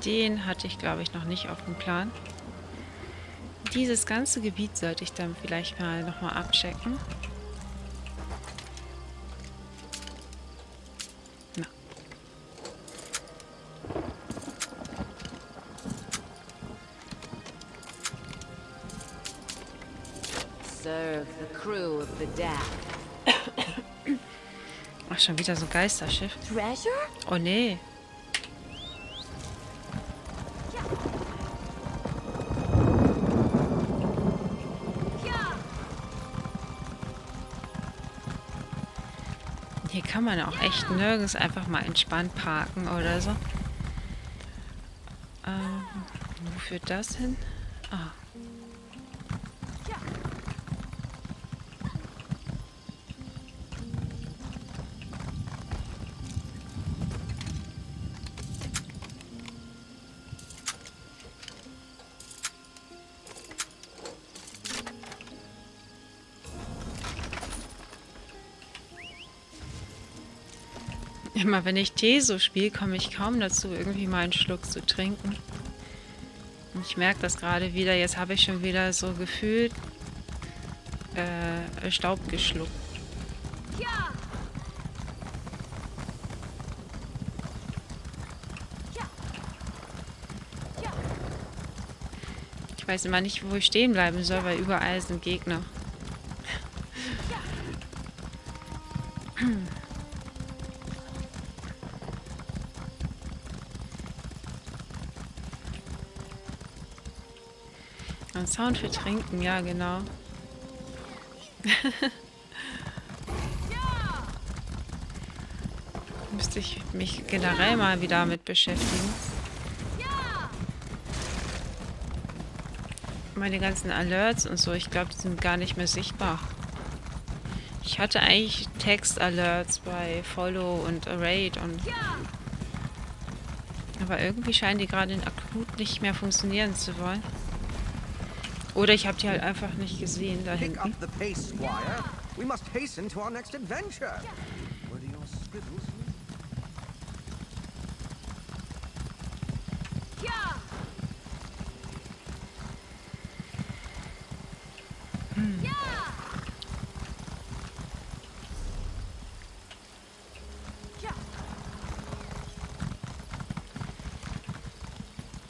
den hatte ich, glaube ich, noch nicht auf dem Plan. Dieses ganze Gebiet sollte ich dann vielleicht mal nochmal abchecken. Na. Serve the crew of the Dak. Ach, schon wieder so ein Geisterschiff. Treasure? Oh nee. Hier kann man auch echt nirgends einfach mal entspannt parken oder so. Wo führt das hin? Ah. Immer wenn ich Tee so spiele, komme ich kaum dazu, irgendwie mal einen Schluck zu trinken. Und ich merke das gerade wieder. Jetzt habe ich schon wieder so gefühlt Staub geschluckt. Ich weiß immer nicht, wo ich stehen bleiben soll, weil überall sind Gegner. Ein Sound für Trinken, ja genau. Müsste ich mich generell mal wieder mit beschäftigen. Meine ganzen Alerts und so, ich glaube, die sind gar nicht mehr sichtbar. Ich hatte eigentlich Text-Alerts bei Follow und Raid und... Aber irgendwie scheinen die gerade akut nicht mehr funktionieren zu wollen. Oder ich habe die halt einfach nicht gesehen da hinten.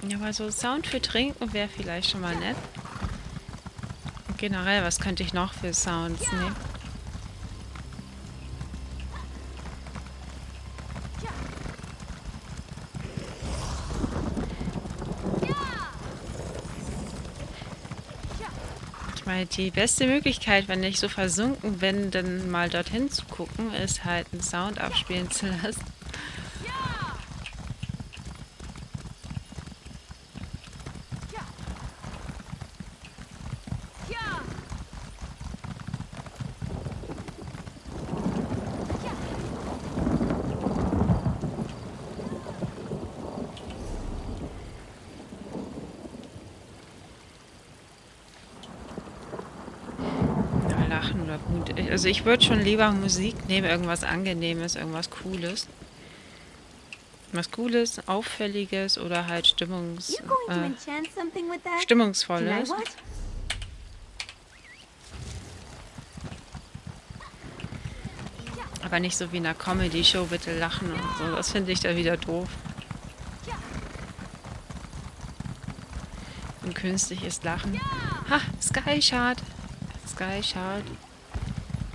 Ja, aber so Sound für Trinken wäre vielleicht schon mal nett. Und generell, was könnte ich noch für Sounds nehmen? Ich meine, die beste Möglichkeit, wenn ich so versunken bin, dann mal dorthin zu gucken, ist halt einen Sound abspielen zu lassen. Also ich würde schon lieber Musik nehmen, irgendwas Angenehmes, irgendwas Cooles. Was Cooles, Auffälliges oder halt Stimmungsvolles. Aber nicht so wie in einer Comedy-Show, bitte lachen und so. Das finde ich da wieder doof. Und künstliches Lachen. Ha, Sky Shard. Sky Shard.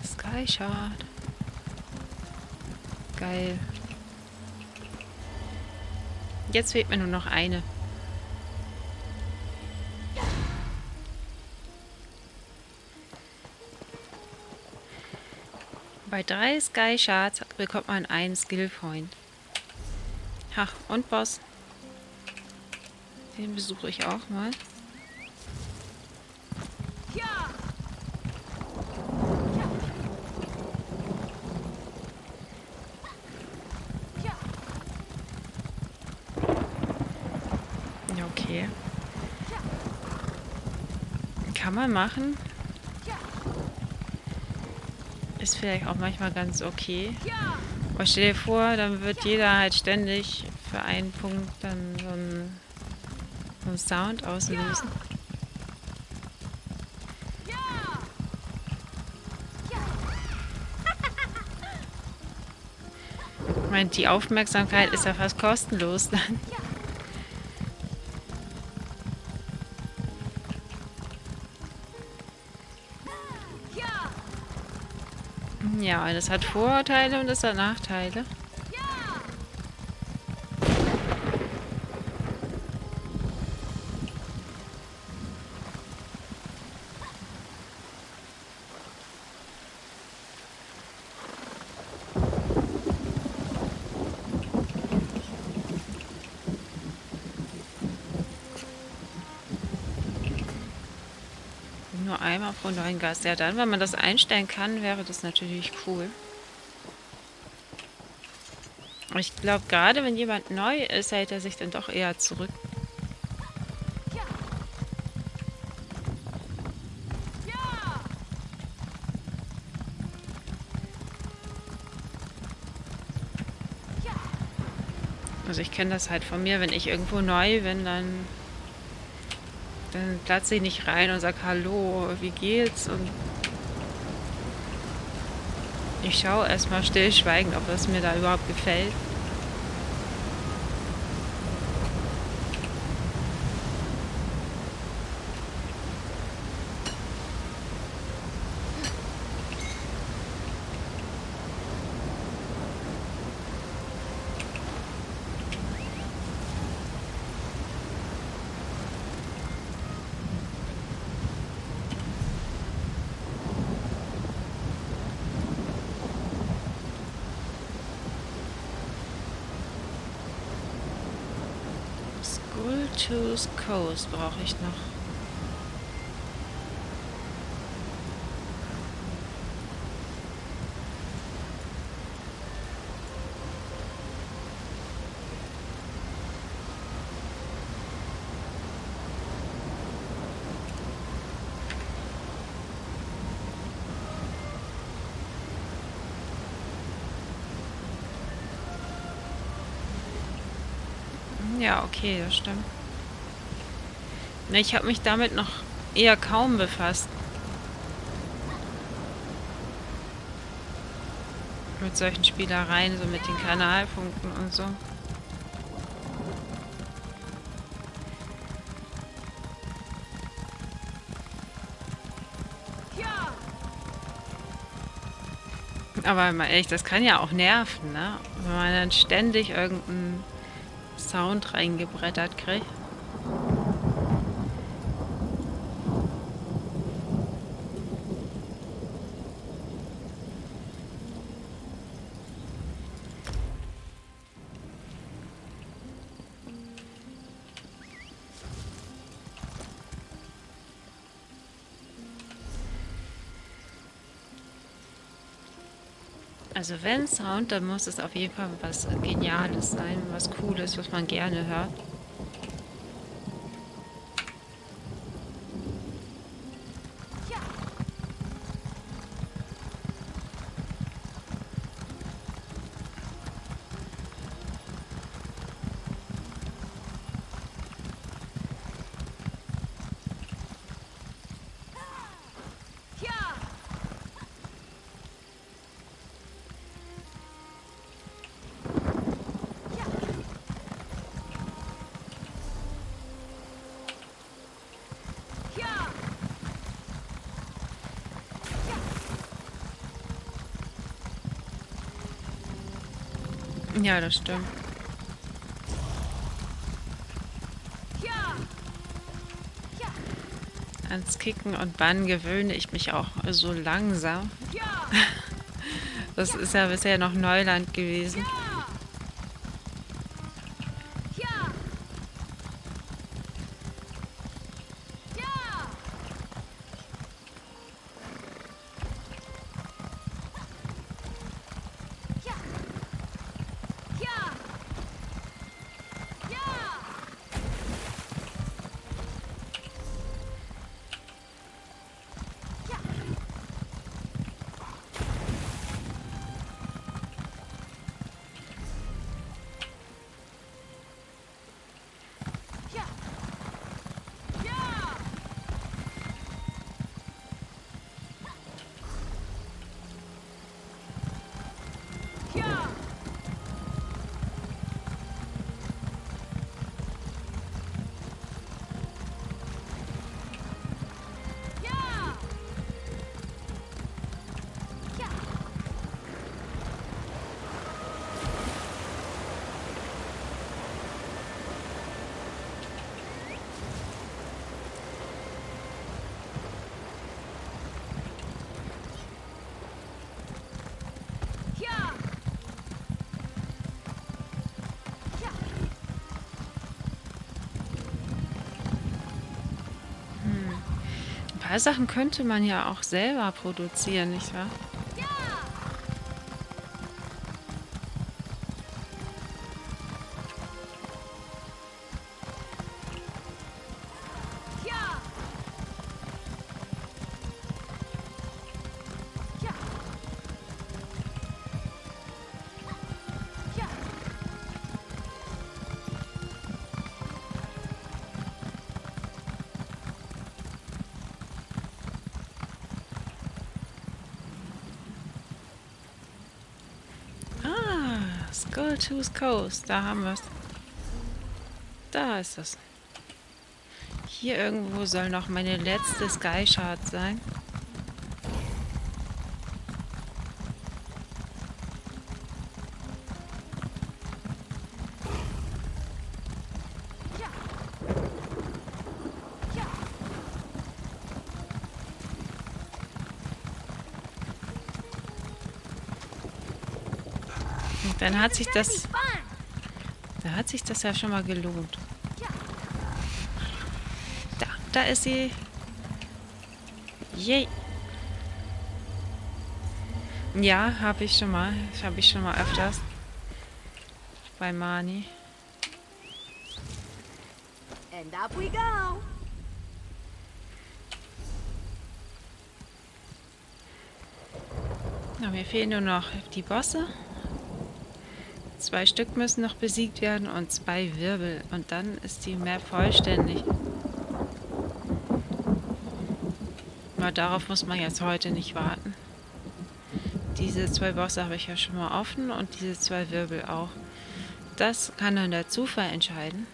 Sky Shard. Geil. Jetzt fehlt mir nur noch eine. Bei 3 Sky Shards bekommt man einen Skill Point. Ha, und Boss. Den besuche ich auch mal. Okay. Kann man machen. Ist vielleicht auch manchmal ganz okay. Aber stell dir vor, dann wird jeder halt ständig für einen Punkt dann so einen Sound auslösen. Ich meine, die Aufmerksamkeit ist ja fast kostenlos dann. Ja, das hat Vorteile und das hat Nachteile. Nur einmal pro neuen Gast. Ja, dann, wenn man das einstellen kann, wäre das natürlich cool. Aber ich glaube, gerade wenn jemand neu ist, hält er sich dann doch eher zurück. Also ich kenne das halt von mir, wenn ich irgendwo neu bin, dann platze ich nicht rein und sage Hallo, wie geht's? Und ich schaue erstmal stillschweigend, ob es mir da überhaupt gefällt. Skulltooth Coast brauche ich noch. Ja, okay, das stimmt. Ich habe mich damit noch eher kaum befasst. Mit solchen Spielereien, so mit den Kanalpunkten und so. Aber mal ehrlich, das kann ja auch nerven, ne? Wenn man dann ständig irgendeinen Sound reingebrettert kriegt. Also wenn Sound, dann muss es auf jeden Fall was Geniales sein, was Cooles, was man gerne hört. Ja, das stimmt. Ans Kicken und Bannen gewöhne ich mich auch so langsam. Das ist ja bisher noch Neuland gewesen. paar Sachen könnte man ja auch selber produzieren, nicht wahr? Skulltooth Coast, da haben wir es. Da ist es. Hier irgendwo soll noch meine letzte Sky Shard sein. Und dann hat sich das... Da hat sich das ja schon mal gelohnt. Da ist sie. Yay. Ja, habe ich schon mal. Habe ich schon mal öfters. Bei Mani. And up we go. Na, mir fehlen nur noch die Bosse. 2 Stück müssen noch besiegt werden und 2 Wirbel. Und dann ist die Map vollständig. Aber darauf muss man jetzt heute nicht warten. Diese 2 Bosse habe ich ja schon mal offen und diese 2 Wirbel auch. Das kann dann der Zufall entscheiden.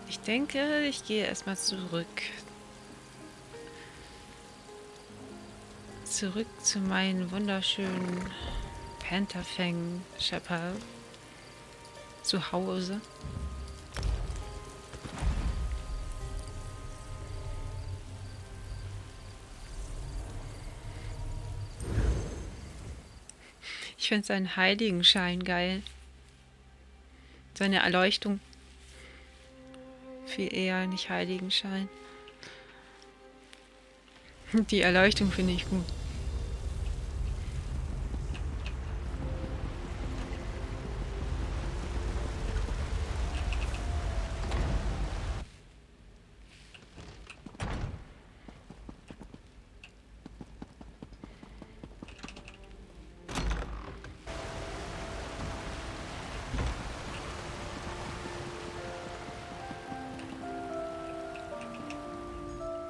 Ich denke, ich gehe erstmal zurück. Zurück zu meinen wunderschönen Pantherfang Shepherd zu Hause. Ich finde seinen Heiligenschein geil. Seine Erleuchtung. Viel eher nicht Heiligenschein. Die Erleuchtung finde ich gut.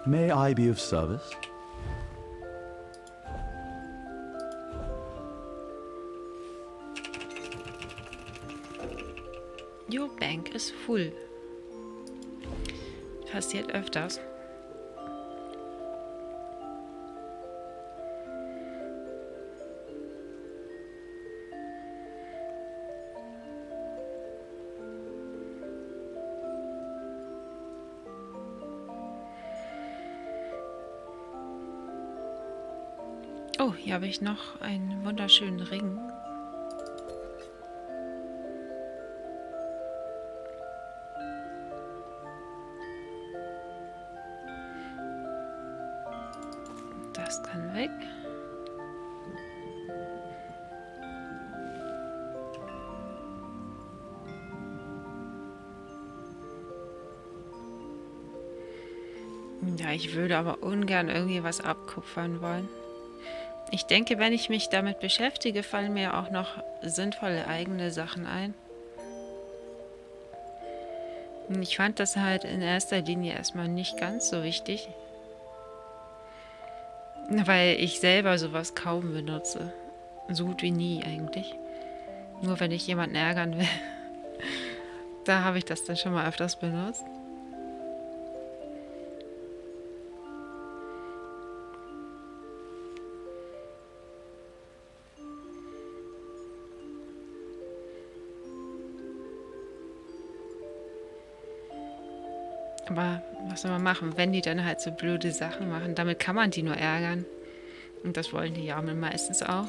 May I be of service? Your bank is full. Passiert öfters. Oh, hier habe ich noch einen wunderschönen Ring. Das kann weg. Ja, ich würde aber ungern irgendwie was abkupfern wollen. Ich denke, wenn ich mich damit beschäftige, fallen mir auch noch sinnvolle eigene Sachen ein. Ich fand das halt in erster Linie erstmal nicht ganz so wichtig, weil ich selber sowas kaum benutze. So gut wie nie eigentlich. Nur wenn ich jemanden ärgern will. Da habe ich das dann schon mal öfters benutzt. Aber was soll man machen, wenn die dann halt so blöde Sachen machen? Damit kann man die nur ärgern. Und das wollen die ja meistens auch.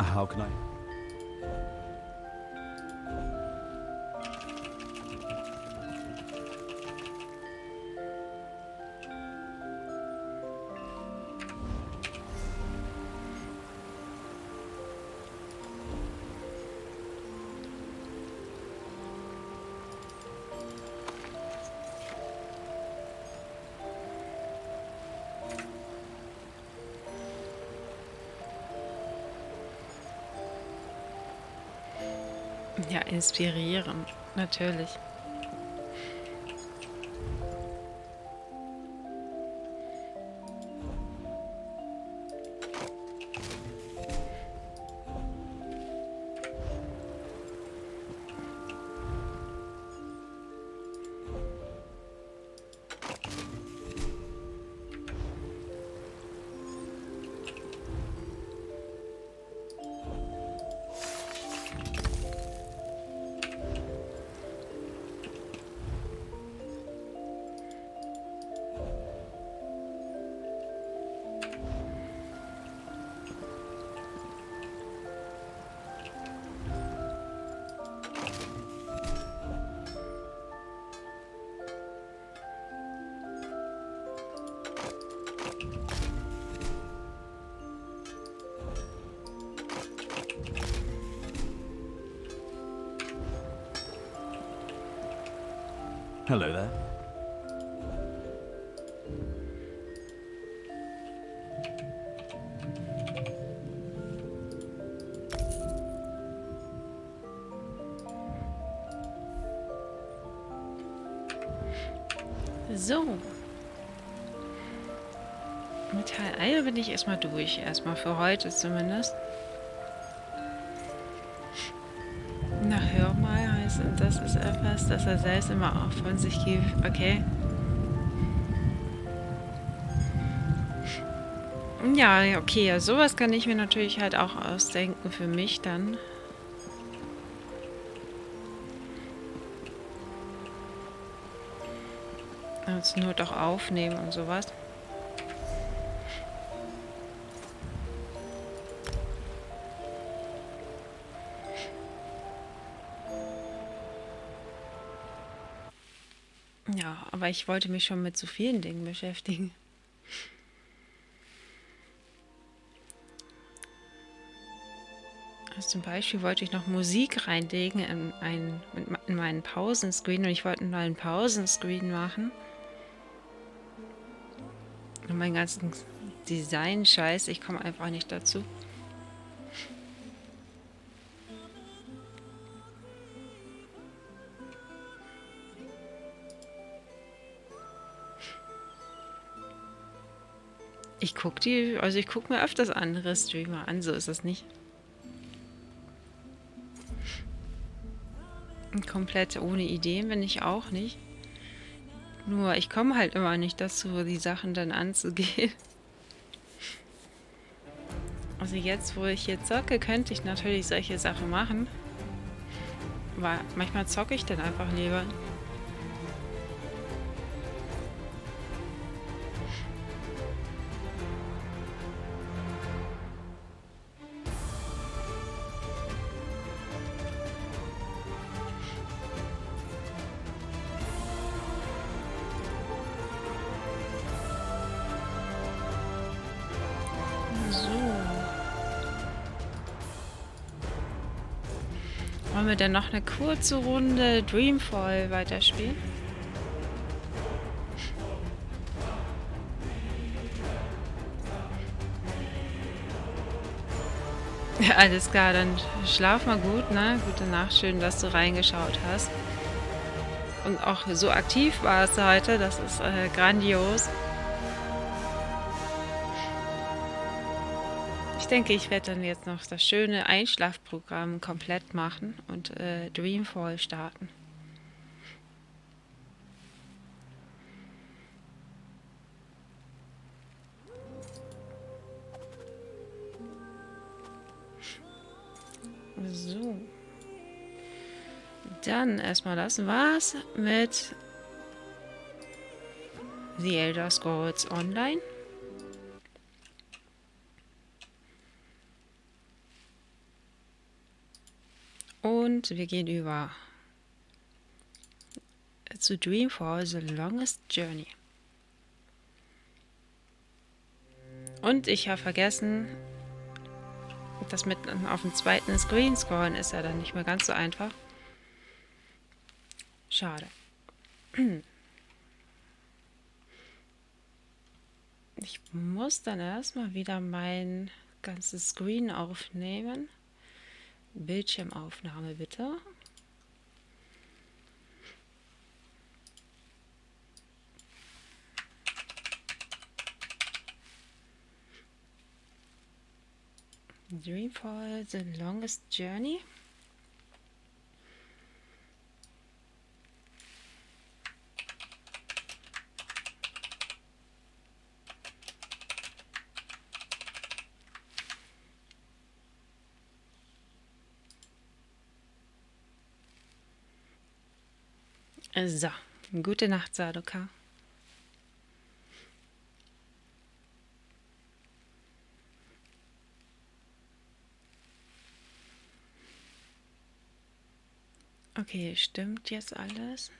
How can I? Ja, inspirieren, natürlich. Hello there. So. Mit Teil 1 bin ich erstmal durch. Erstmal für heute zumindest. Na, hör mal, heißt das ist etwas, das er selbst immer auch von sich gibt. Okay. Ja, okay, ja, sowas kann ich mir natürlich halt auch ausdenken für mich dann. Als nur doch aufnehmen und sowas. Ja, aber ich wollte mich schon mit so vielen Dingen beschäftigen. Also zum Beispiel wollte ich noch Musik reinlegen in meinen Pausenscreen und ich wollte einen neuen Pausenscreen machen. Und meinen ganzen Design-Scheiß, ich komme einfach nicht dazu. Ich gucke mir öfters andere Streamer an, so ist das nicht. Komplett ohne Ideen bin ich auch nicht. Nur ich komme halt immer nicht dazu, die Sachen dann anzugehen. Also jetzt, wo ich hier zocke, könnte ich natürlich solche Sachen machen. Aber manchmal zocke ich dann einfach lieber. Wollen wir dann noch eine kurze Runde Dreamfall weiterspielen? Ja, alles klar, dann schlaf mal gut, ne? Gute Nacht, schön, dass du reingeschaut hast. Und auch so aktiv warst du heute, das ist grandios. Ich denke, ich werde dann jetzt noch das schöne Einschlafprogramm komplett machen und Dreamfall starten. So. Dann erstmal das war's mit The Elder Scrolls Online. Und wir gehen über zu Dreamfall, The Longest Journey. Und ich habe vergessen, das mit auf dem zweiten Screen scrollen ist ja dann nicht mehr ganz so einfach. Schade. Ich muss dann erstmal wieder mein ganzes Screen aufnehmen. Bildschirmaufnahme bitte. Dreamfall, The Longest Journey. So, gute Nacht, Sadoka. Okay, stimmt jetzt alles?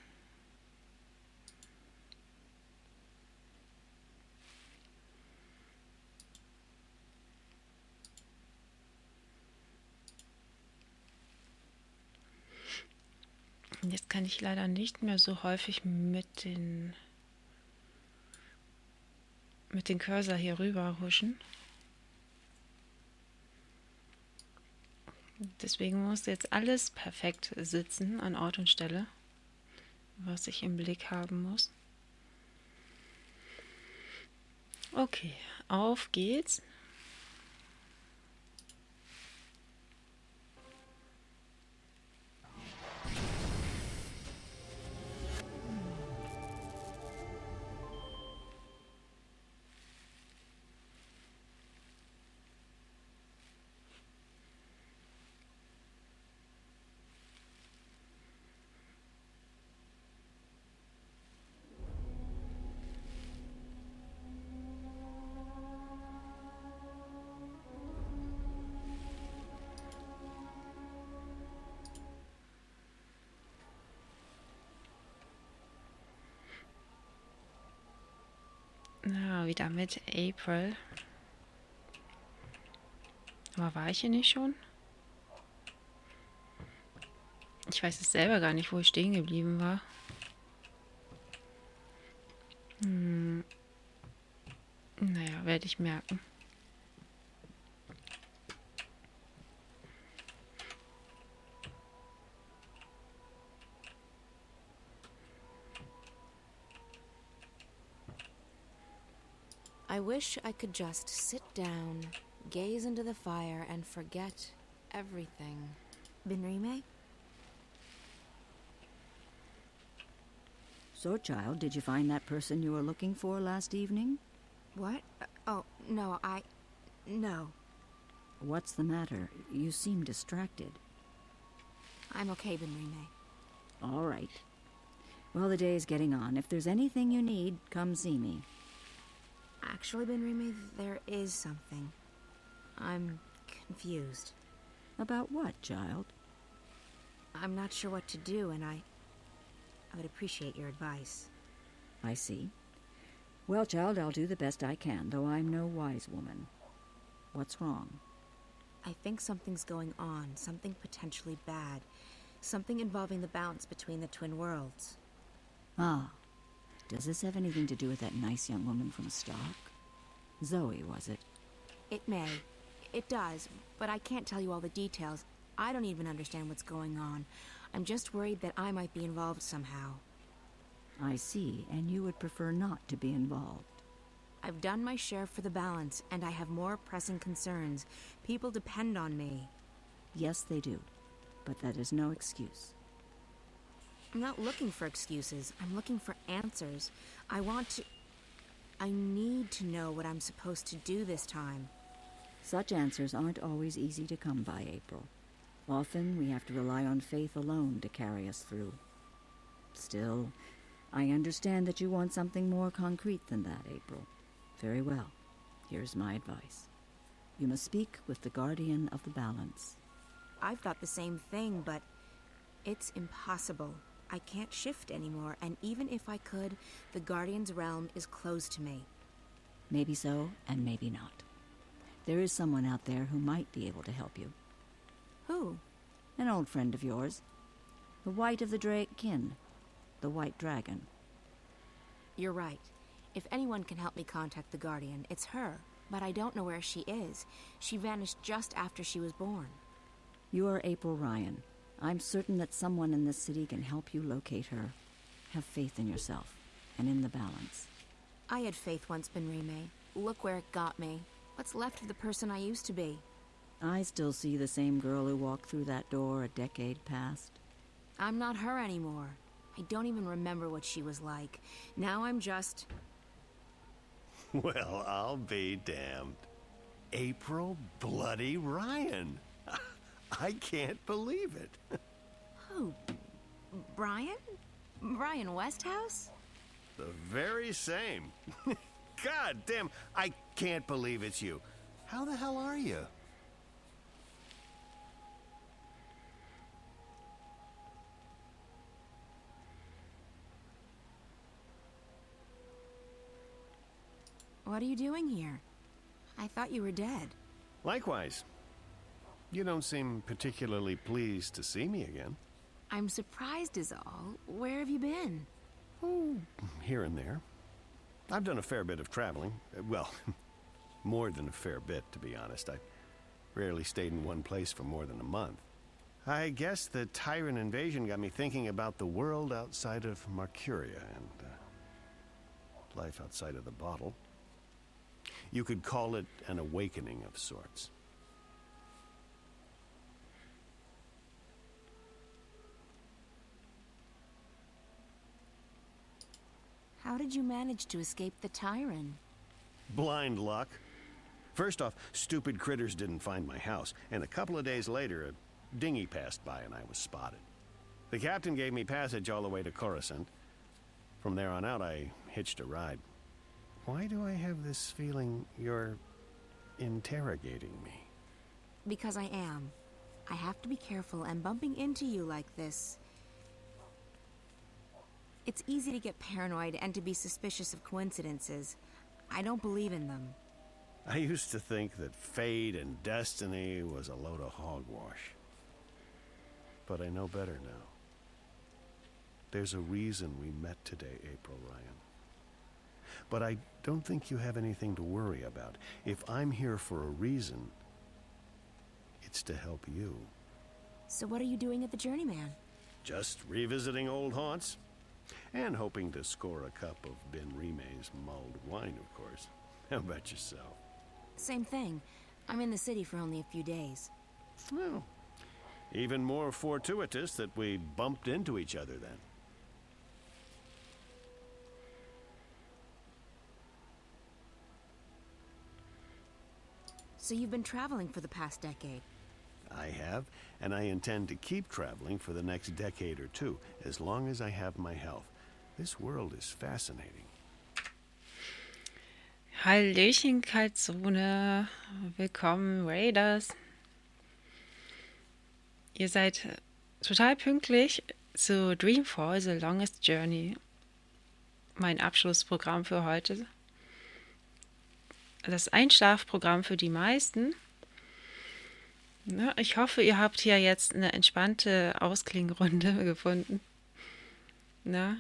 Jetzt kann ich leider nicht mehr so häufig mit den Cursor hier rüber huschen. Deswegen muss jetzt alles perfekt sitzen an Ort und Stelle, was ich im Blick haben muss. Okay, auf geht's. Na, wieder mit April. Aber war ich hier nicht schon? Ich weiß es selber gar nicht, wo ich stehen geblieben war. Naja, werde ich merken. I wish I could just sit down, gaze into the fire, and forget everything. Benrime? So, child, did you find that person you were looking for last evening? What? Oh, no, No. What's the matter? You seem distracted. I'm okay, Benrime. All right. Well, the day is getting on. If there's anything you need, come see me. Actually, Benrime, there is something. I'm confused. About what, child? I'm not sure what to do, and I would appreciate your advice. I see. Well, child, I'll do the best I can, though I'm no wise woman. What's wrong? I think something's going on, something potentially bad. Something involving the balance between the twin worlds. Ah. Does this have anything to do with that nice young woman from Stock? Zoe, was it? It may. It does, but I can't tell you all the details. I don't even understand what's going on. I'm just worried that I might be involved somehow. I see, and you would prefer not to be involved. I've done my share for the balance, and I have more pressing concerns. People depend on me. Yes, they do, but that is no excuse. I'm not looking for excuses. I'm looking for answers. I need to know what I'm supposed to do this time. Such answers aren't always easy to come by, April. Often we have to rely on faith alone to carry us through. Still, I understand that you want something more concrete than that, April. Very well. Here's my advice. You must speak with the Guardian of the Balance. I've thought the same thing, but it's impossible. I can't shift anymore, and even if I could, the Guardian's realm is closed to me. Maybe so, and maybe not. There is someone out there who might be able to help you. Who? An old friend of yours. The White of the Drake kin. The White Dragon. You're right. If anyone can help me contact the Guardian, it's her. But I don't know where she is. She vanished just after she was born. You are April Ryan. I'm certain that someone in this city can help you locate her. Have faith in yourself, and in the balance. I had faith once, Benrime. Look where it got me. What's left of the person I used to be? I still see the same girl who walked through that door a decade past. I'm not her anymore. I don't even remember what she was like. Now I'm just... Well, I'll be damned. April bloody Ryan. I can't believe it. Who? Brian? Brian Westhouse? The very same. God damn, I can't believe it's you. How the hell are you? What are you doing here? I thought you were dead. Likewise. You don't seem particularly pleased to see me again. I'm surprised is all. Where have you been? Oh, here and there. I've done a fair bit of traveling. Well, more than a fair bit, to be honest. I rarely stayed in one place for more than a month. I guess the Tyrant invasion got me thinking about the world outside of Mercuria and life outside of the bottle. You could call it an awakening of sorts. How did you manage to escape the Tyrant? Blind luck. First off, stupid critters didn't find my house, and a couple of days later, a dinghy passed by and I was spotted. The captain gave me passage all the way to Coruscant. From there on out, I hitched a ride. Why do I have this feeling you're interrogating me? Because I am. I have to be careful, and bumping into you like this... It's easy to get paranoid and to be suspicious of coincidences. I don't believe in them. I used to think that fate and destiny was a load of hogwash. But I know better now. There's a reason we met today, April Ryan. But I don't think you have anything to worry about. If I'm here for a reason, it's to help you. So what are you doing at the Journeyman? Just revisiting old haunts. And hoping to score a cup of Benrime's mulled wine, of course. How about yourself? Same thing. I'm in the city for only a few days. Well, even more fortuitous that we bumped into each other then. So you've been traveling for the past decade? I have, and I intend to keep traveling for the next decade or two, as long as I have my health. This world is fascinating. Hallöchen, Kaltzone. Willkommen, Raiders. Ihr seid total pünktlich zu Dreamfall, The Longest Journey. Mein Abschlussprogramm für heute. Das Einschlafprogramm für die meisten. Ja, ich hoffe, ihr habt hier jetzt eine entspannte Ausklingrunde gefunden. Na?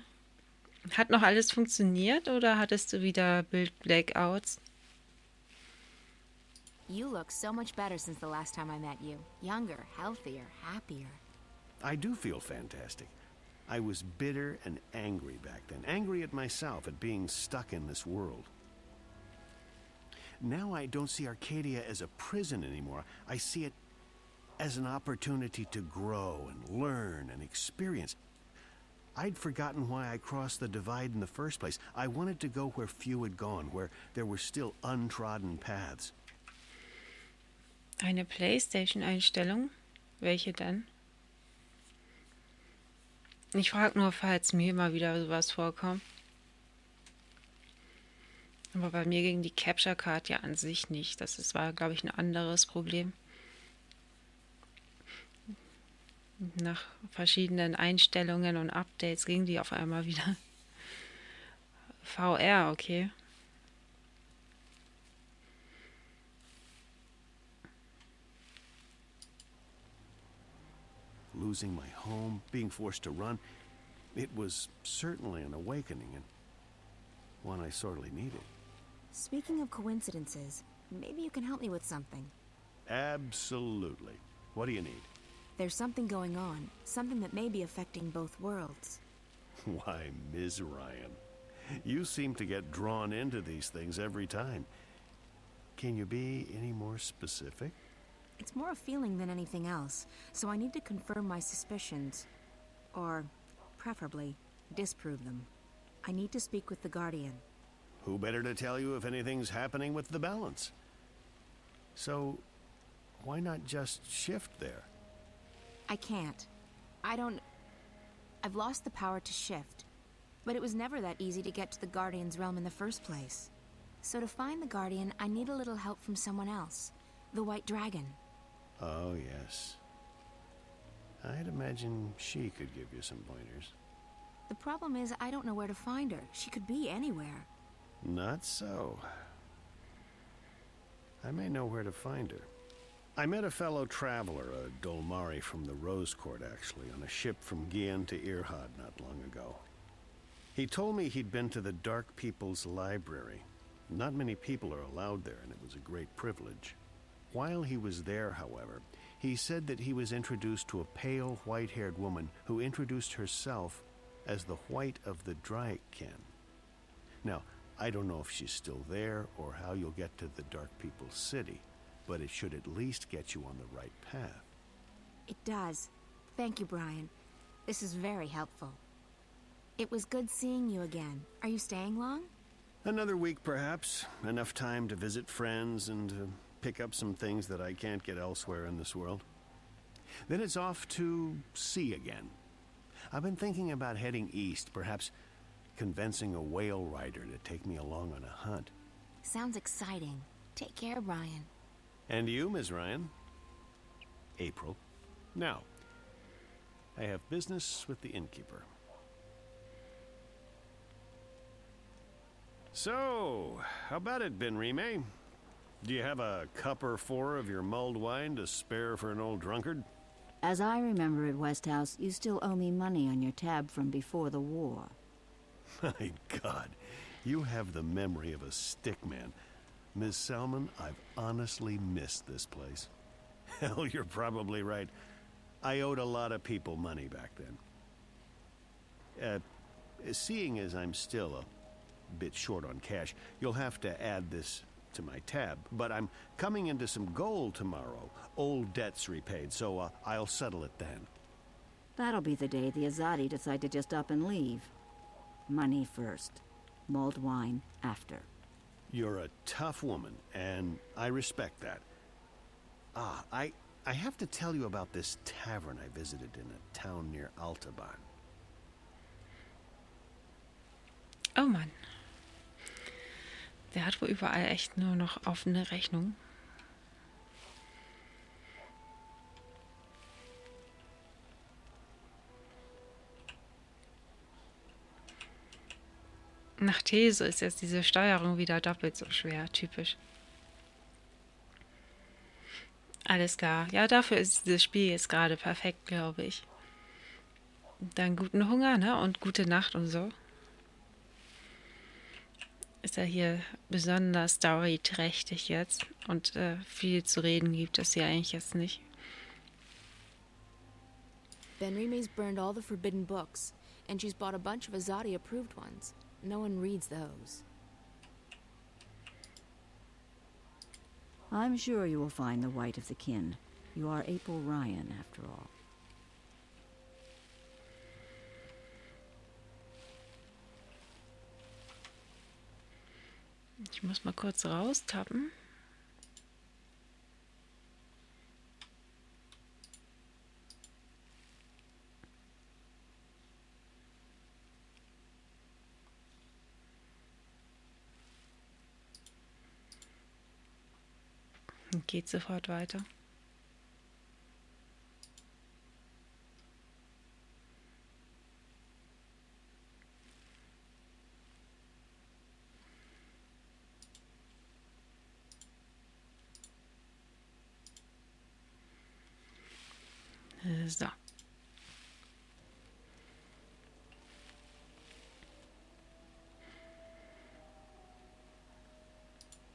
Hat noch alles funktioniert oder hattest du wieder Bild-Blackouts? You look so much better since the last time I met you. Younger, healthier, happier. I do feel fantastic. I was bitter and angry back then. Angry at myself, at being stuck in this world. Now I don't see Arcadia as a prison anymore. I see it as an opportunity to grow and learn and experience. I'd forgotten why I crossed the divide in the first place. I wanted to go where few had gone, where there were still untrodden paths. Eine PlayStation-Einstellung? Welche denn? Ich frage nur, falls mir mal wieder sowas vorkommt. Aber bei mir ging die Capture Card ja an sich nicht. Das war, glaube ich, ein anderes Problem. Nach verschiedenen Einstellungen und Updates ging die auf einmal wieder. VR, okay. Losing my home, being forced to run, it was certainly an awakening, and one I sorely needed. Speaking of coincidences, maybe you can help me with something. Absolutely. What do you need? There's something going on, something that may be affecting both worlds. Why, Ms. Ryan, you seem to get drawn into these things every time. Can you be any more specific? It's more a feeling than anything else, so I need to confirm my suspicions. Or, preferably, disprove them. I need to speak with the Guardian. Who better to tell you if anything's happening with the balance? So, why not just shift there? I can't. I've lost the power to shift. But it was never that easy to get to the Guardian's realm in the first place. So to find the Guardian, I need a little help from someone else. The White Dragon. Oh, yes. I'd imagine she could give you some pointers. The problem is, I don't know where to find her. She could be anywhere. Not so. I may know where to find her. I met a fellow traveler, a Dolmari from the Rose Court, actually, on a ship from Gien to Irhad not long ago. He told me he'd been to the Dark People's Library. Not many people are allowed there, and it was a great privilege. While he was there, however, he said that he was introduced to a pale, white-haired woman who introduced herself as the White of the Draken. Now, I don't know if she's still there or how you'll get to the Dark People's City, but it should at least get you on the right path. It does. Thank you, Brian. This is very helpful. It was good seeing you again. Are you staying long? Another week, perhaps. Enough time to visit friends and pick up some things that I can't get elsewhere in this world. Then it's off to sea again. I've been thinking about heading east, perhaps convincing a whale rider to take me along on a hunt. Sounds exciting. Take care, Brian. And you, Ms. Ryan? April. Now, I have business with the innkeeper. So, how about it, Ben Rime? Do you have a cup or four of your mulled wine to spare for an old drunkard? As I remember at Westhouse, you still owe me money on your tab from before the war. My God, you have the memory of a stickman. Ms. Salmon, I've honestly missed this place. Hell, you're probably right. I owed a lot of people money back then. Seeing as I'm still a bit short on cash, you'll have to add this to my tab. But I'm coming into some gold tomorrow. Old debts repaid, so I'll settle it then. That'll be the day the Azadi decide to just up and leave. Money first. Mulled wine after. You're a tough woman, and I respect that. I have to tell you about this tavern I visited in a town near Altaban. Oh Mann. Der hat wohl überall echt nur noch offene Rechnung. Nach These ist jetzt diese Steuerung wieder doppelt so schwer, typisch. Alles klar. Ja, dafür ist dieses Spiel jetzt gerade perfekt, glaube ich. Dann guten Hunger, ne? Und gute Nacht und so. Ist ja hier besonders storyträchtig jetzt. Und viel zu reden gibt es hier eigentlich jetzt nicht. Ben Rime's burned all the forbidden books, and she's bought a bunch of Azadi-approved ones. No one reads those. I'm sure you will find the White of the Kin. You are April Ryan, after all. Ich muss mal kurz raustappen. Und geht sofort weiter. So.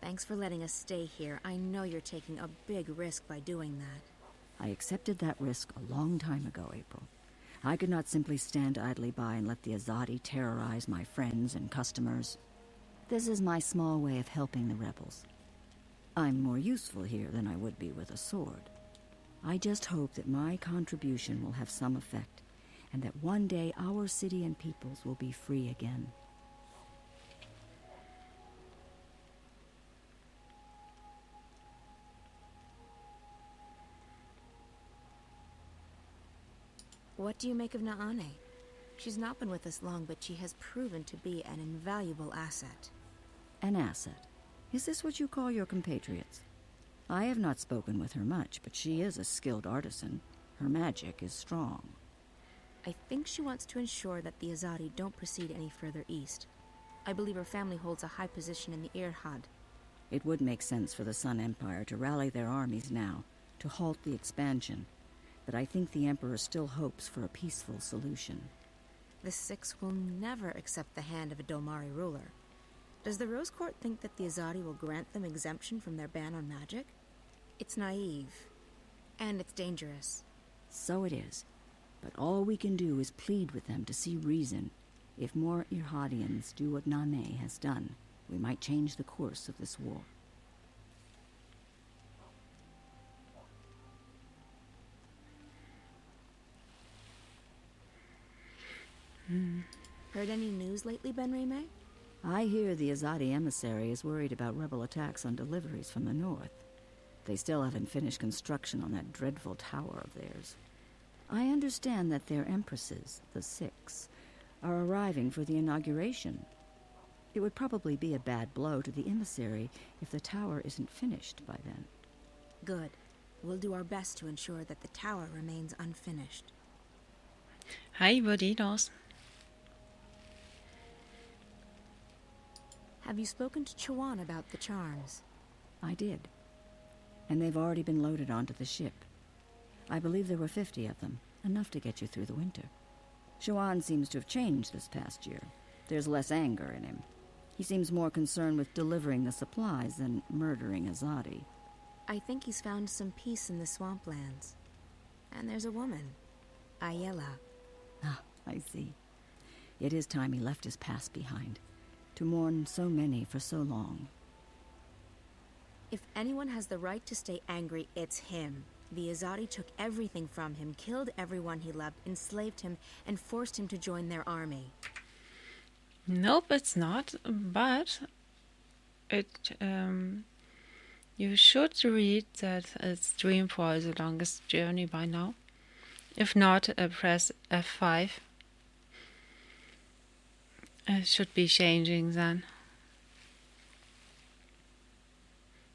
Thanks for letting us stay here. I know you're taking a big risk by doing that. I accepted that risk a long time ago, April. I could not simply stand idly by and let the Azadi terrorize my friends and customers. This is my small way of helping the rebels. I'm more useful here than I would be with a sword. I just hope that my contribution will have some effect, and that one day our city and peoples will be free again. What do you make of Naane? She's not been with us long, but she has proven to be an invaluable asset. An asset? Is this what you call your compatriots? I have not spoken with her much, but she is a skilled artisan. Her magic is strong. I think she wants to ensure that the Azadi don't proceed any further east. I believe her family holds a high position in the Irhad. It would make sense for the Sun Empire to rally their armies now, to halt the expansion. But I think the Emperor still hopes for a peaceful solution. The Six will never accept the hand of a Domari ruler. Does the Rose Court think that the Azadi will grant them exemption from their ban on magic? It's naive. And it's dangerous. So it is. But all we can do is plead with them to see reason. If more Irhadians do what Nane has done, we might change the course of this war. Heard any news lately, Benrime? I hear the Azadi emissary is worried about rebel attacks on deliveries from the north. They still haven't finished construction on that dreadful tower of theirs. I understand that their empresses, the Six, are arriving for the inauguration. It would probably be a bad blow to the emissary if the tower isn't finished by then. Good. We'll do our best to ensure that the tower remains unfinished. Hej, Vodinos. Have you spoken to Chuan about the charms? I did. And they've already been loaded onto the ship. I believe there were 50 of them, enough to get you through the winter. Chuan seems to have changed this past year. There's less anger in him. He seems more concerned with delivering the supplies than murdering Azadi. I think he's found some peace in the swamplands. And there's a woman, Ayela. Ah, I see. It is time he left his past behind. To mourn so many for so long. If anyone has the right to stay angry, it's him. The Azadi took everything from him, killed everyone he loved, enslaved him, and forced him to join their army. Nope, it's not. But you should read that it's Dreamfall, the longest journey by now. If not, press F5. It should be changing then.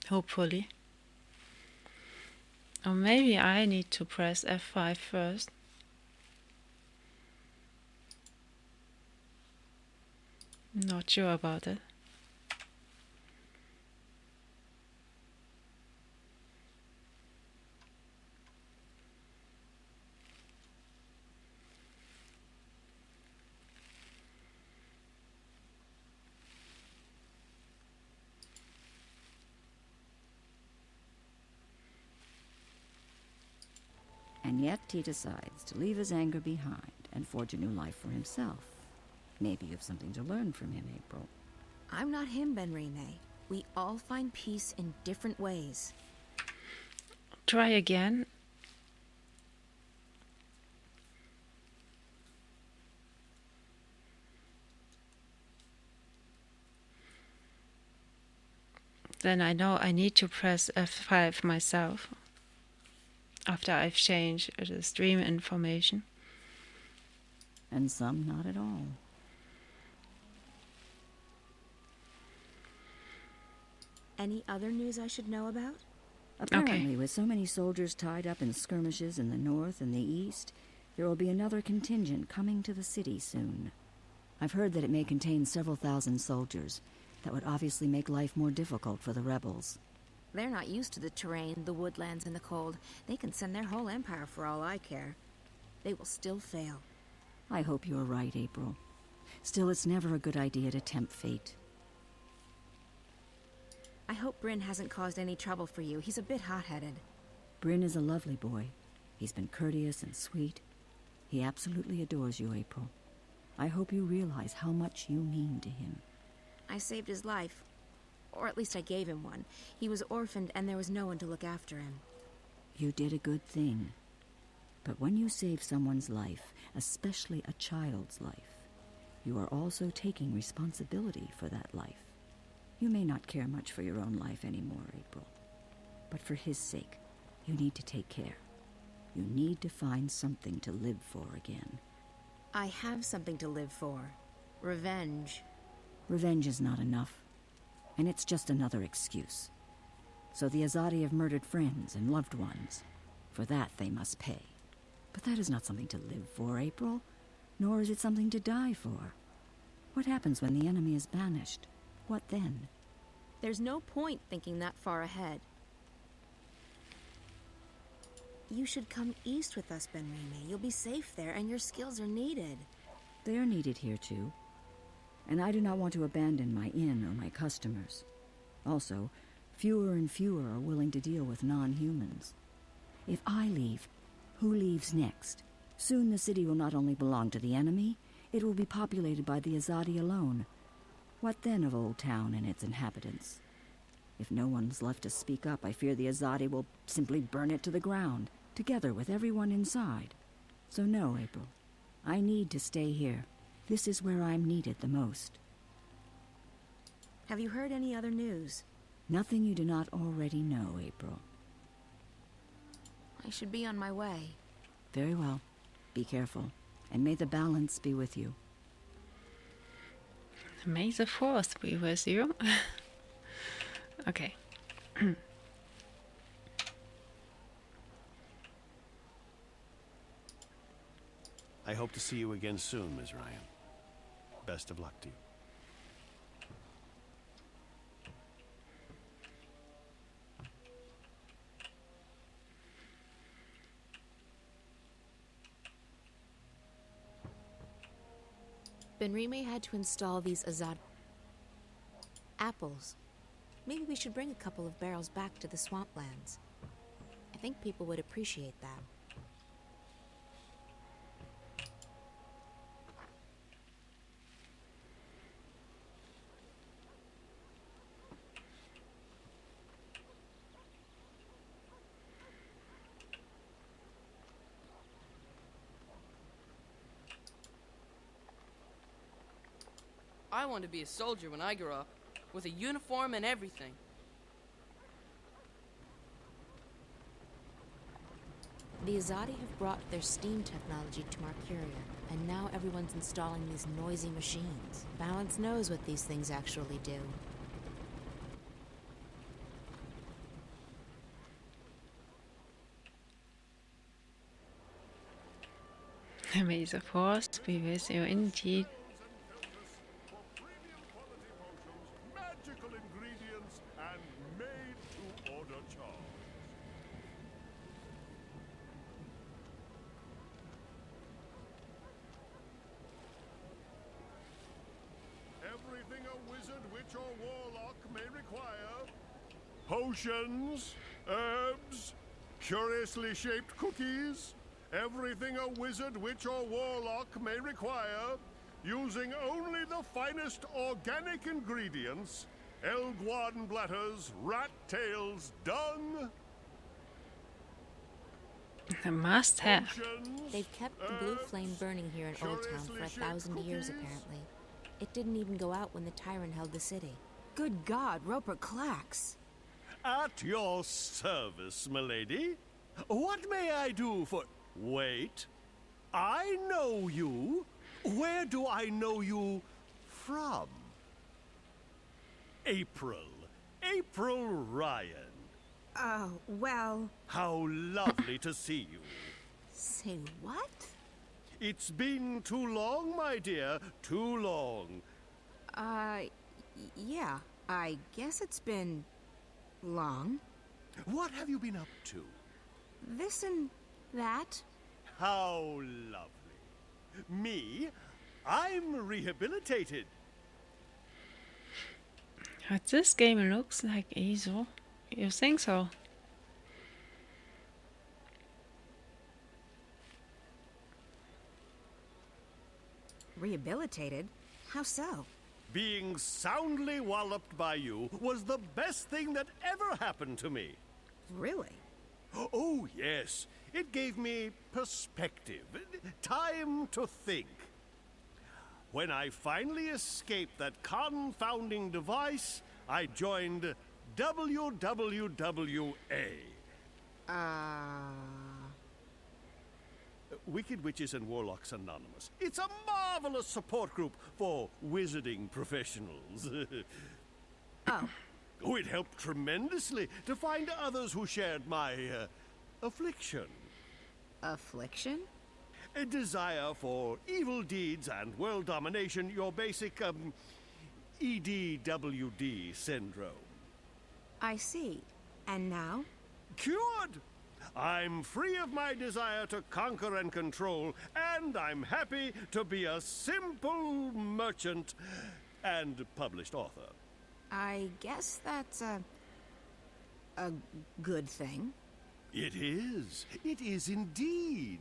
Hopefully. Or maybe I need to press F5 first. Not sure about it. And yet he decides to leave his anger behind and forge a new life for himself. Maybe you have something to learn from him, April. I'm not him, Benrime. We all find peace in different ways. Try again. Then I know I need to press F5 myself. After I've changed the stream information. And some not at all. Any other news I should know about? Apparently, with so many soldiers tied up in skirmishes in the north and the east, there will be another contingent coming to the city soon. I've heard that it may contain several thousand soldiers. That would obviously make life more difficult for the rebels. They're not used to the terrain, the woodlands, and the cold. They can send their whole empire for all I care. They will still fail. I hope you're right, April. Still, it's never a good idea to tempt fate. I hope Bryn hasn't caused any trouble for you. He's a bit hot-headed. Bryn is a lovely boy. He's been courteous and sweet. He absolutely adores you, April. I hope you realize how much you mean to him. I saved his life. Or at least I gave him one. He was orphaned and there was no one to look after him. You did a good thing. But when you save someone's life, especially a child's life, you are also taking responsibility for that life. You may not care much for your own life anymore, April. But for his sake, you need to take care. You need to find something to live for again. I have something to live for. Revenge. Revenge is not enough. And it's just another excuse. So the Azadi have murdered friends and loved ones. For that they must pay. But that is not something to live for, April. Nor is it something to die for. What happens when the enemy is banished? What then? There's no point thinking that far ahead. You should come east with us, Benrime. You'll be safe there, and your skills are needed. They are needed here, too. And I do not want to abandon my inn or my customers. Also, fewer and fewer are willing to deal with non-humans. If I leave, who leaves next? Soon the city will not only belong to the enemy, it will be populated by the Azadi alone. What then of Old Town and its inhabitants? If no one's left to speak up, I fear the Azadi will simply burn it to the ground, together with everyone inside. So no, April. I need to stay here. This is where I'm needed the most. Have you heard any other news? Nothing you do not already know, April. I should be on my way. Very well. Be careful, and may the balance be with you. May the force be with you. Okay. I hope to see you again soon, Ms. Ryan. Best of luck to you. Benrime had to install these Azad apples. Maybe we should bring a couple of barrels back to the swamplands. I think people would appreciate that. I want to be a soldier when I grow up, with a uniform and everything. The Azadi have brought their steam technology to Marcuria, and now everyone's installing these noisy machines. Balance knows what these things actually do. May the force be with you indeed. Magical ingredients and made to order charms. Everything a wizard, witch, or warlock may require. Potions, herbs, curiously shaped cookies. Everything a wizard, witch, or warlock may require. Using only the finest organic ingredients, elguan bladders, rat tails, dung. A must have. They've kept the blue flame burning here in Old Town for 1,000 years, apparently. It didn't even go out when the Tyrant held the city. Good God, Roper clacks. At your service, milady. What may I do for... Wait. I know you. Where do I know you from? April. April Ryan. Oh, well... How lovely to see you. Say what? It's been too long, my dear. Too long. Yeah. I guess it's been Long. What have you been up to? This and that. How lovely. Me? I'm rehabilitated. This game looks like Ezo. You think so? Rehabilitated? How so? Being soundly walloped by you was the best thing that ever happened to me. Really? Oh, yes. It gave me perspective, time to think. When I finally escaped that confounding device, I joined WWWA. Wicked Witches and Warlocks Anonymous. It's a marvelous support group for wizarding professionals. Oh. Oh, it helped tremendously to find others who shared my affliction. Affliction? A desire for evil deeds and world domination, your basic, EDWD syndrome. I see. And now? Cured! I'm free of my desire to conquer and control, and I'm happy to be a simple merchant and published author. I guess that's a good thing. It is. It is indeed.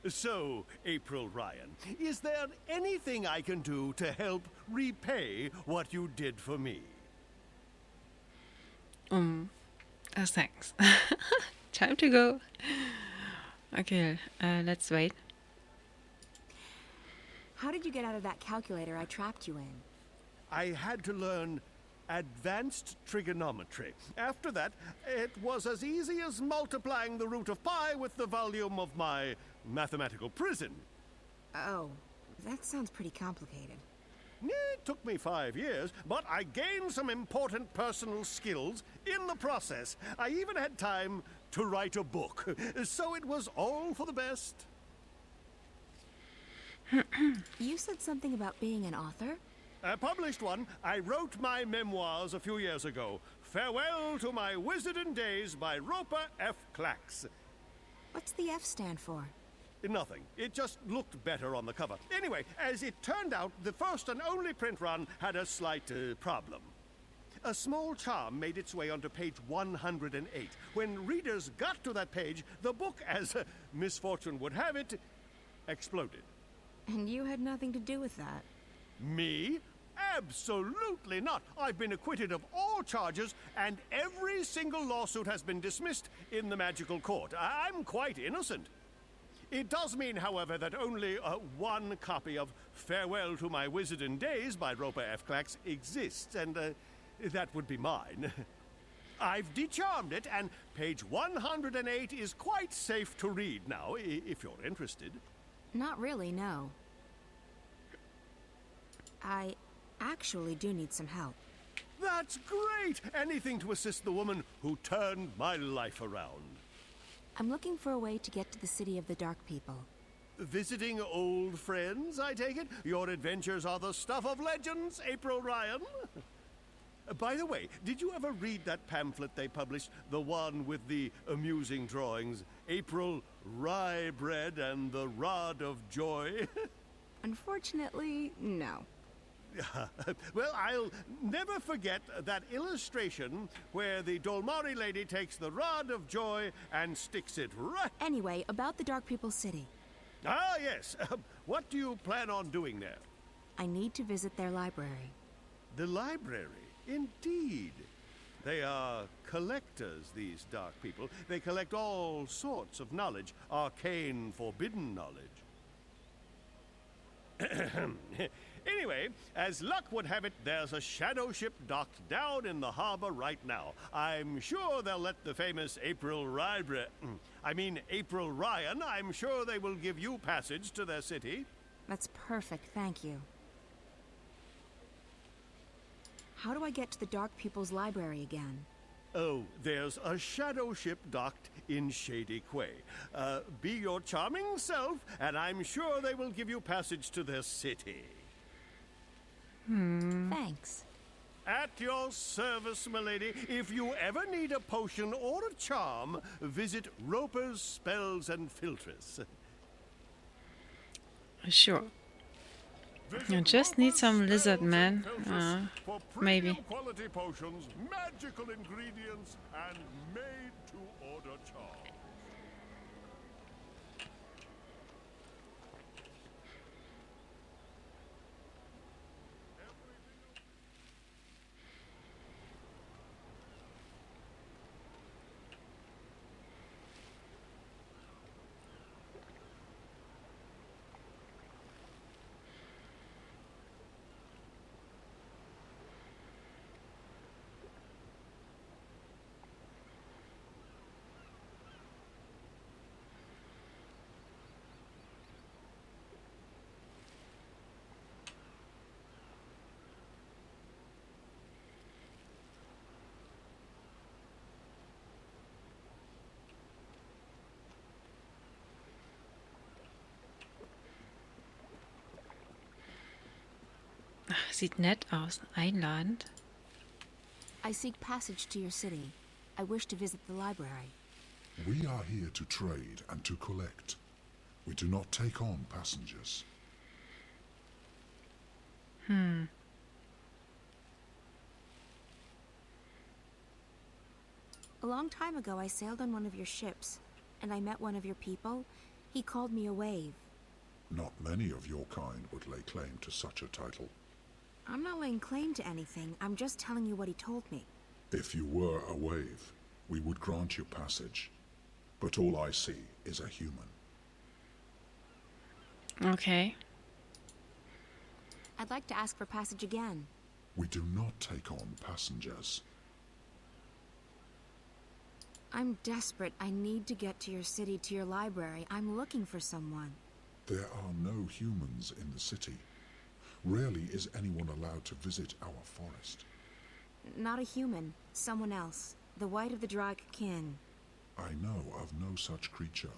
So, April Ryan, is there anything I can do to help repay what you did for me? Thanks. Time to go. Okay, let's wait. How did you get out of that calculator I trapped you in? I had to learn advanced trigonometry. After that, it was as easy as multiplying the root of pi with the volume of my mathematical prison. Oh, that sounds pretty complicated. It took me 5 years, but I gained some important personal skills in the process. I even had time to write a book, so it was all for the best. You said something about being an author? I published one. I wrote my memoirs a few years ago. Farewell to My Wizarding Days by Roper F. Clax. What's the F stand for? Nothing. It just looked better on the cover. Anyway, as it turned out, the first and only print run had a slight problem. A small charm made its way onto page 108. When readers got to that page, the book, as misfortune would have it, exploded. And you had nothing to do with that. Me? Absolutely not. I've been acquitted of all charges, and every single lawsuit has been dismissed in the magical court. I'm quite innocent. It does mean, however, that only one copy of Farewell to My Wizarding Days by Roper F. Clax exists, and that would be mine. I've decharmed it, and page 108 is quite safe to read now, if you're interested. Not really, no. I actually do need some help. That's great! Anything to assist the woman who turned my life around. I'm looking for a way to get to the city of the Dark People. Visiting old friends, I take it? Your adventures are the stuff of legends, April Ryan. By the way, did you ever read that pamphlet they published? The one with the amusing drawings? April Rye Bread and the Rod of Joy? Unfortunately, no. Well, I'll never forget that illustration where the Dolmari lady takes the Rod of Joy and sticks it right... Anyway, about the Dark People City. Ah, yes. What do you plan on doing there? I need to visit their library. The library? Indeed. They are collectors, these Dark People. They collect all sorts of knowledge, arcane, forbidden knowledge. Anyway, as luck would have it, there's a shadow ship docked down in the harbor right now. I'm sure they'll let the famous April Ryan, I'm sure they will give you passage to their city. That's perfect, thank you. How do I get to the Dark People's library again? Oh, there's a shadow ship docked in Shady Quay. Be your charming self, and I'm sure they will give you passage to their city. Thanks. At your service, milady. If you ever need a potion or a charm, visit Roper's Spells and Filters. Sure. You just need some lizard man. Maybe. Quality potions, magical ingredients, and made-to-order charms. Sieht nett aus. Einladend. I seek passage to your city. I wish to visit the library. We are here to trade and to collect. We do not take on passengers. A long time ago, I sailed on one of your ships, and I met one of your people. He called me a wave. Not many of your kind would lay claim to such a title. I'm not laying claim to anything. I'm just telling you what he told me. If you were a wave, we would grant you passage. But all I see is a human. Okay. I'd like to ask for passage again. We do not take on passengers. I'm desperate. I need to get to your city, to your library. I'm looking for someone. There are no humans in the city. Rarely is anyone allowed to visit our forest. Not a human. Someone else. The White of the Drag Kin. I know of no such creature.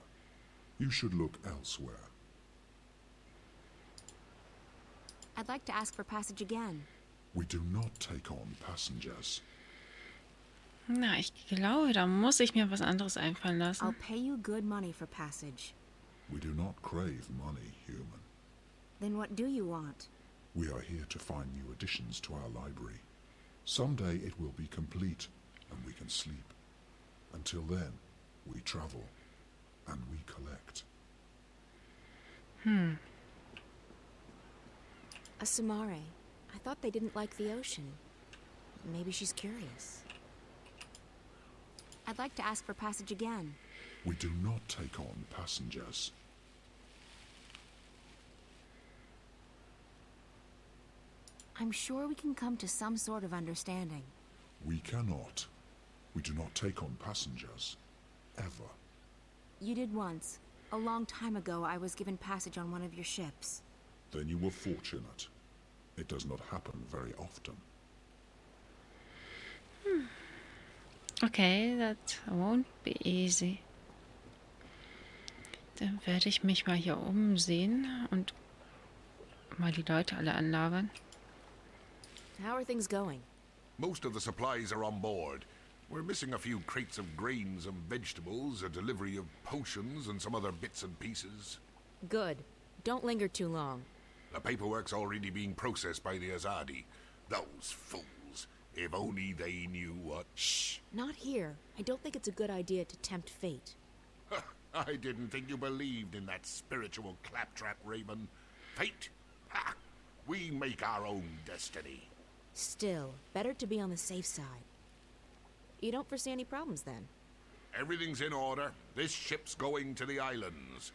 You should look elsewhere. I'd like to ask for passage again. We do not take on passengers. Na, ich glaube, da muss ich mir was anderes einfallen lassen. I'll pay you good money for passage. We do not crave money, human. Then what do you want? We are here to find new additions to our library. Someday it will be complete, and we can sleep. Until then, we travel, and we collect. A Samare. I thought they didn't like the ocean. Maybe she's curious. I'd like to ask for passage again. We do not take on passengers. I'm sure we can come to some sort of understanding. We cannot. We do not take on passengers. Ever. You did once. A long time ago, I was given passage on one of your ships. Then you were fortunate. It does not happen very often. Okay, that won't be easy. Dann werde ich mich mal hier umsehen und mal die Leute alle anlagern. How are things going? Most of the supplies are on board. We're missing a few crates of grains and vegetables, a delivery of potions, and some other bits and pieces. Good. Don't linger too long. The paperwork's already being processed by the Azadi. Those fools. If only they knew what... Shh! Not here. I don't think it's a good idea to tempt fate. I didn't think you believed in that spiritual claptrap, Raven. Fate? Ha! We make our own destiny. Still, better to be on the safe side. You don't foresee any problems, then? Everything's in order. This ship's going to the islands.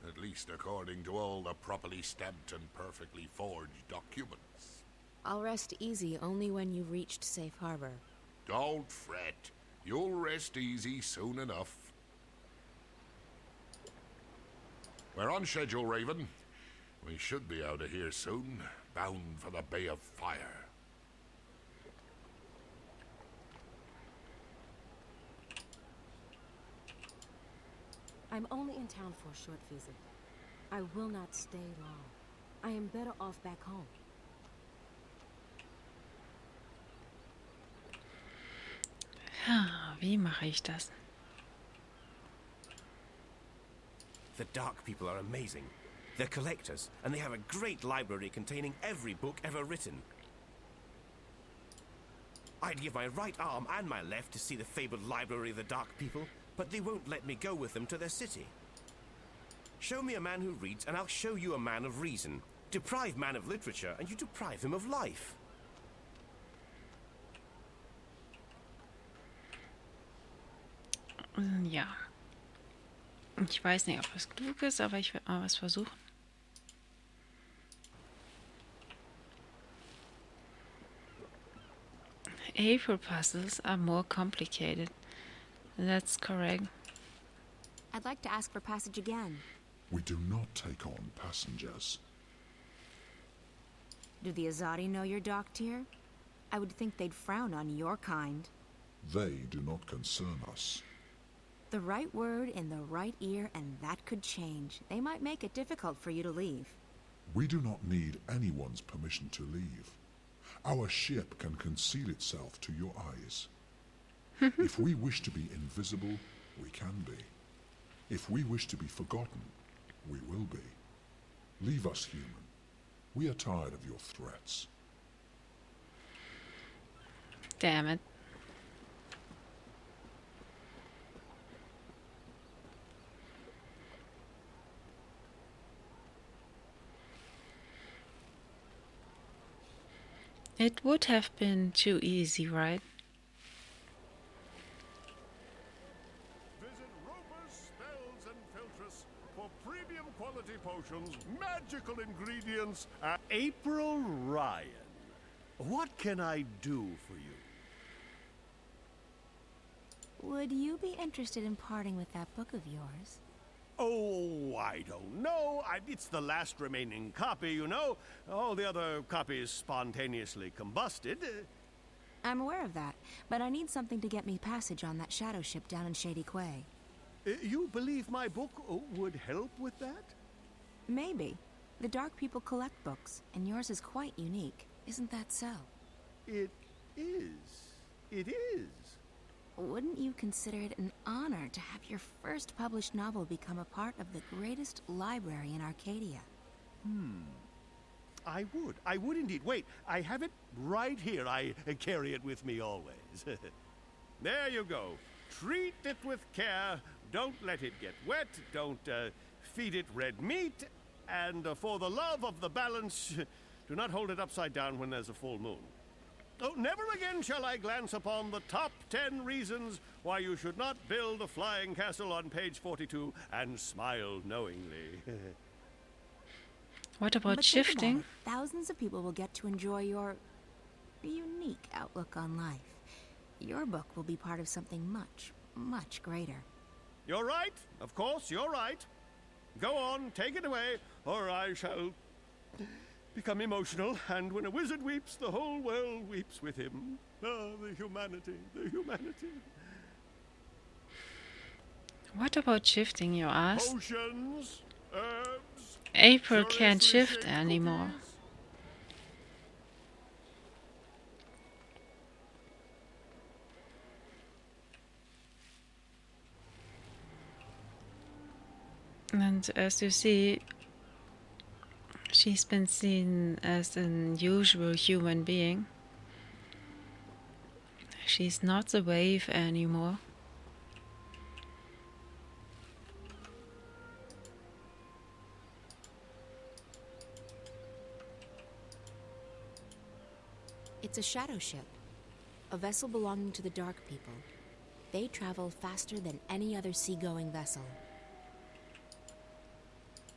At least according to all the properly stamped and perfectly forged documents. I'll rest easy only when you've reached safe harbor. Don't fret. You'll rest easy soon enough. We're on schedule, Raven. We should be out of here soon, bound for the Bay of Fire. I'm only in town for a short visit. I will not stay long. I am better off back home. Wie mache ich das? The Dark People are amazing. They're collectors, and they have a great library containing every book ever written. I'd give my right arm and my left to see the fabled library of the Dark People, but they won't let me go with them to their city. Show me a man who reads, and I'll show you a man of reason. Deprive man of literature, and you deprive him of life. Ja. Ich weiß nicht, ob es klug ist, aber ich werde mal was versuchen. April puzzles are more complicated. That's correct. I'd like to ask for passage again. We do not take on passengers. Do the Azadi know you're docked here? I would think they'd frown on your kind. They do not concern us. The right word in the right ear, and that could change. They might make it difficult for you to leave. We do not need anyone's permission to leave. Our ship can conceal itself to your eyes. If we wish to be invisible, we can be. If we wish to be forgotten, we will be. Leave us human. We are tired of your threats. Damn it. It would have been too easy, right? Visit Roper's Spells and Filtress for premium quality potions, magical ingredients, and April Ryan, what can I do for you? Would you be interested in parting with that book of yours? Oh, I don't know. It's the last remaining copy, you know. All the other copies spontaneously combusted. I'm aware of that, but I need something to get me passage on that shadow ship down in Shady Quay. You believe my book would help with that? Maybe. The Dark People collect books, and yours is quite unique. Isn't that so? It is. It is. Wouldn't you consider it an honor to have your first published novel become a part of the greatest library in Arcadia? I would. I would indeed. Wait, I have it right here. I carry it with me always. There you go. Treat it with care. Don't let it get wet. Don't feed it red meat. And for the love of the balance, do not hold it upside down when there's a full moon. Oh, never again shall I glance upon the top 10 reasons why you should not build a flying castle on page 42 and smile knowingly. What about But shifting? think about it. Thousands of people will get to enjoy your unique outlook on life. Your book will be part of something much, much greater. You're right. Of course, you're right. Go on, take it away, or I shall become emotional, and when a wizard weeps, the whole world weeps with him. Ah, the humanity, the humanity. What about shifting, you asked? potions, herbs. April can't seriously shift shaped anymore. cookies. And as you see, she's been seen as an usual human being. She's not the wave anymore. It's a shadow ship, a vessel belonging to the Dark People. They travel faster than any other seagoing vessel.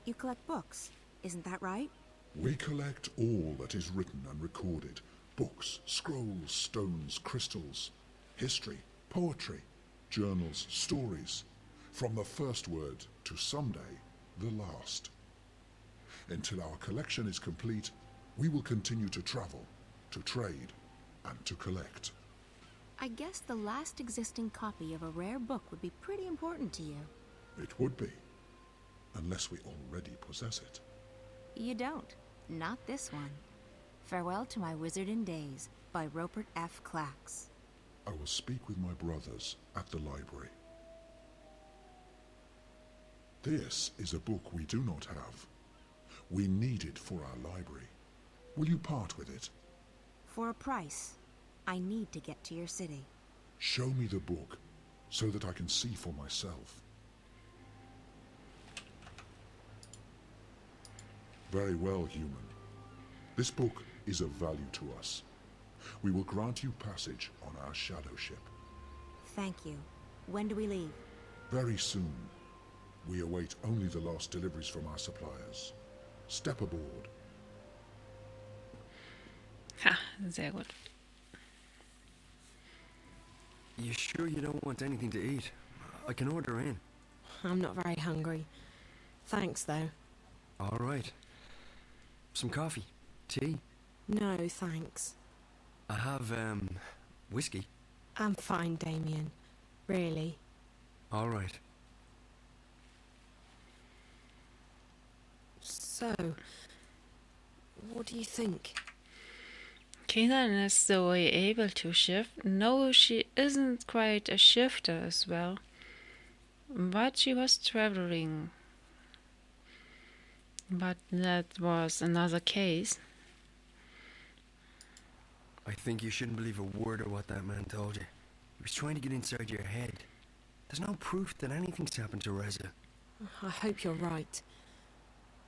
You collect books, isn't that right? We collect all that is written and recorded. Books, scrolls, stones, crystals, history, poetry, journals, stories. From the first word to someday, the last. Until our collection is complete, we will continue to travel, to trade, and to collect. I guess the last existing copy of a rare book would be pretty important to you. It would be, unless we already possess it. You don't. Not this one. Farewell to My Wizarding Days by Rupert F. Clacks. I will speak with my brothers at the library. This is a book we do not have. We need it for our library. Will you part with it? For a price. I need to get to your city. Show me the book, so that I can see for myself. Very well, human. This book is of value to us. We will grant you passage on our shadow ship. Thank you. When do we leave? Very soon. We await only the last deliveries from our suppliers. Step aboard. Ha, sehr gut. You sure you don't want anything to eat? I can order in. I'm not very hungry. Thanks, though. All right. Some coffee? Tea? No, thanks. I have, whiskey. I'm fine, Damien. Really. All right. So, what do you think? Kenan is Zoe able to shift? No, she isn't quite a shifter as well. But she was traveling. But that was another case. I think you shouldn't believe a word of what that man told you. He was trying to get inside your head. There's no proof that anything's happened to Reza. I hope you're right.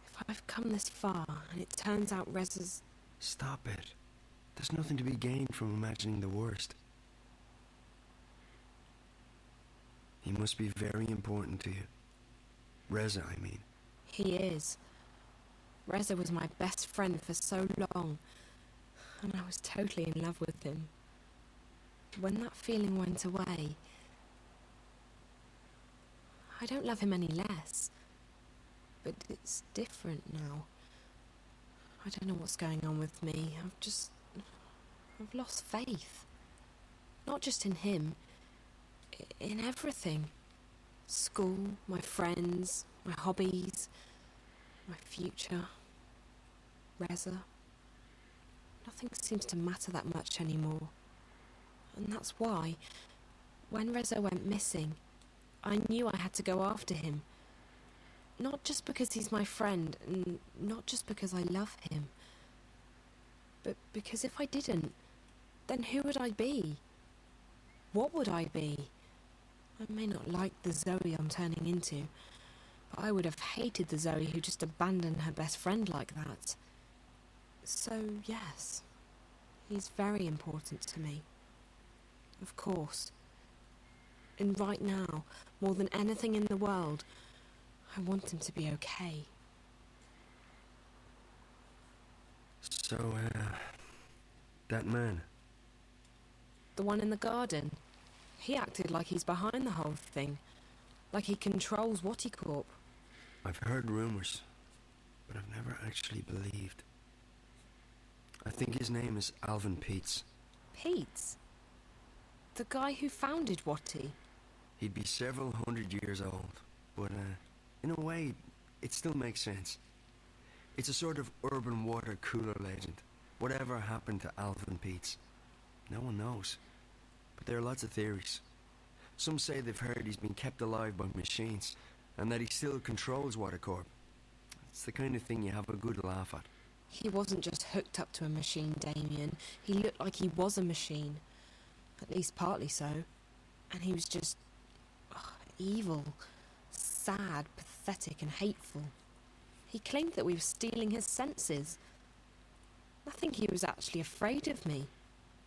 If I've come this far and it turns out Reza's... Stop it. There's nothing to be gained from imagining the worst. He must be very important to you. Reza, I mean. He is. Reza was my best friend for so long, and I was totally in love with him. When that feeling went away, I don't love him any less, but it's different now. I don't know what's going on with me. I've lost faith. Not just in him, in everything. School, my friends, my hobbies, my future, Reza. Nothing seems to matter that much anymore. And that's why, when Reza went missing, I knew I had to go after him. Not just because he's my friend, and not just because I love him, but because if I didn't, then who would I be? What would I be? I may not like the Zoe I'm turning into, but I would have hated the Zoe who just abandoned her best friend like that. So, yes, he's very important to me. Of course. And right now, more than anything in the world, I want him to be okay. So, that man. The one in the garden. He acted like he's behind the whole thing. Like he controls Corp. I've heard rumors, but I've never actually believed. I think his name is Alvin Peets. Peets? The guy who founded Watty? He'd be several hundred years old, but, in a way, it still makes sense. It's a sort of urban water cooler legend. Whatever happened to Alvin Peets? No one knows. But there are lots of theories. Some say they've heard he's been kept alive by machines, and that he still controls Corp. It's the kind of thing you have a good laugh at. He wasn't just hooked up to a machine, Damien. He looked like he was a machine. At least partly so. And he was just... evil. Sad, pathetic and hateful. He claimed that we were stealing his senses. I think he was actually afraid of me.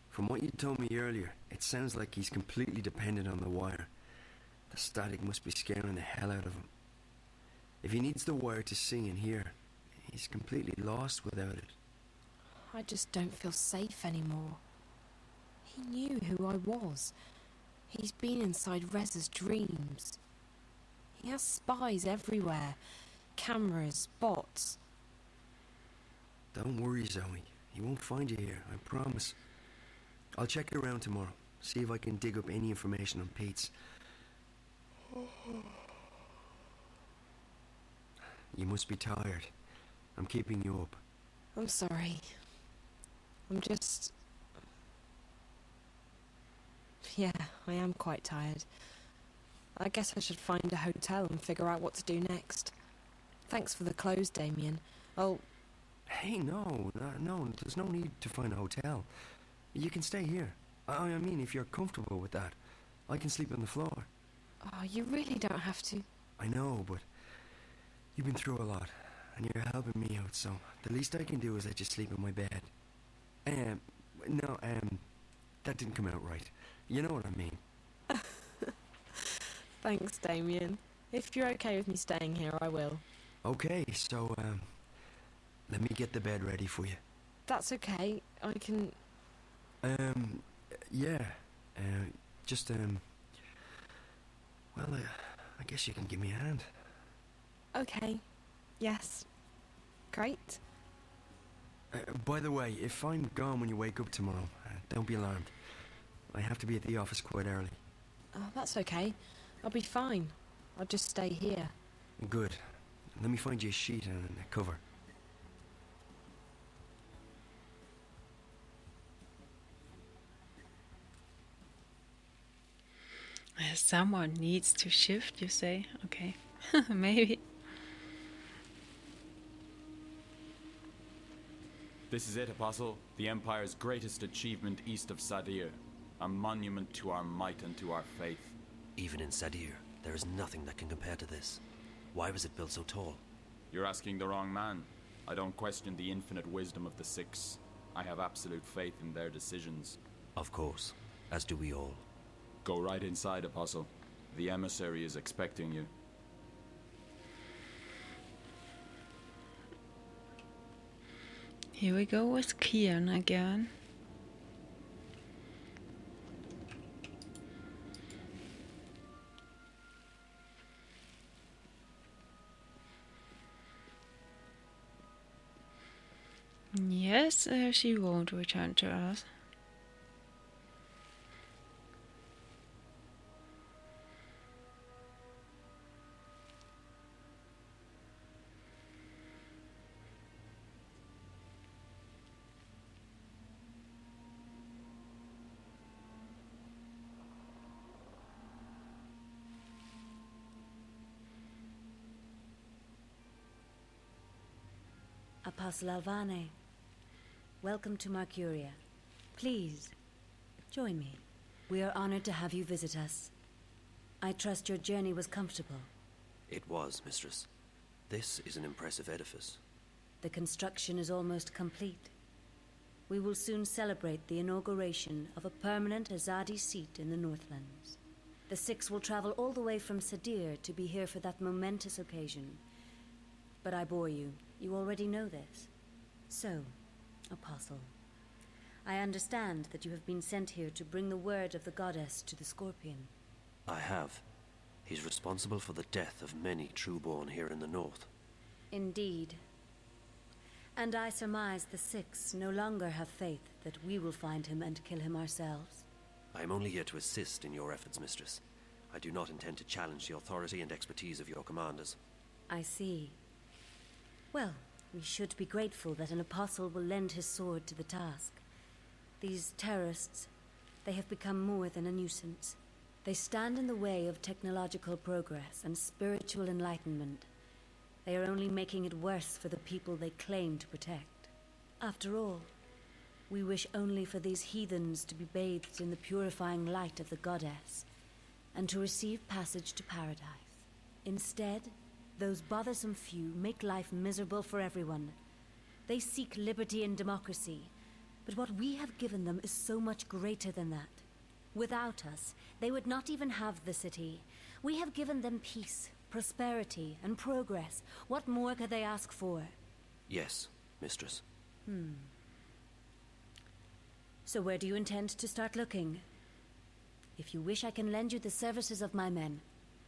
From what you told me earlier, it sounds like he's completely dependent on the wire. The static must be scaring the hell out of him. If he needs the wire to see and hear, he's completely lost without it. I just don't feel safe anymore. He knew who I was. He's been inside Reza's dreams. He has spies everywhere. Cameras, bots. Don't worry, Zoe. He won't find you here, I promise. I'll check around tomorrow, see if I can dig up any information on Pete's. You must be tired. I'm keeping you up. I'm sorry. I'm just... Yeah, I am quite tired. I guess I should find a hotel and figure out what to do next. Thanks for the clothes, Damien. Oh... Hey, no, there's no need to find a hotel. You can stay here. I mean, if you're comfortable with that, I can sleep on the floor. Oh, you really don't have to. I know, but you've been through a lot, and you're helping me out, so the least I can do is let you sleep in my bed. That didn't come out right. You know what I mean. Thanks, Damien. If you're okay with me staying here, I will. Okay, so, let me get the bed ready for you. That's okay. I can... Yeah. Well, I guess you can give me a hand. Okay. Yes. Great. By the way, if I'm gone when you wake up tomorrow, don't be alarmed. I have to be at the office quite early. Oh, that's okay. I'll be fine. I'll just stay here. Good. Let me find you a sheet and a cover. Someone needs to shift, you say? Okay. Maybe. This is it, Apostle. The Empire's greatest achievement east of Sadir. A monument to our might and to our faith. Even in Sadir, there is nothing that can compare to this. Why was it built so tall? You're asking the wrong man. I don't question the infinite wisdom of the Six. I have absolute faith in their decisions. Of course, as do we all. Go right inside, Apostle. The emissary is expecting you. Here we go with Kian again. Yes, she won't return to us. Apostle Alvane, welcome to Mercuria. Please, join me. We are honored to have you visit us. I trust your journey was comfortable. It was, Mistress. This is an impressive edifice. The construction is almost complete. We will soon celebrate the inauguration of a permanent Azadi seat in the Northlands. The Six will travel all the way from Sadir to be here for that momentous occasion. But I bore you. You already know this. So, Apostle, I understand that you have been sent here to bring the word of the goddess to the Scorpion. I have. He's responsible for the death of many trueborn here in the north. Indeed. And I surmise the Six no longer have faith that we will find him and kill him ourselves. I am only here to assist in your efforts, Mistress. I do not intend to challenge the authority and expertise of your commanders. I see. Well, we should be grateful that an apostle will lend his sword to the task. These terrorists, they have become more than a nuisance. They stand in the way of technological progress and spiritual enlightenment. They are only making it worse for the people they claim to protect. After all, we wish only for these heathens to be bathed in the purifying light of the goddess, and to receive passage to paradise. Instead, those bothersome few make life miserable for everyone. They seek liberty and democracy, but what we have given them is so much greater than that. Without us, they would not even have the city. We have given them peace, prosperity, and progress. What more could they ask for? Yes, Mistress. So where do you intend to start looking? If you wish, I can lend you the services of my men.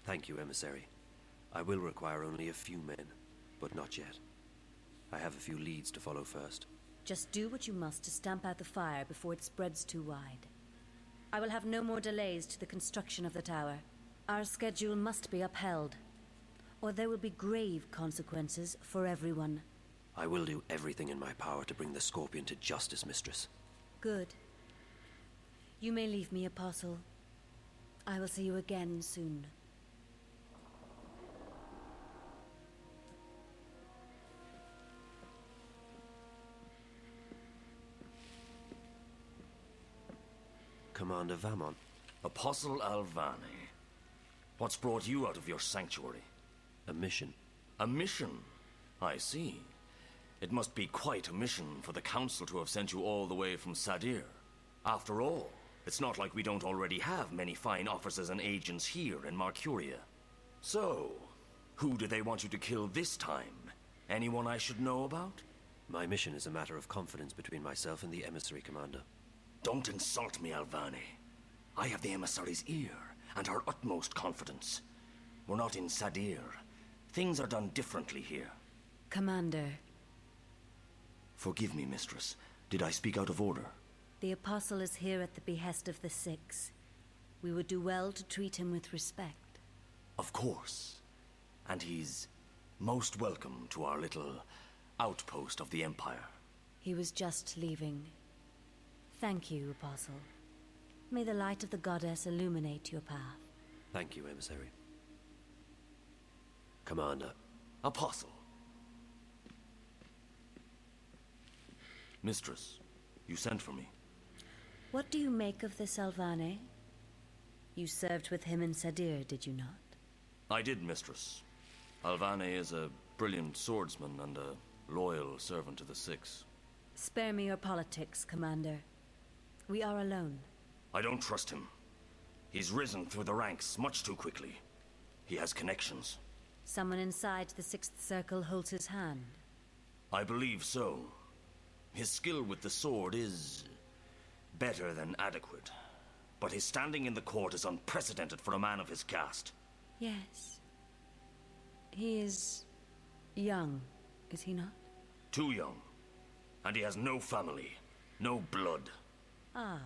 Thank you, Emissary. I will require only a few men, but not yet. I have a few leads to follow first. Just do what you must to stamp out the fire before it spreads too wide. I will have no more delays to the construction of the tower. Our schedule must be upheld, or there will be grave consequences for everyone. I will do everything in my power to bring the Scorpion to justice, Mistress. Good. You may leave me, Apostle. I will see you again soon. Commander Vamon. Apostle Alvani. What's brought you out of your sanctuary? A mission. A mission? I see. It must be quite a mission for the Council to have sent you all the way from Sadir. After all, it's not like we don't already have many fine officers and agents here in Marcuria. So, who do they want you to kill this time? Anyone I should know about? My mission is a matter of confidence between myself and the emissary, Commander. Don't insult me, Alvani. I have the emissary's ear and our utmost confidence. We're not in Sadir. Things are done differently here. Commander. Forgive me, Mistress. Did I speak out of order? The Apostle is here at the behest of the Six. We would do well to treat him with respect. Of course. And he's most welcome to our little outpost of the Empire. He was just leaving. Thank you, Apostle. May the light of the Goddess illuminate your path. Thank you, Emissary. Commander. Apostle. Mistress, you sent for me. What do you make of this Alvane? You served with him in Sadir, did you not? I did, Mistress. Alvane is a brilliant swordsman and a loyal servant to the Six. Spare me your politics, Commander. We are alone. I don't trust him. He's risen through the ranks much too quickly. He has connections. Someone inside the Sixth Circle holds his hand. I believe so. His skill with the sword is better than adequate. But his standing in the court is unprecedented for a man of his caste. Yes. He is young, is he not? Too young. And he has no family, no blood. Ah.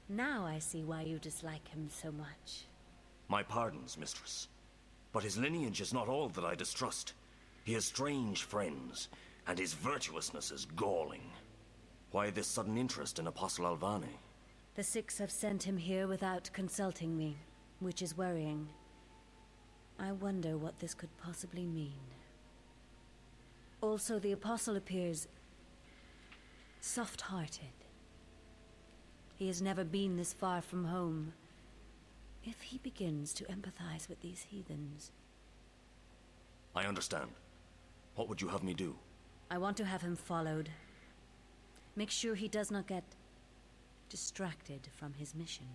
Now I see why you dislike him so much. My pardons, Mistress. But his lineage is not all that I distrust. He has strange friends, and his virtuousness is galling. Why this sudden interest in Apostle Alvani? The Six have sent him here without consulting me, which is worrying. I wonder what this could possibly mean. Also, the Apostle appears soft-hearted. He has never been this far from home. If he begins to empathize with these heathens... I understand. What would you have me do? I want to have him followed. Make sure he does not get distracted from his mission.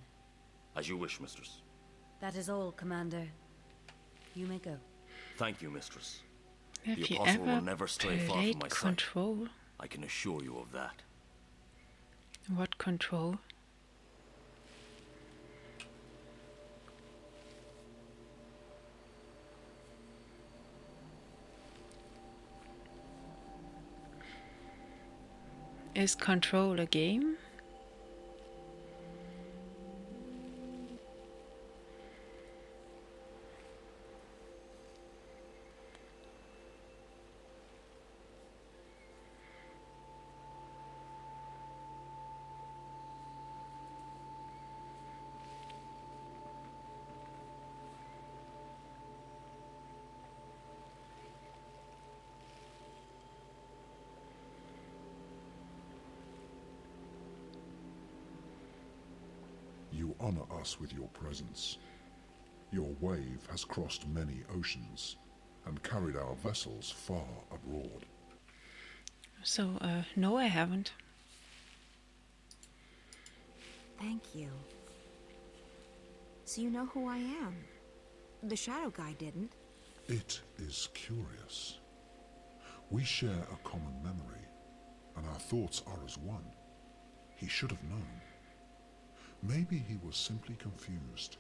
As you wish, Mistress. That is all, Commander. You may go. Thank you, Mistress. Have the you Apostle ever will never stray far played from my Control? sight. I can assure you of that. What Control? Is Control a game? You honor us with your presence. Your wave has crossed many oceans and carried our vessels far abroad. So, no, I haven't. Thank you. So you know who I am? The Shadow Guy didn't. It is curious. We share a common memory, and our thoughts are as one. He should have known. Maybe he was simply confused.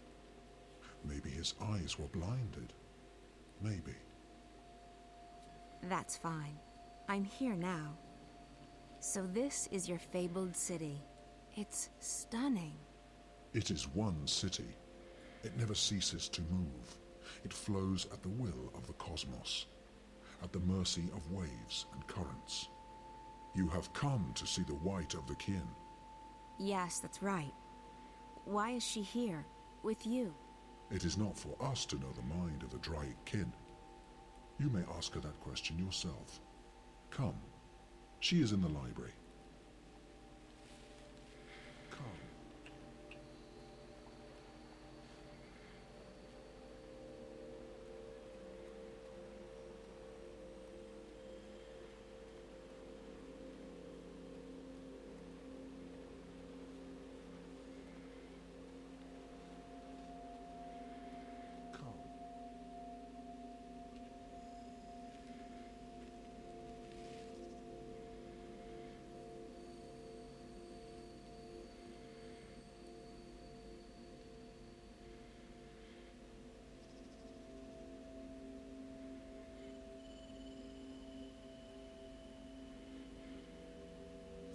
Maybe his eyes were blinded. Maybe. That's fine. I'm here now. So this is your fabled city. It's stunning. It is one city. It never ceases to move. It flows at the will of the cosmos, at the mercy of waves and currents. You have come to see the white of the kin. Yes, that's right. Why is she here, with you? It is not for us to know the mind of the Draic kin. You may ask her that question yourself. Come. She is in the library. Come.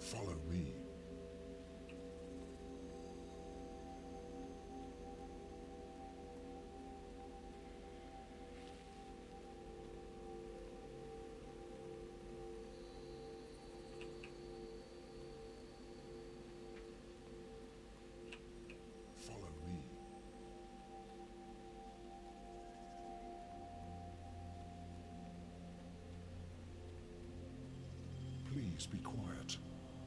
Follow me. Follow me. Please be quiet.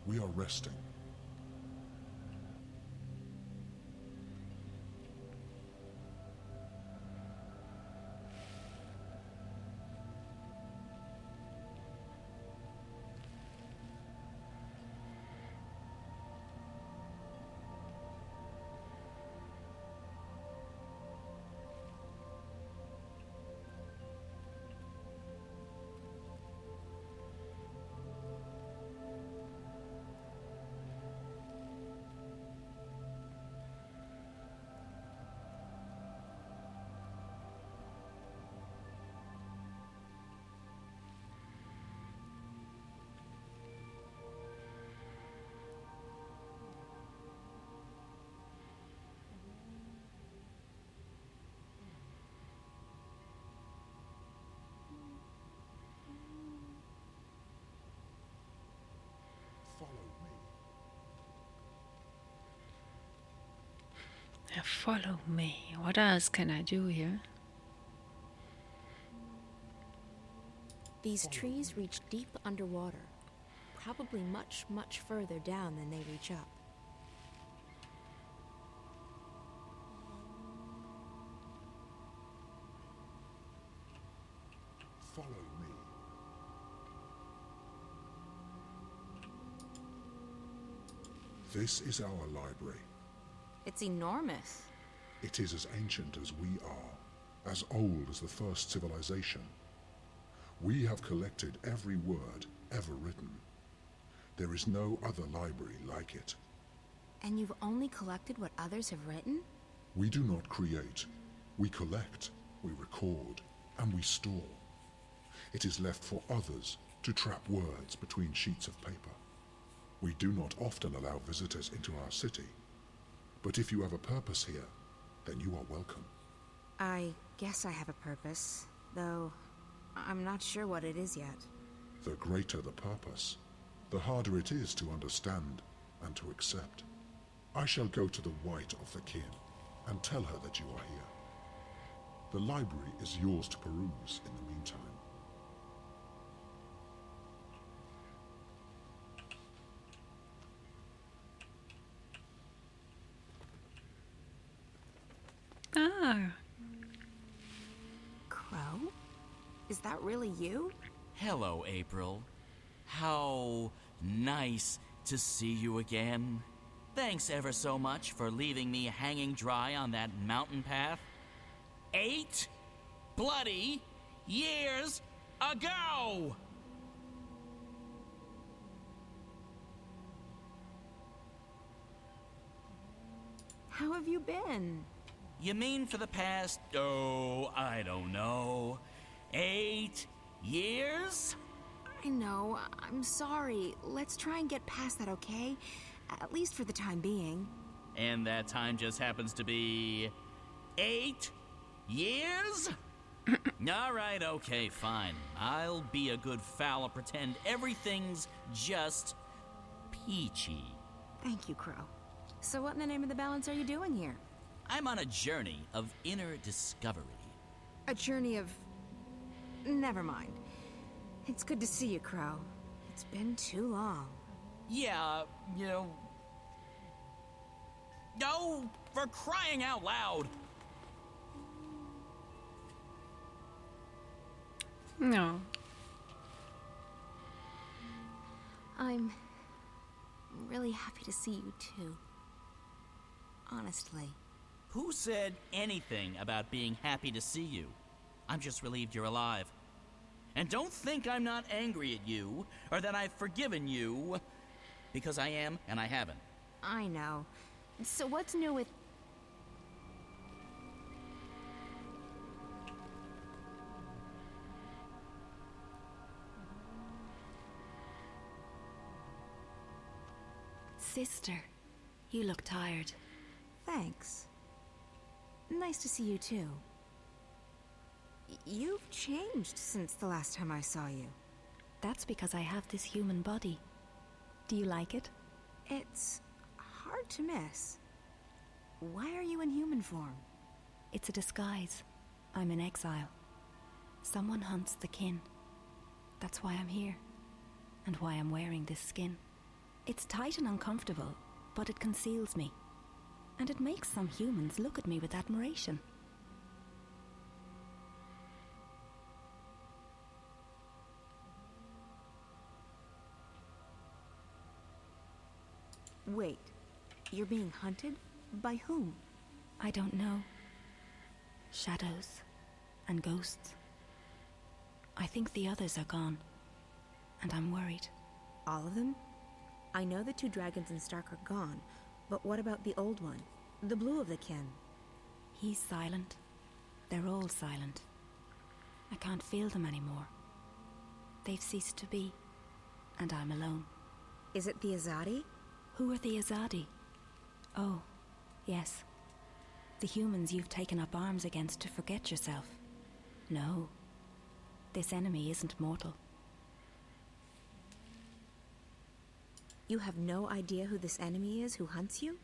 We are resting. Follow me. What else can I do here? These trees reach deep underwater, probably much, much further down than they reach up. Follow me. This is our library. It's enormous. It is as ancient as we are, as old as the first civilization. We have collected every word ever written. There is no other library like it. And you've only collected what others have written? We do not create. We collect, we record, and we store. It is left for others to trap words between sheets of paper. We do not often allow visitors into our city. But if you have a purpose here, then you are welcome. I guess I have a purpose, though I'm not sure what it is yet. The greater the purpose, the harder it is to understand and to accept. I shall go to the white of the kin and tell her that you are here. The library is yours to peruse in the meantime. Ah. Crow? Is that really you? Hello, April. How nice to see you again. Thanks ever so much for leaving me hanging dry on that mountain path. 8 bloody years ago! How have you been? You mean for the past, I don't know, 8 years? I know. I'm sorry. Let's try and get past that, okay? At least for the time being. And that time just happens to be 8 years? All right, okay, fine. I'll be a good foul and pretend everything's just peachy. Thank you, Crow. So what in the name of the balance are you doing here? I'm on a journey of inner discovery. A journey of... Never mind. It's good to see you, Crow. It's been too long. Yeah, you know... No! For crying out loud! No. I'm really happy to see you too. Honestly. Who said anything about being happy to see you? I'm just relieved you're alive. And don't think I'm not angry at you, or that I've forgiven you, because I am and I haven't. I know. So what's new with... Sister, you look tired. Thanks. Nice to see you too. You've changed since the last time I saw you. That's because I have this human body. Do you like it? It's hard to miss. Why are you in human form? It's a disguise. I'm in exile. Someone hunts the kin. That's why I'm here. And why I'm wearing this skin. It's tight and uncomfortable, but it conceals me. And it makes some humans look at me with admiration. Wait, you're being hunted? By whom? I don't know. Shadows and ghosts. I think the others are gone, and I'm worried. All of them? I know the two dragons in Stark are gone, but what about the old one? The blue of the kin? He's silent. They're all silent. I can't feel them anymore. They've ceased to be, and I'm alone. Is it the Azadi? Who are the Azadi? Oh, yes. The humans you've taken up arms against to forget yourself. No. This enemy isn't mortal. You have no idea who this enemy is who hunts you?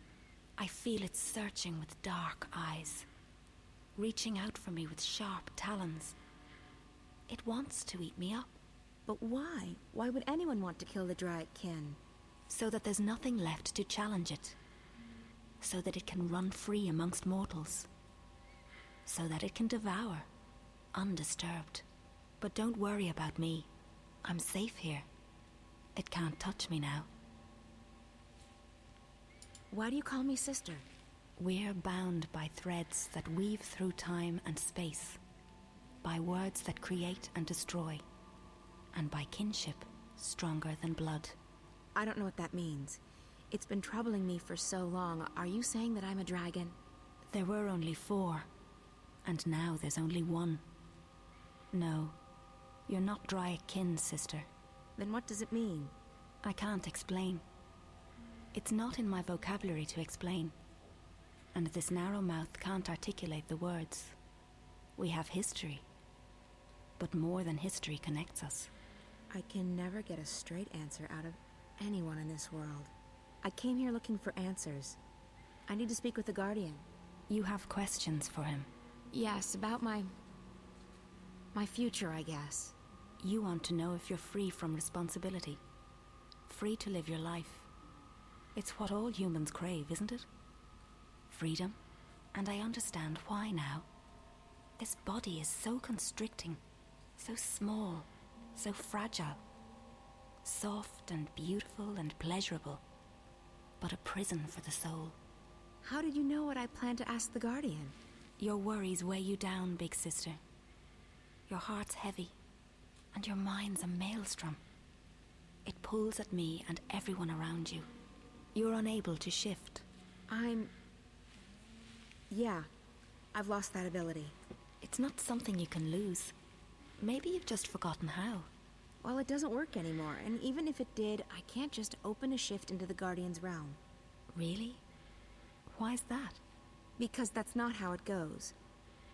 I feel it searching with dark eyes, reaching out for me with sharp talons. It wants to eat me up. But why? Why would anyone want to kill the Dryad kin? So that there's nothing left to challenge it. So that it can run free amongst mortals. So that it can devour, undisturbed. But don't worry about me. I'm safe here. It can't touch me now. Why do you call me sister? We're bound by threads that weave through time and space. By words that create and destroy. And by kinship stronger than blood. I don't know what that means. It's been troubling me for so long. Are you saying that I'm a dragon? There were only 4. And now there's only 1. No. You're not Dryad kin, sister. Then what does it mean? I can't explain. It's not in my vocabulary to explain. And this narrow mouth can't articulate the words. We have history. But more than history connects us. I can never get a straight answer out of anyone in this world. I came here looking for answers. I need to speak with the Guardian. You have questions for him? Yes, about my future, I guess. You want to know if you're free from responsibility. Free to live your life. It's what all humans crave, isn't it? Freedom. And I understand why now. This body is so constricting, so small, so fragile. Soft and beautiful and pleasurable. But a prison for the soul. How did you know what I plan to ask the Guardian? Your worries weigh you down, big sister. Your heart's heavy, and your mind's a maelstrom. It pulls at me and everyone around you. You're unable to shift. Yeah, I've lost that ability. It's not something you can lose. Maybe you've just forgotten how. Well, it doesn't work anymore, and even if it did, I can't just open a shift into the Guardian's realm. Really? Why's that? Because that's not how it goes.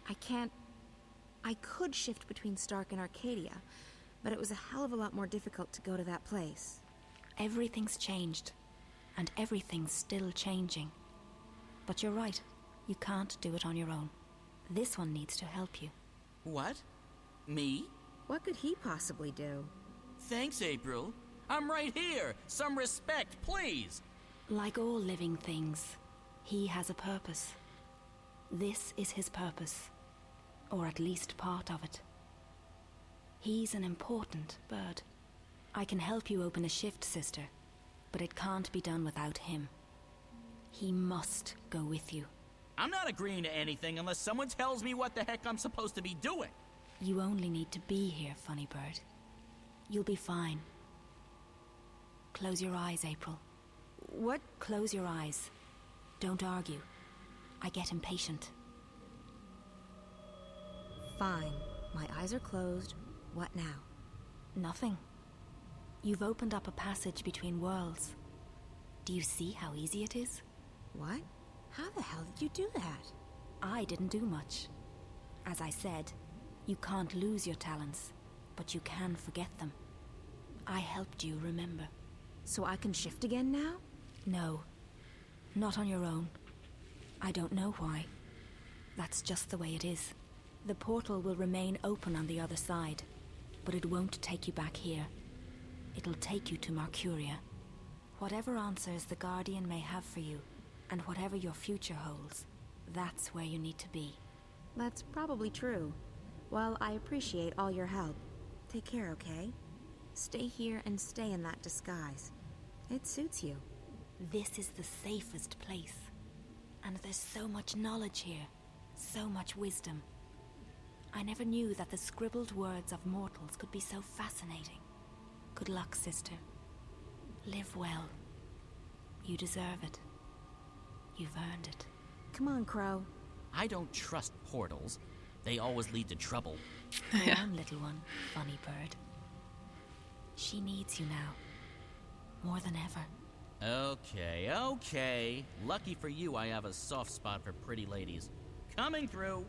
I could shift between Stark and Arcadia, but it was a hell of a lot more difficult to go to that place. Everything's changed. and everything's still changing. But you're right, you can't do it on your own. This one needs to help you. What? Me? What could he possibly do? Thanks, April. I'm right here. Some respect, please. Like all living things, he has a purpose. This is his purpose, or at least part of it. He's an important bird. I can help you open a shift, sister, but it can't be done without him. He must go with you. I'm not agreeing to anything unless someone tells me what the heck I'm supposed to be doing. You only need to be here, funny bird. You'll be fine. Close your eyes, April. What? Close your eyes. Don't argue. I get impatient. Fine. My eyes are closed. What now? Nothing. You've opened up a passage between worlds. Do you see how easy it is? What? How the hell did you do that? I didn't do much. As I said, you can't lose your talents, but you can forget them. I helped you remember. So I can shift again now? No. Not on your own. I don't know why. That's just the way it is. The portal will remain open on the other side, but it won't take you back here. It'll take you to Mercuria. Whatever answers the Guardian may have for you, and whatever your future holds, that's where you need to be. That's probably true. Well, I appreciate all your help. Take care, okay? Stay here and stay in that disguise. It suits you. This is the safest place. And there's so much knowledge here, so much wisdom. I never knew that the scribbled words of mortals could be so fascinating. Good luck, sister. Live well. You deserve it. You've earned it. Come on, Crow. I don't trust portals. They always lead to trouble. Go on, little one, funny bird. She needs you now. More than ever. Okay. Lucky for you, I have a soft spot for pretty ladies. Coming through.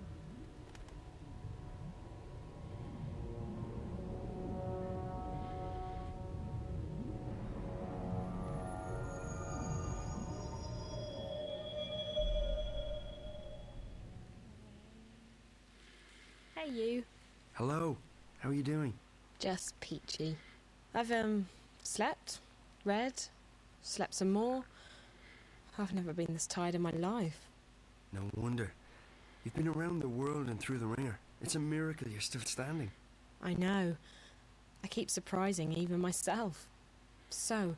Hey, you. Hello. How are you doing? Just peachy. I've, slept, read, slept some more. I've never been this tired in my life. No wonder. You've been around the world and through the ringer. It's a miracle you're still standing. I know. I keep surprising even myself. So,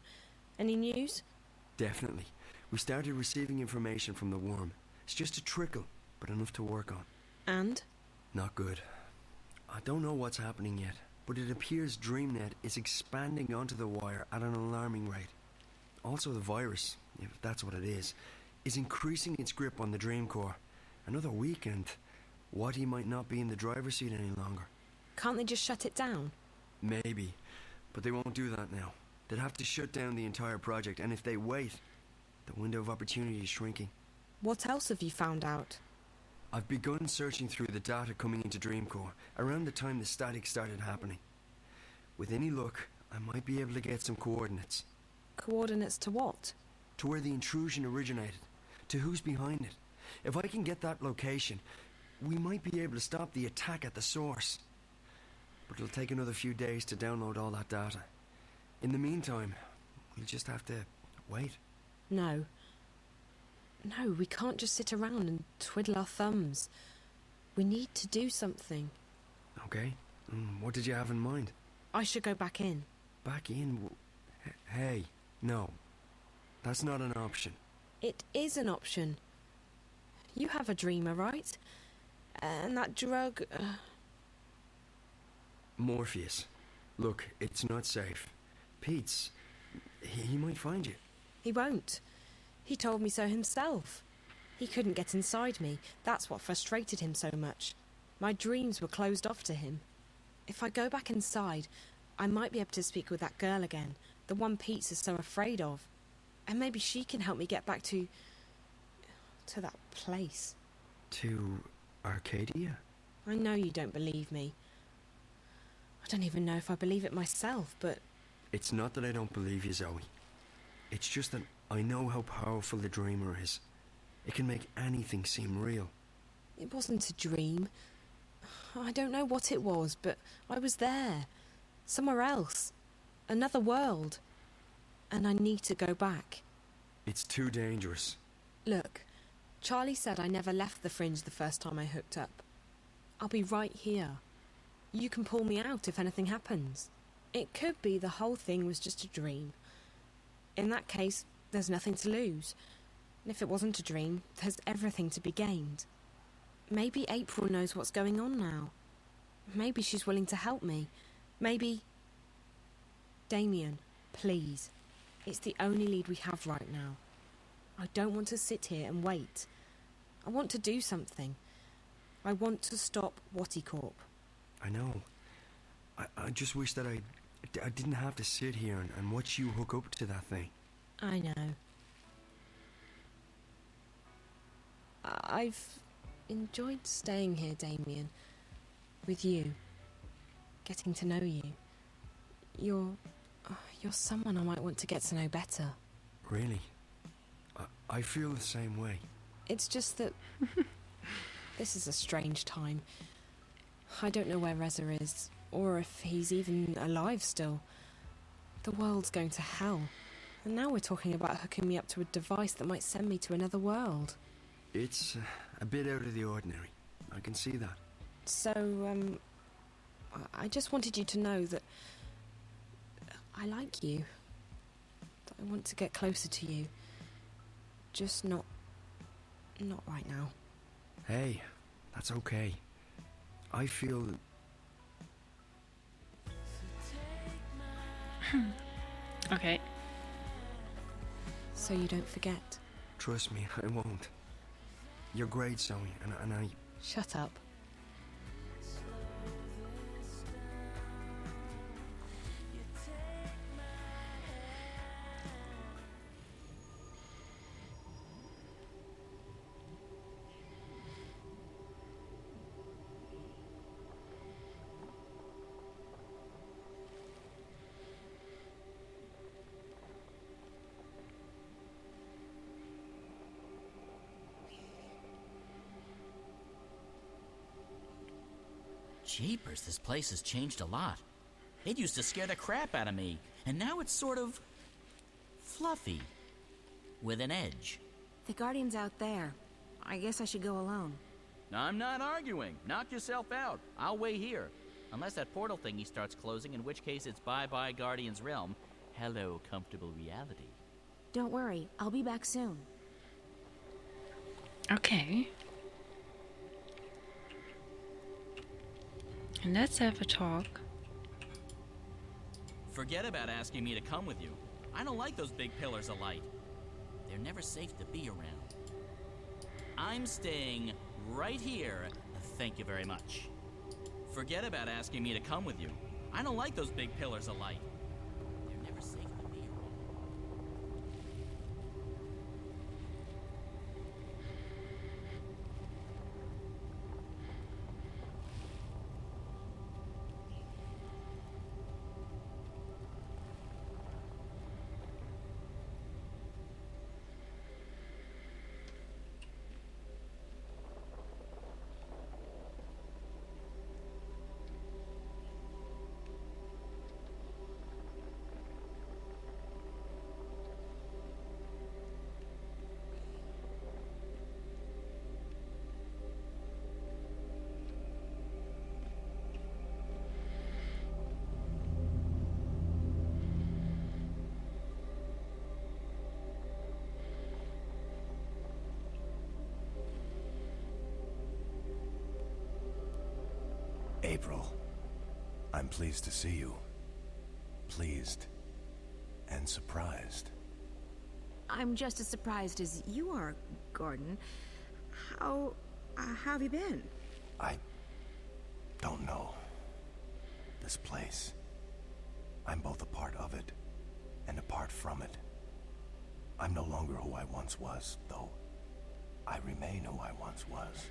any news? Definitely. We started receiving information from the worm. It's just a trickle, but enough to work on. And? Not good. I don't know what's happening yet, but it appears DreamNet is expanding onto the wire at an alarming rate. Also the virus, if that's what it is increasing its grip on the Dream Core. Another week and Watty might not be in the driver's seat any longer. Can't they just shut it down? Maybe, but they won't do that now. They'd have to shut down the entire project, and if they wait, the window of opportunity is shrinking. What else have you found out? I've begun searching through the data coming into Dreamcore around the time the static started happening. With any luck, I might be able to get some coordinates. Coordinates to what? To where the intrusion originated, to who's behind it. If I can get that location, we might be able to stop the attack at the source. But it'll take another few days to download all that data. In the meantime, we'll just have to wait. No, we can't just sit around and twiddle our thumbs. We need to do something. Okay. What did you have in mind? I should go back in. Back in? Hey, no. That's not an option. It is an option. You have a dreamer, right? And that drug... Morpheus. Look, it's not safe. Pete's... He might find you. He won't. He told me so himself. He couldn't get inside me. That's what frustrated him so much. My dreams were closed off to him. If I go back inside, I might be able to speak with that girl again, the one Pete is so afraid of. And maybe she can help me get back to that place. To Arcadia? I know you don't believe me. I don't even know if I believe it myself, but... It's not that I don't believe you, Zoe. It's just that I know how powerful the dreamer is. It can make anything seem real. It wasn't a dream. I don't know what it was, but I was there. Somewhere else. Another world. And I need to go back. It's too dangerous. Look, Charlie said I never left the Fringe the first time I hooked up. I'll be right here. You can pull me out if anything happens. It could be the whole thing was just a dream. In that case, there's nothing to lose. And if it wasn't a dream, there's everything to be gained. Maybe April knows what's going on now. Maybe she's willing to help me. Maybe... Damien, please. It's the only lead we have right now. I don't want to sit here and wait. I want to do something. I want to stop Wattycorp. I know. I just wish that I didn't have to sit here and watch you hook up to that thing. I know. I've enjoyed staying here, Damien. With you. Getting to know you. You're someone I might want to get to know better. Really? I feel the same way. It's just that... this is a strange time. I don't know where Reza is, or if he's even alive still. The world's going to hell. And now we're talking about hooking me up to a device that might send me to another world. It's a bit out of the ordinary. I can see that. So, I just wanted you to know that I like you. That I want to get closer to you. Just not right now. Hey, that's okay. I feel... Okay. So you don't forget? Trust me, I won't. You're great, Zoe, and I... Shut up. Jeepers, this place has changed a lot. It used to scare the crap out of me, and now it's sort of... fluffy. With an edge. The Guardian's out there. I guess I should go alone. I'm not arguing. Knock yourself out. I'll wait here. Unless that portal thingy starts closing, in which case it's bye-bye Guardian's realm. Hello, comfortable reality. Don't worry, I'll be back soon. Okay. Let's have a talk. Forget about asking me to come with you. I don't like those big pillars of light. They're never safe to be around. I'm staying right here. Thank you very much. Forget about asking me to come with you. I don't like those big pillars of light. They're never safe to be around. April, I'm pleased to see you. Pleased and surprised. I'm just as surprised as you are, Gordon. How have you been? I don't know. This place. I'm both a part of it and apart from it. I'm no longer who I once was, though I remain who I once was.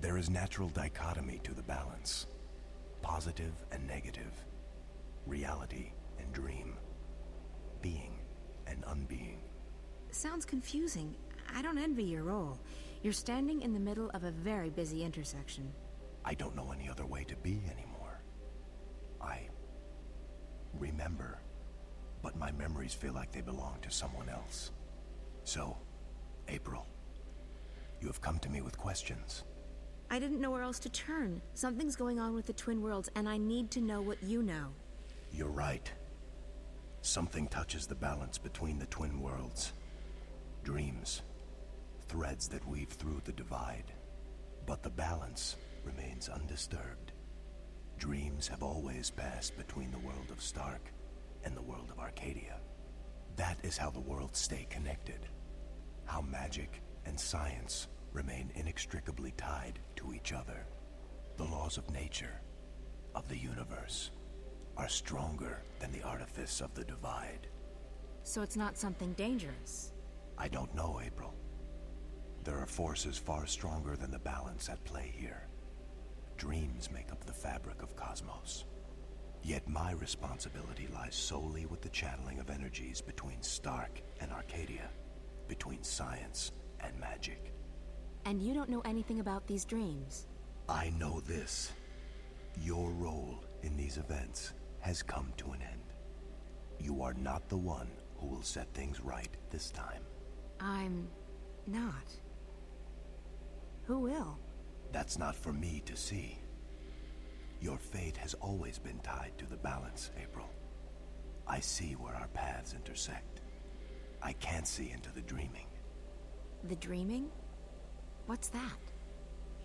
There is natural dichotomy to the balance. Positive and negative. Reality and dream. Being and unbeing. Sounds confusing. I don't envy your role. You're standing in the middle of a very busy intersection. I don't know any other way to be anymore. I remember, but my memories feel like they belong to someone else. So, April, you have come to me with questions. I didn't know where else to turn. Something's going on with the Twin Worlds, and I need to know what you know. You're right. Something touches the balance between the Twin Worlds. Dreams. Threads that weave through the divide. But the balance remains undisturbed. Dreams have always passed between the world of Stark and the world of Arcadia. That is how the worlds stay connected. How magic and science remain inextricably tied to each other. The laws of nature, of the universe, are stronger than the artifice of the divide. So it's not something dangerous? I don't know, April. There are forces far stronger than the balance at play here. Dreams make up the fabric of cosmos. Yet my responsibility lies solely with the channeling of energies between Stark and Arcadia, between science and magic. And you don't know anything about these dreams? I know this. Your role in these events has come to an end. You are not the one who will set things right this time. I'm not. Who will? That's not for me to see. Your fate has always been tied to the balance, April. I see where our paths intersect. I can't see into the dreaming. The dreaming? What's that?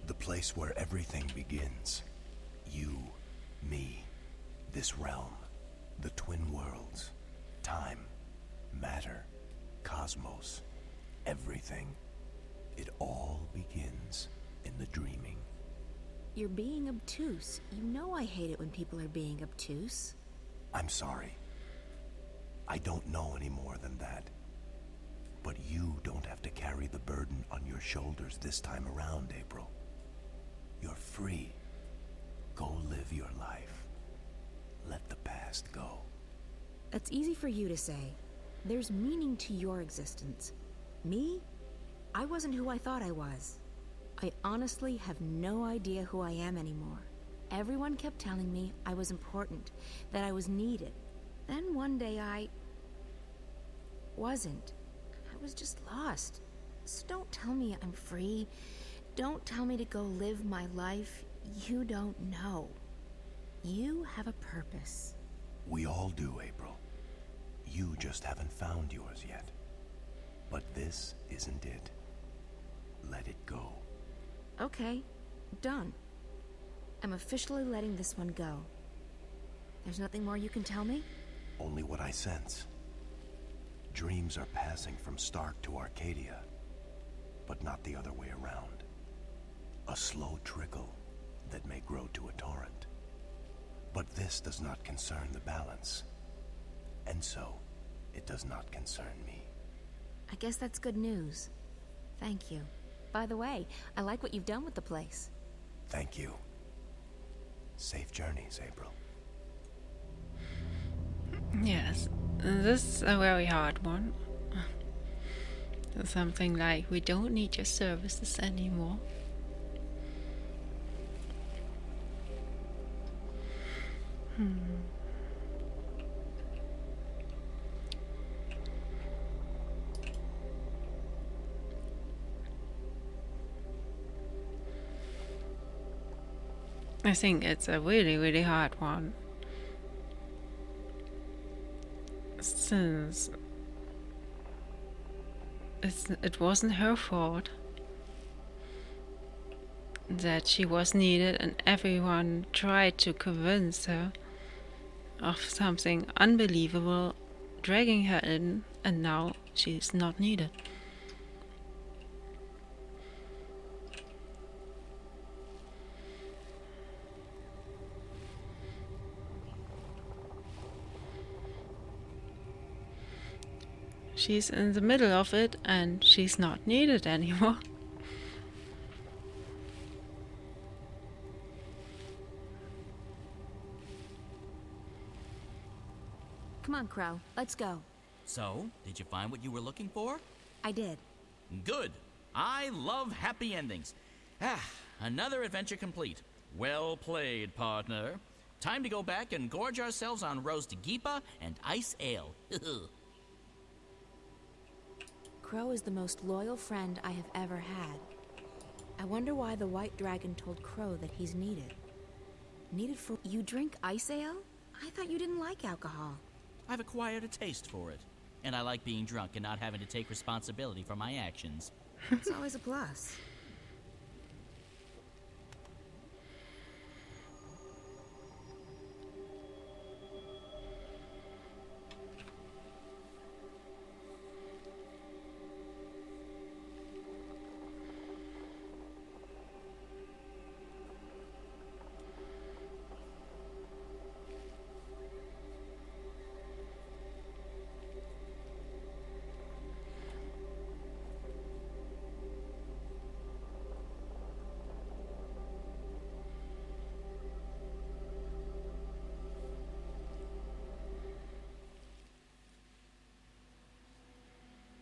The place where everything begins. You, me, this realm, the Twin Worlds, time, matter, cosmos, everything. It all begins in the dreaming. You're being obtuse. You know I hate it when people are being obtuse. I'm sorry. I don't know any more than that. But you don't have to carry the burden on your shoulders this time around, April. You're free. Go live your life. Let the past go. That's easy for you to say. There's meaning to your existence. Me? I wasn't who I thought I was. I honestly have no idea who I am anymore. Everyone kept telling me I was important, that I was needed. Then one day I wasn't. I was just lost. So don't tell me I'm free. Don't tell me to go live my life. You don't know. You have a purpose. We all do, April. You just haven't found yours yet. But this isn't it. Let it go. Okay, done. I'm officially letting this one go. There's nothing more you can tell me? Only what I sense. Dreams are passing from Stark to Arcadia, but not the other way around. A slow trickle that may grow to a torrent. But this does not concern the balance, and so it does not concern me. I guess that's good news. Thank you. By the way, I like what you've done with the place. Thank you. Safe journeys, April. Yes, this is a very hard one. Something like, we don't need your services anymore. I think it's a really, really hard one. Since it wasn't her fault that she was needed, and everyone tried to convince her of something unbelievable, dragging her in, and now she's not needed. She's in the middle of it, and she's not needed anymore. Come on, Crow. Let's go. So, did you find what you were looking for? I did. Good. I love happy endings. Another adventure complete. Well played, partner. Time to go back and gorge ourselves on roast geepa and ice ale. Crow is the most loyal friend I have ever had. I wonder why the White Dragon told Crow that he's needed. Needed for... You drink ice ale? I thought you didn't like alcohol. I've acquired a taste for it. And I like being drunk and not having to take responsibility for my actions. It's always a plus.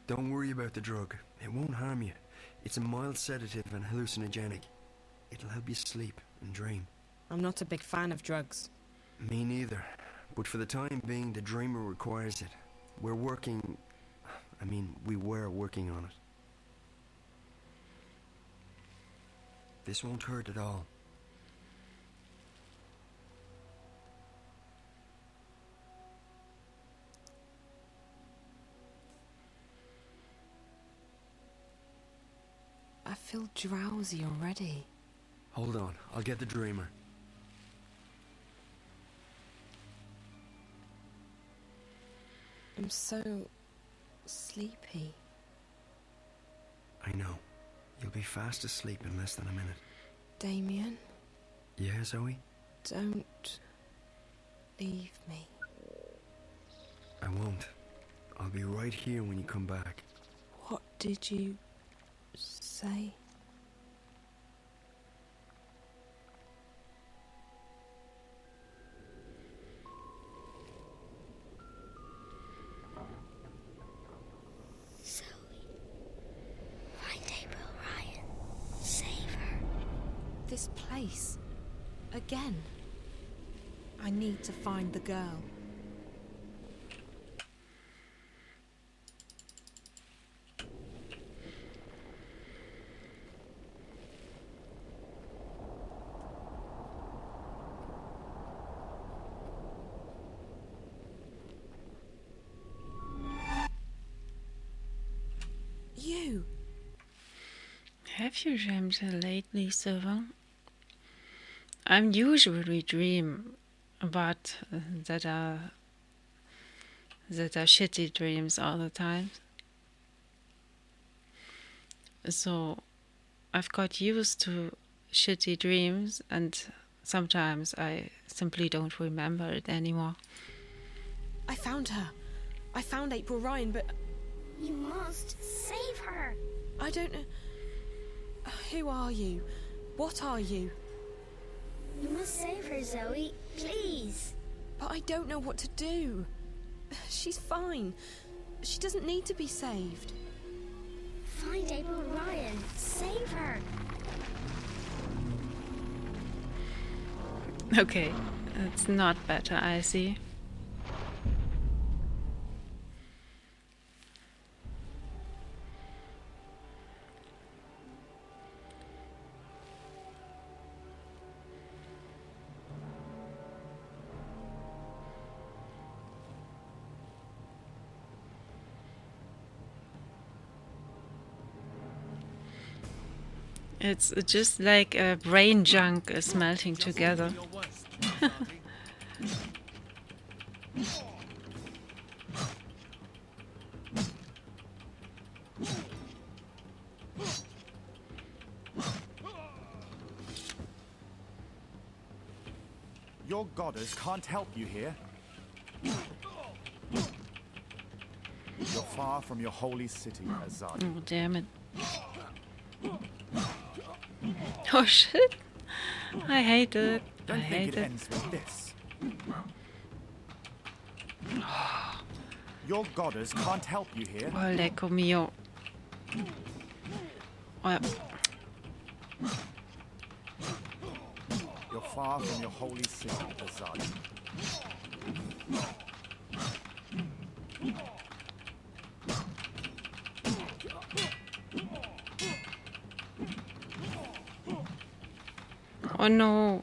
Don't worry about the drug. It won't harm you. It's a mild sedative and hallucinogenic. It'll help you sleep and dream. I'm not a big fan of drugs. Me neither. But for the time being, the dreamer requires it. We were working on it. This won't hurt at all. I feel drowsy already. Hold on, I'll get the dreamer. I'm so sleepy. I know. You'll be fast asleep in less than a minute. Damien? Yeah, Zoe? Don't leave me. I won't. I'll be right here when you come back. What did you say? Zoe, find April Ryan. Save her. This place. Again. I need to find the girl. You. Have you dreamed lately, Silver? I usually dream, but that are shitty dreams all the time. So I've got used to shitty dreams, and sometimes I simply don't remember it anymore. I found her. I found April Ryan, but... You must save her. I don't know... Who are you? What are you? You must save her, Zoe. Please. But I don't know what to do. She's fine. She doesn't need to be saved. Find April Ryan. Save her. Okay, it's not better, I see. It's just like a brain junk is melting together. Your goddess can't help you here. You're far from your holy city, Azadi. Oh, damn it. Oh shit! I hate it. I hate it. Ends with this. Your goddess can't help you here. Oh, lecco mio. Oh, ja. You're far from your holy city, Azadi. Oh no.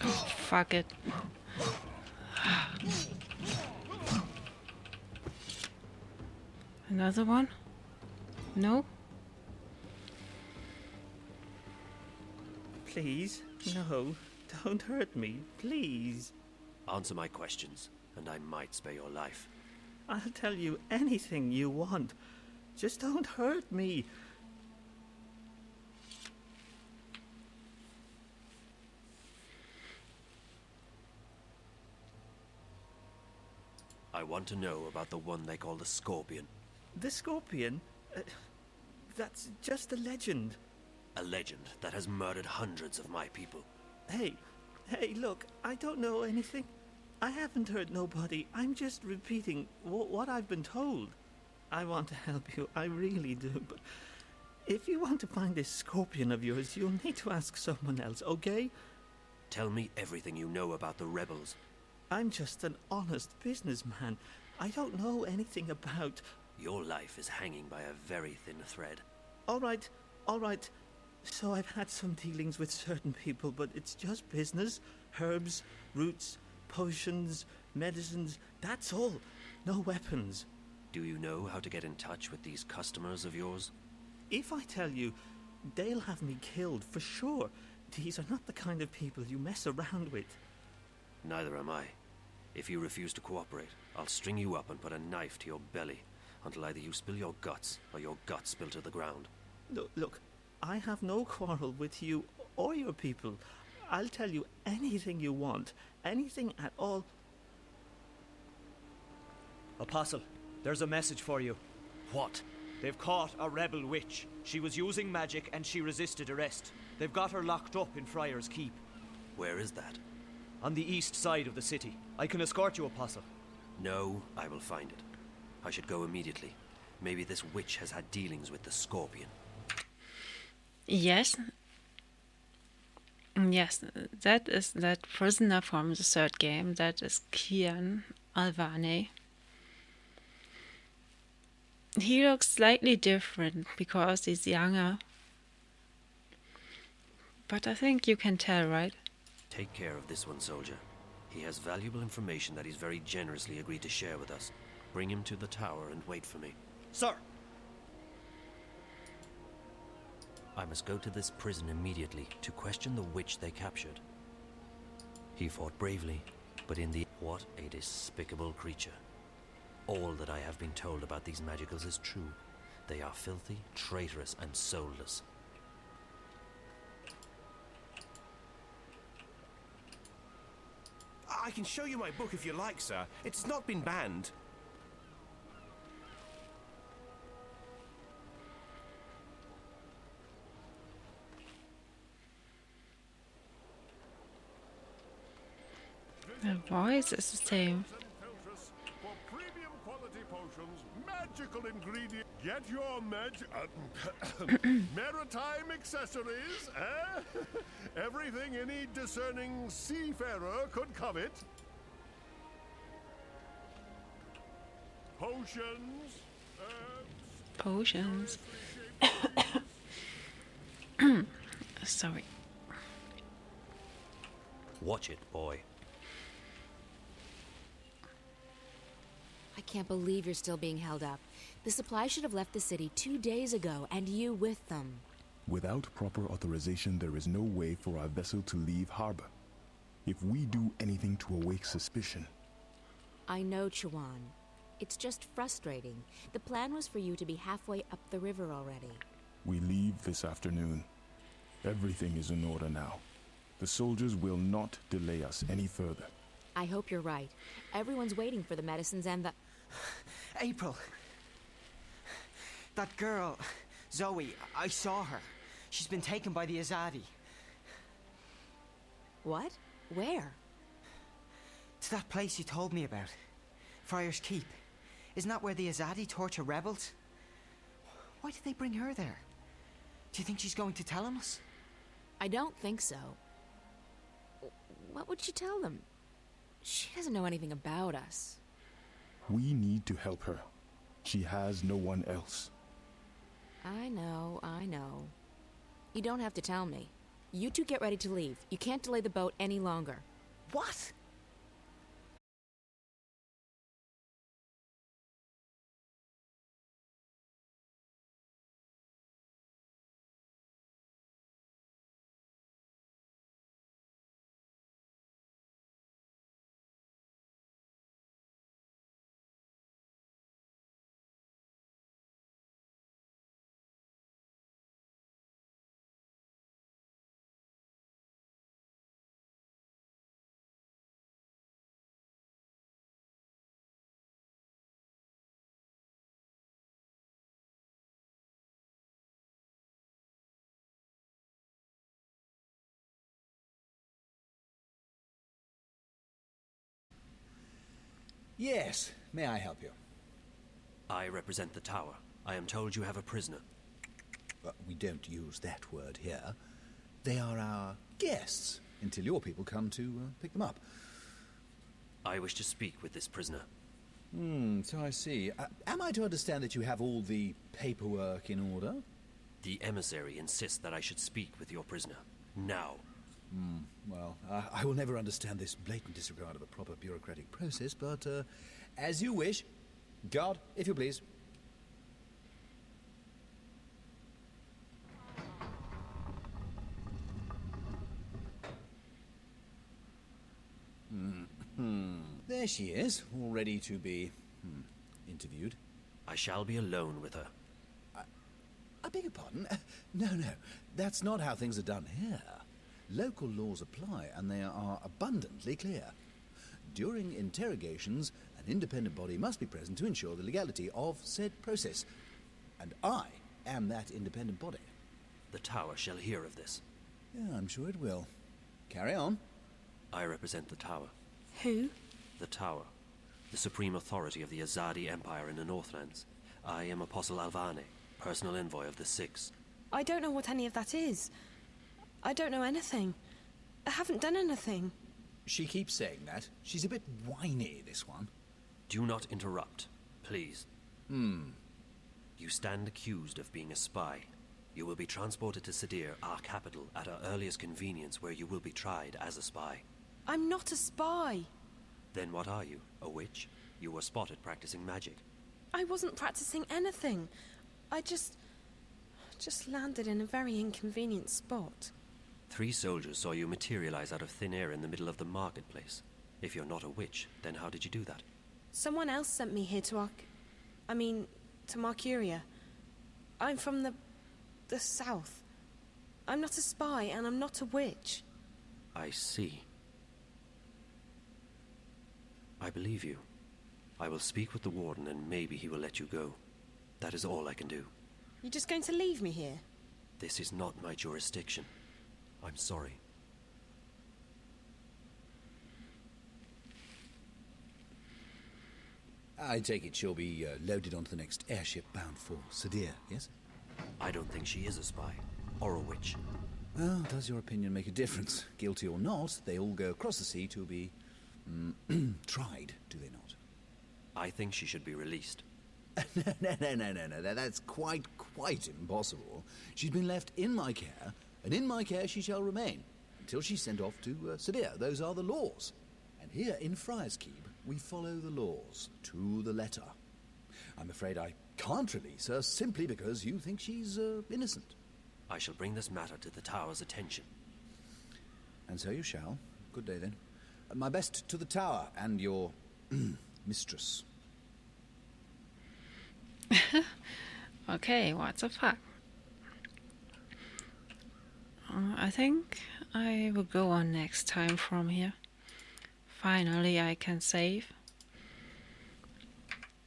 Oh, fuck it. Another one? No? Please, no. Don't hurt me, please. Answer my questions, and I might spare your life. I'll tell you anything you want. Just don't hurt me. I want to know about the one they call the Scorpion. The Scorpion? That's just a legend. A legend that has murdered hundreds of my people. Hey, look, I don't know anything. I haven't hurt nobody. I'm just repeating what I've been told. I want to help you, I really do, but if you want to find this Scorpion of yours, you'll need to ask someone else, okay? Tell me everything you know about the rebels. I'm just an honest businessman. I don't know anything about... Your life is hanging by a very thin thread. All right. So I've had some dealings with certain people, but it's just business. Herbs, roots, potions, medicines, that's all. No weapons. Do you know how to get in touch with these customers of yours? If I tell you, they'll have me killed for sure. These are not the kind of people you mess around with. Neither am I. If you refuse to cooperate, I'll string you up and put a knife to your belly until either you spill your guts or your guts spill to the ground. Look, I have no quarrel with you or your people. I'll tell you anything you want, anything at all. Apostle, there's a message for you. What? They've caught a rebel witch. She was using magic and she resisted arrest. They've got her locked up in Friar's Keep. Where is that? On the east side of the city. I can escort you, Apostle. No, I will find it. I should go immediately. Maybe this witch has had dealings with the Scorpion. Yes. Yes, that is that prisoner from the third game. That is Kian Alvane. He looks slightly different because he's younger. But I think you can tell, right? Take care of this one, soldier. He has valuable information that he's very generously agreed to share with us. Bring him to the tower and wait for me. Sir! I must go to this prison immediately to question the witch they captured. He fought bravely, but in the... What a despicable creature. All that I have been told about these magicals is true. They are filthy, traitorous, and soulless. I can show you my book if you like, sir. It's not been banned. The voice is the same. For premium quality potions, magical ingredient. Get your maritime accessories, eh? Everything any discerning seafarer could covet. Potions, Potions. Sorry. Watch it, boy. I can't believe you're still being held up. The supply should have left the city 2 days ago, and you with them. Without proper authorization, there is no way for our vessel to leave harbor. If we do anything to awake suspicion... I know, Chuan. It's just frustrating. The plan was for you to be halfway up the river already. We leave this afternoon. Everything is in order now. The soldiers will not delay us any further. I hope you're right. Everyone's waiting for the medicines and the... April. That girl. Zoe, I saw her. She's been taken by the Azadi. What? Where? To that place you told me about. Friar's Keep. Isn't that where the Azadi torture rebels? Why did they bring her there? Do you think she's going to tell us? I don't think so. What would she tell them? She doesn't know anything about us. We need to help her. She has no one else. I know. You don't have to tell me. You two get ready to leave. You can't delay the boat any longer. What? Yes, may I help you? I represent the tower. I am told you have a prisoner. We don't use that word here. They are our guests, until your people come to pick them up. I wish to speak with this prisoner. So I see. Am I to understand that you have all the paperwork in order? The emissary insists that I should speak with your prisoner. Now. Well, I will never understand this blatant disregard of a proper bureaucratic process, but as you wish. Guard, if you please. There she is, all ready to be interviewed. I shall be alone with her. I beg your pardon? No, that's not how things are done here. Local laws apply, and they are abundantly clear. During interrogations, an independent body must be present to ensure the legality of said process. And I am that independent body. The tower shall hear of this. Yeah, I'm sure it will. Carry on. I represent the tower. Who? The tower. The supreme authority of the Azadi Empire in the Northlands. I am Apostle Alvane, personal envoy of the Six. I don't know what any of that is. I don't know anything. I haven't done anything. She keeps saying that. She's a bit whiny, this one. Do not interrupt, please. You stand accused of being a spy. You will be transported to Sadir, our capital, at our earliest convenience, where you will be tried as a spy. I'm not a spy. Then what are you? A witch? You were spotted practicing magic. I wasn't practicing anything. I just landed in a very inconvenient spot. 3 soldiers saw you materialize out of thin air in the middle of the marketplace. If you're not a witch, then how did you do that? Someone else sent me here to Marcuria. I'm from the south. I'm not a spy, and I'm not a witch. I see. I believe you. I will speak with the warden, and maybe he will let you go. That is all I can do. You're just going to leave me here? This is not my jurisdiction. I'm sorry. I take it she'll be loaded onto the next airship bound for Sadir, yes? I don't think she is a spy. Or a witch. Well, does your opinion make a difference? Guilty or not, they all go across the sea to be tried, do they not? I think she should be released. No. That's quite impossible. She's been left in my care, and in my care she shall remain, until she's sent off to Sadir. Those are the laws. And here in Friar's Keep, we follow the laws to the letter. I'm afraid I can't release her simply because you think she's innocent. I shall bring this matter to the tower's attention. And so you shall. Good day, then. My best to the tower and your mistress. Okay, what the fuck? I think I will go on next time from here. Finally, I can save.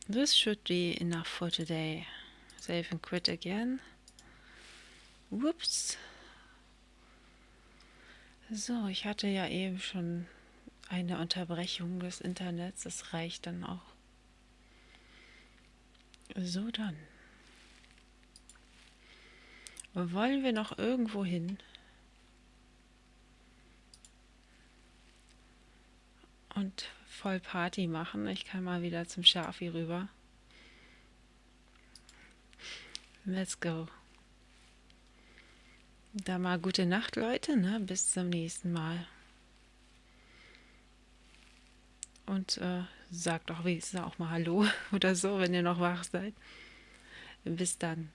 This should be enough for today. Save and quit again. Ups. So, ich hatte ja eben schon eine Unterbrechung des Internets. Das reicht dann auch. So dann. Wollen wir noch irgendwo hin? Und voll Party machen. Ich kann mal wieder zum Schafi rüber. Let's go. Dann mal gute Nacht, Leute. Ne? Bis zum nächsten Mal. Und sagt doch wenigstens auch mal Hallo oder so, wenn ihr noch wach seid. Bis dann.